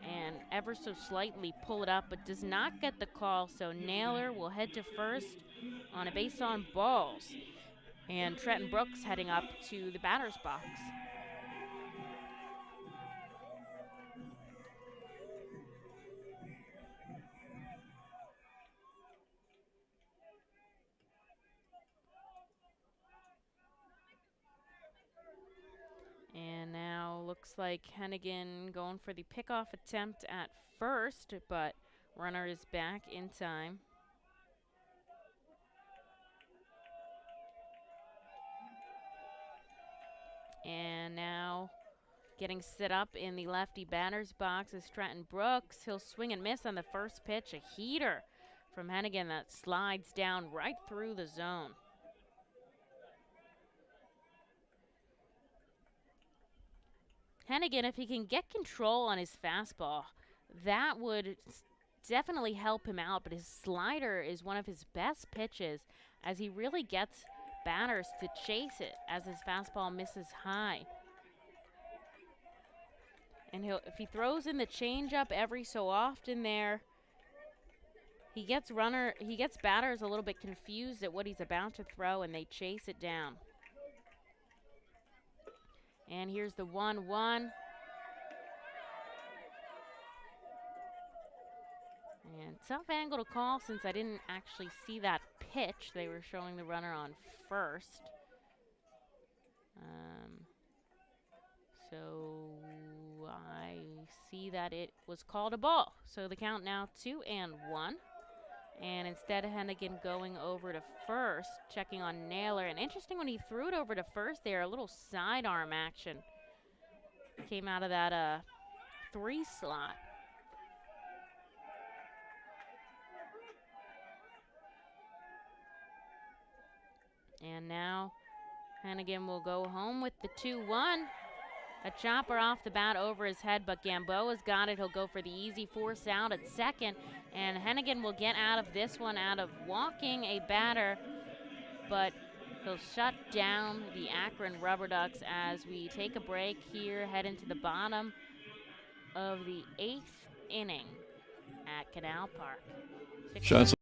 and ever so slightly pull it up, but does not get the call. So Naylor will head to first on a base on balls. And Trenton Brooks heading up to the batter's box. And now looks like Hennigan going for the pickoff attempt at first, but runner is back in time. And now getting set up in the lefty batter's box is Trenton Brooks. He'll swing and miss on the first pitch, a heater from Hennigan that slides down right through the zone. Hennigan, if he can get control on his fastball, that would definitely help him out, but his slider is one of his best pitches as he really gets batters to chase it as his fastball misses high. And if he throws in the changeup every so often there, he gets batters a little bit confused at what he's about to throw, and they chase it down. And here's the 1-1. And tough angle to call since I didn't actually see that pitch. They were showing the runner on first. So I see that it was called a ball. So the count now 2-1. And instead of Hennigan going over to first, checking on Naylor. And interesting, when he threw it over to first there, a little sidearm action came out of that 3 slot. And now Hennigan will go home with the 2-1. A chopper off the bat over his head, but Gamboa's got it. He'll go for the easy force out at second. And Hennigan will get out of this one out of walking a batter, but he'll shut down the Akron RubberDucks as we take a break here, head into the bottom of the 8th inning at Canal Park. Shots.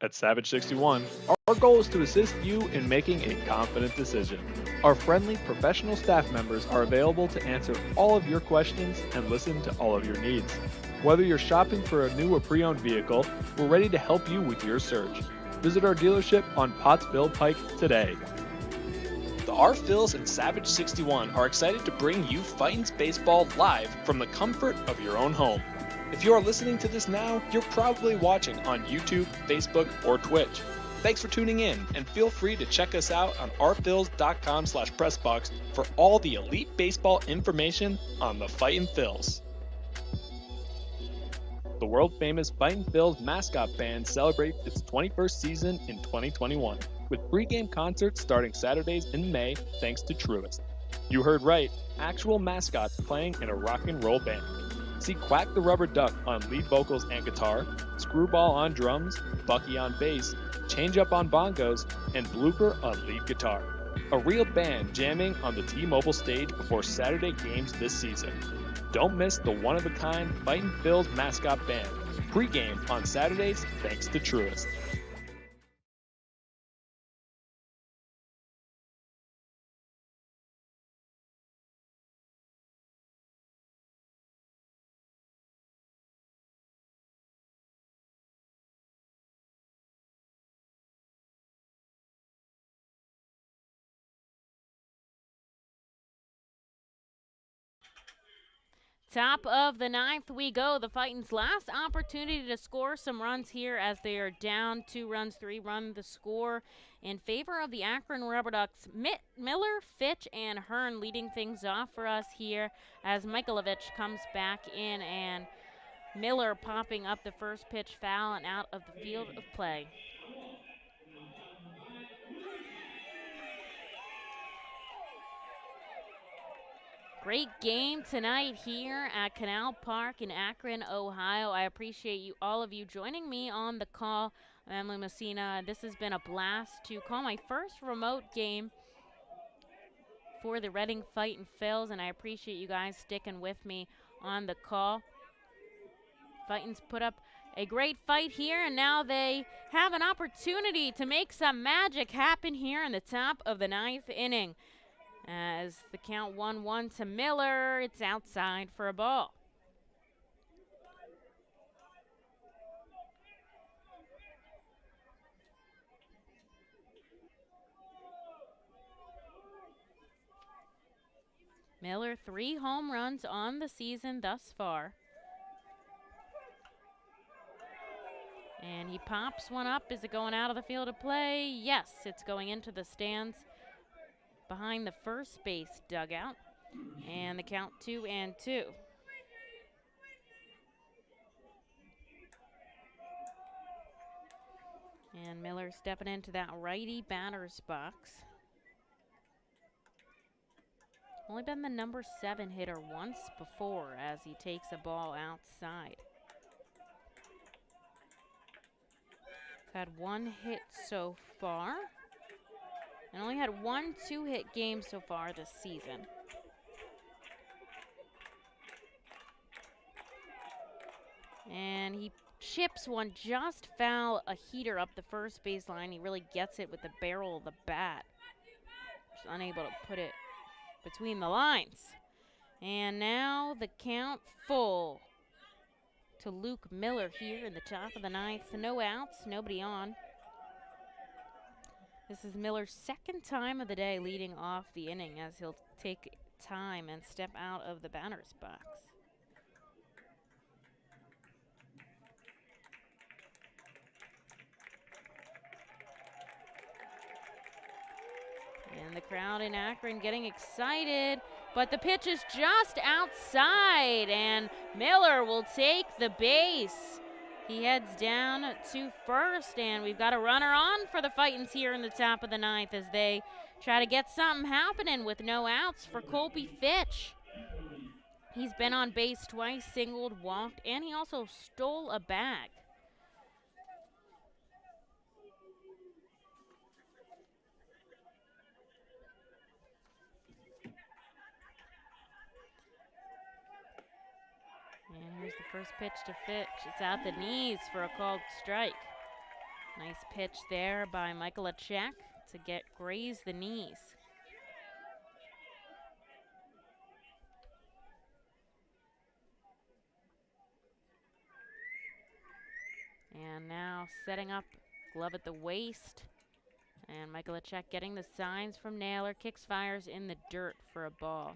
At Savage 61, our goal is to assist you in making a confident decision. Our friendly professional staff members are available to answer all of your questions and listen to all of your needs. Whether you're shopping for a new or pre-owned vehicle, we're ready to help you with your search. Visit our dealership on Pottsville Pike today. The R-Phils and Savage 61 are excited to bring you Fightin's Baseball live from the comfort of your own home. If you are listening to this now, you're probably watching on YouTube, Facebook, or Twitch. Thanks for tuning in, and feel free to check us out on rphils.com/pressbox for all the elite baseball information on the Fightin' Phils. The world-famous Fightin' Phils mascot band celebrates its 21st season in 2021, with pre-game concerts starting Saturdays in May thanks to Truist. You heard right, actual mascots playing in a rock and roll band. See Quack the Rubber Duck on lead vocals and guitar, Screwball on drums, Bucky on bass, Change Up on bongos, and Blooper on lead guitar. A real band jamming on the T-Mobile stage before Saturday games this season. Don't miss the one-of-a-kind Fightin' Phil's mascot band. Pre-game on Saturdays thanks to Truist. Top of the ninth we go. The Fightin's last opportunity to score some runs here as they are down 2 runs, 3-run the score in favor of the Akron RubberDucks. Miller, Fitch, and Hearn leading things off for us here as Michaelovich comes back in, and Miller popping up the first pitch foul and out of the field of play. Great game tonight here at Canal Park in Akron, Ohio. I appreciate all of you joining me on the call. I'm Emily Messina. This has been a blast to call my first remote game for the Reading Fightin' Phils, and I appreciate you guys sticking with me on the call. Fightin's put up a great fight here, and now they have an opportunity to make some magic happen here in the top of the ninth inning. As the count 1-1 to Miller, it's outside for a ball. Miller, 3 home runs on the season thus far. And he pops one up. Is it going out of the field of play? Yes, it's going into the stands behind the first base dugout, and the count 2-2. And Miller stepping into that righty batter's box. Only been the number 7 hitter once before as he takes a ball outside. He's had 1 hit so far, and only had 1 2-hit game so far this season. And he chips one just foul, a heater up the first baseline. He really gets it with the barrel of the bat. Just unable to put it between the lines. And now the count full to Luke Miller here in the top of the ninth. No outs, nobody on. This is Miller's second time of the day leading off the inning as he'll take time and step out of the batter's box. And the crowd in Akron getting excited, but the pitch is just outside, and Miller will take the base. He heads down to first, and we've got a runner on for the Fightins here in the top of the ninth as they try to get something happening with no outs for Colby Fitch. He's been on base twice, singled, walked, and he also stole a bag. And here's the first pitch to Fitch. It's at the knees for a called strike. Nice pitch there by Michaelovich to graze the knees. And now setting up, glove at the waist. And Michaelovich getting the signs from Naylor. Kicks, fires in the dirt for a ball.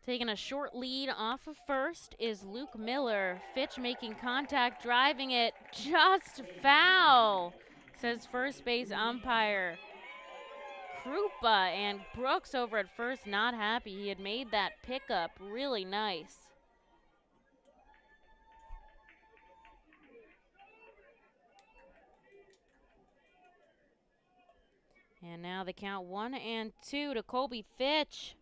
Taking a short lead off of first is Luke Miller. Fitch making contact, driving it just foul, says first base umpire Krupa, and Brooks over at first not happy. He had made that pickup really nice. And now they count 1-2 to Colby Fitch.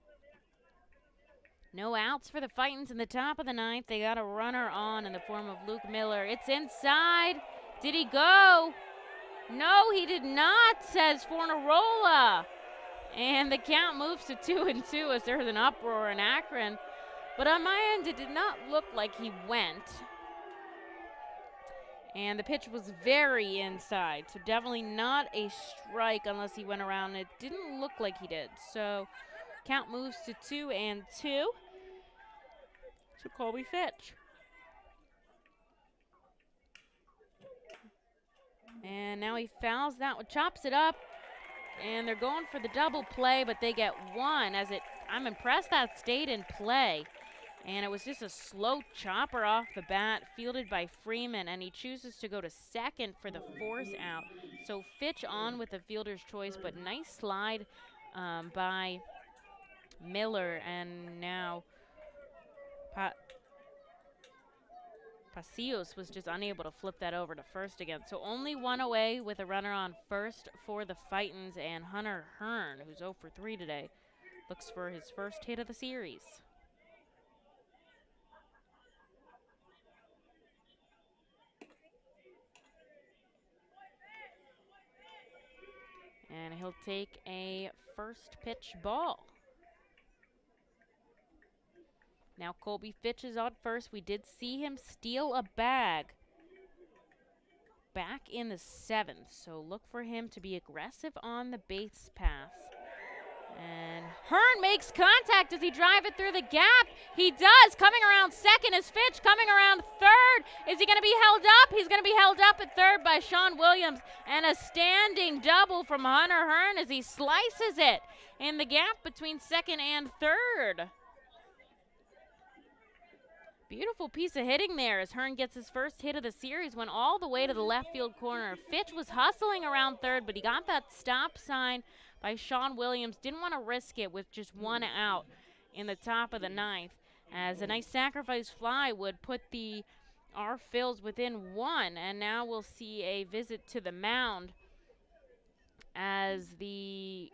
No outs for the Fightins in the top of the ninth. They got a runner on in the form of Luke Miller. It's inside. Did he go? No, he did not, says Fornarola. And the count moves to 2-2 as there's an uproar in Akron. But on my end, it did not look like he went. And the pitch was very inside, so definitely not a strike unless he went around. It didn't look like he did. So count moves to 2-2 to Colby Fitch. And now he fouls that one, chops it up, and they're going for the double play, but they get one as it, I'm impressed that stayed in play. And it was just a slow chopper off the bat, fielded by Freeman, and he chooses to go to second for the force out. So Fitch on with the fielder's choice, but nice slide by Miller, and now Pasillos was just unable to flip that over to first again. So only one away with a runner on first for the Fightins, and Hunter Hearn, who's 0 for 3 today, looks for his first hit of the series. And he'll take a first pitch ball. Now Colby Fitch is on first. We did see him steal a bag back in the 7th, so look for him to be aggressive on the base pass. And Hearn makes contact. Does he drive it through the gap? He does. Coming around second is Fitch. Coming around third. Is he going to be held up? He's going to be held up at third by Sean Williams. And a standing double from Hunter Hearn as he slices it in the gap between second and third. Beautiful piece of hitting there as Hearn gets his first hit of the series. Went all the way to the left field corner. Fitch was hustling around third, but he got that stop sign by Sean Williams. Didn't want to risk it with just one out in the top of the 9th, as a nice sacrifice fly would put our Phils within 1. And now we'll see a visit to the mound as the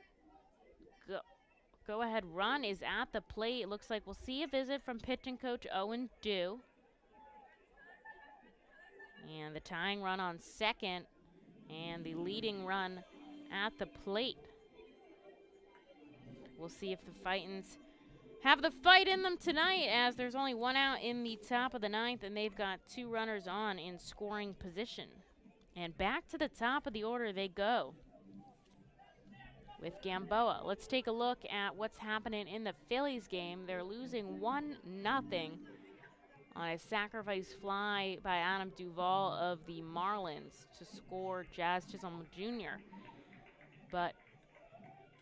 go-ahead run is at the plate. It looks like we'll see a visit from pitching coach Owen Dew. And the tying run on second and the leading run at the plate. We'll see if the Fightins have the fight in them tonight, as there's only one out in the top of the 9th, and they've got 2 runners on in scoring position. And back to the top of the order they go with Gamboa. Let's take a look at what's happening in the Phillies game. They're losing 1-0 on a sacrifice fly by Adam Duvall of the Marlins to score Jazz Chisholm Jr. But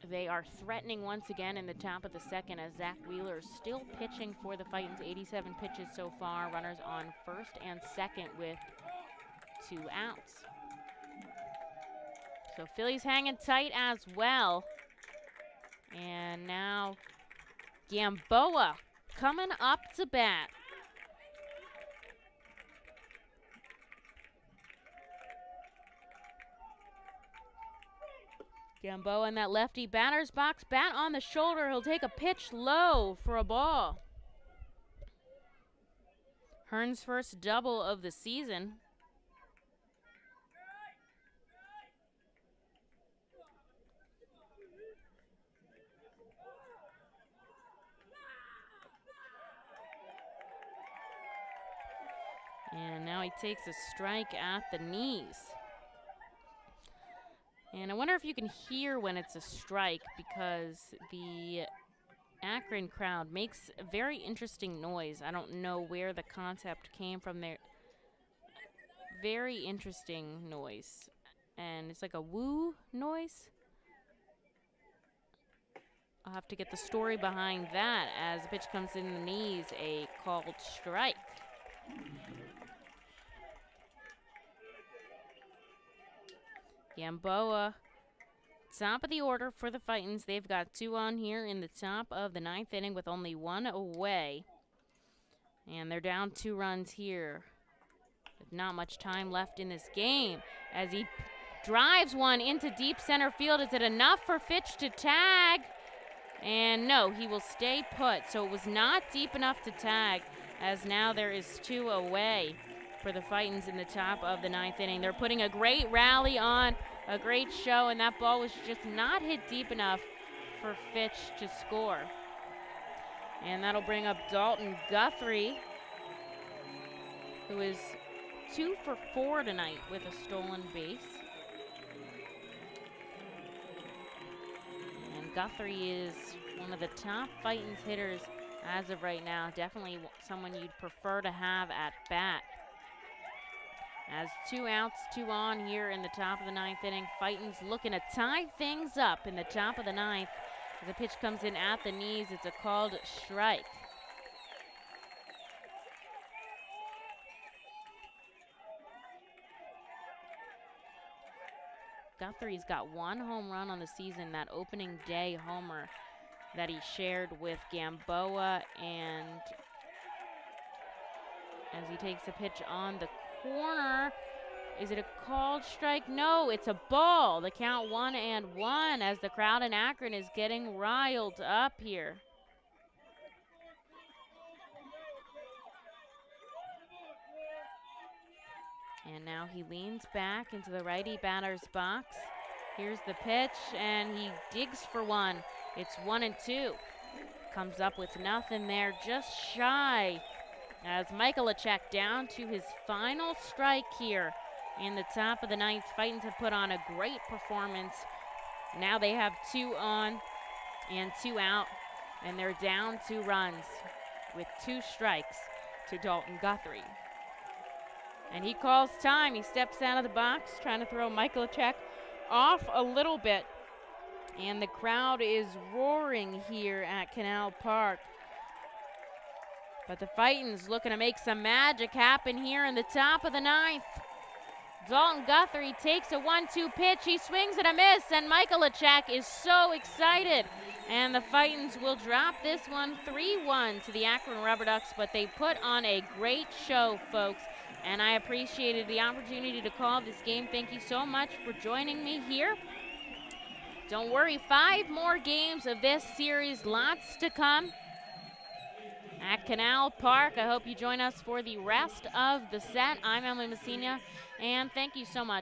they are threatening once again in the top of the 2nd as Zach Wheeler is still pitching for the Fightins. 87 pitches so far. Runners on first and second with 2 outs. So Phillies hanging tight as well. And now Gamboa coming up to bat. Gamboa in that lefty batter's box, bat on the shoulder. He'll take a pitch low for a ball. Hearn's first double of the season. And now he takes a strike at the knees. And I wonder if you can hear when it's a strike, because the Akron crowd makes a very interesting noise. I don't know where the concept came from there. Very interesting noise. And it's like a woo noise. I'll have to get the story behind that as the pitch comes in the knees, a called strike. Gamboa Top of the order for the Fightins. They've got 2 on here in the top of the 9th inning with only 1 away. And they're down 2 runs here. With not much time left in this game as he drives one into deep center field. Is it enough for Fitch to tag? And no, he will stay put. So it was not deep enough to tag, as now there is 2 away for the Fightins in the top of the 9th inning. They're putting a great rally on, a great show, and that ball was just not hit deep enough for Fitch to score. And that'll bring up Dalton Guthrie, who is 2 for 4 tonight with a stolen base. And Guthrie is one of the top Fightins hitters as of right now. Definitely someone you'd prefer to have at bat. As 2 outs, 2 on here in the top of the 9th inning. Fightins looking to tie things up in the top of the 9th. As the pitch comes in at the knees, it's a called strike. Guthrie's got 1 home run on the season, that opening day homer that he shared with Gamboa. And as he takes a pitch on the corner, is it a called strike? No, it's a ball. The count 1-1 as the crowd in Akron is getting riled up here. And now he leans back into the righty batter's box. Here's the pitch, and he digs for one. It's 1-2. Comes up with nothing there, just shy. As Michalacek down to his final strike here in the top of the 9th. Fightins have put on a great performance. Now they have 2 on and 2 out, and they're down 2 runs with 2 strikes to Dalton Guthrie. And he calls time. He steps out of the box, trying to throw Michalacek off a little bit. And the crowd is roaring here at Canal Park. But the Fightins looking to make some magic happen here in the top of the 9th. Dalton Guthrie takes a 1-2 pitch. He swings and a miss, and Michalacek is so excited. And the Fightins will drop this one 3-1 to the Akron RubberDucks, but they put on a great show, folks. And I appreciated the opportunity to call this game. Thank you so much for joining me here. Don't worry, 5 more games of this series, lots to come at Canal Park. I hope you join us for the rest of the set. I'm Emily Messina, and thank you so much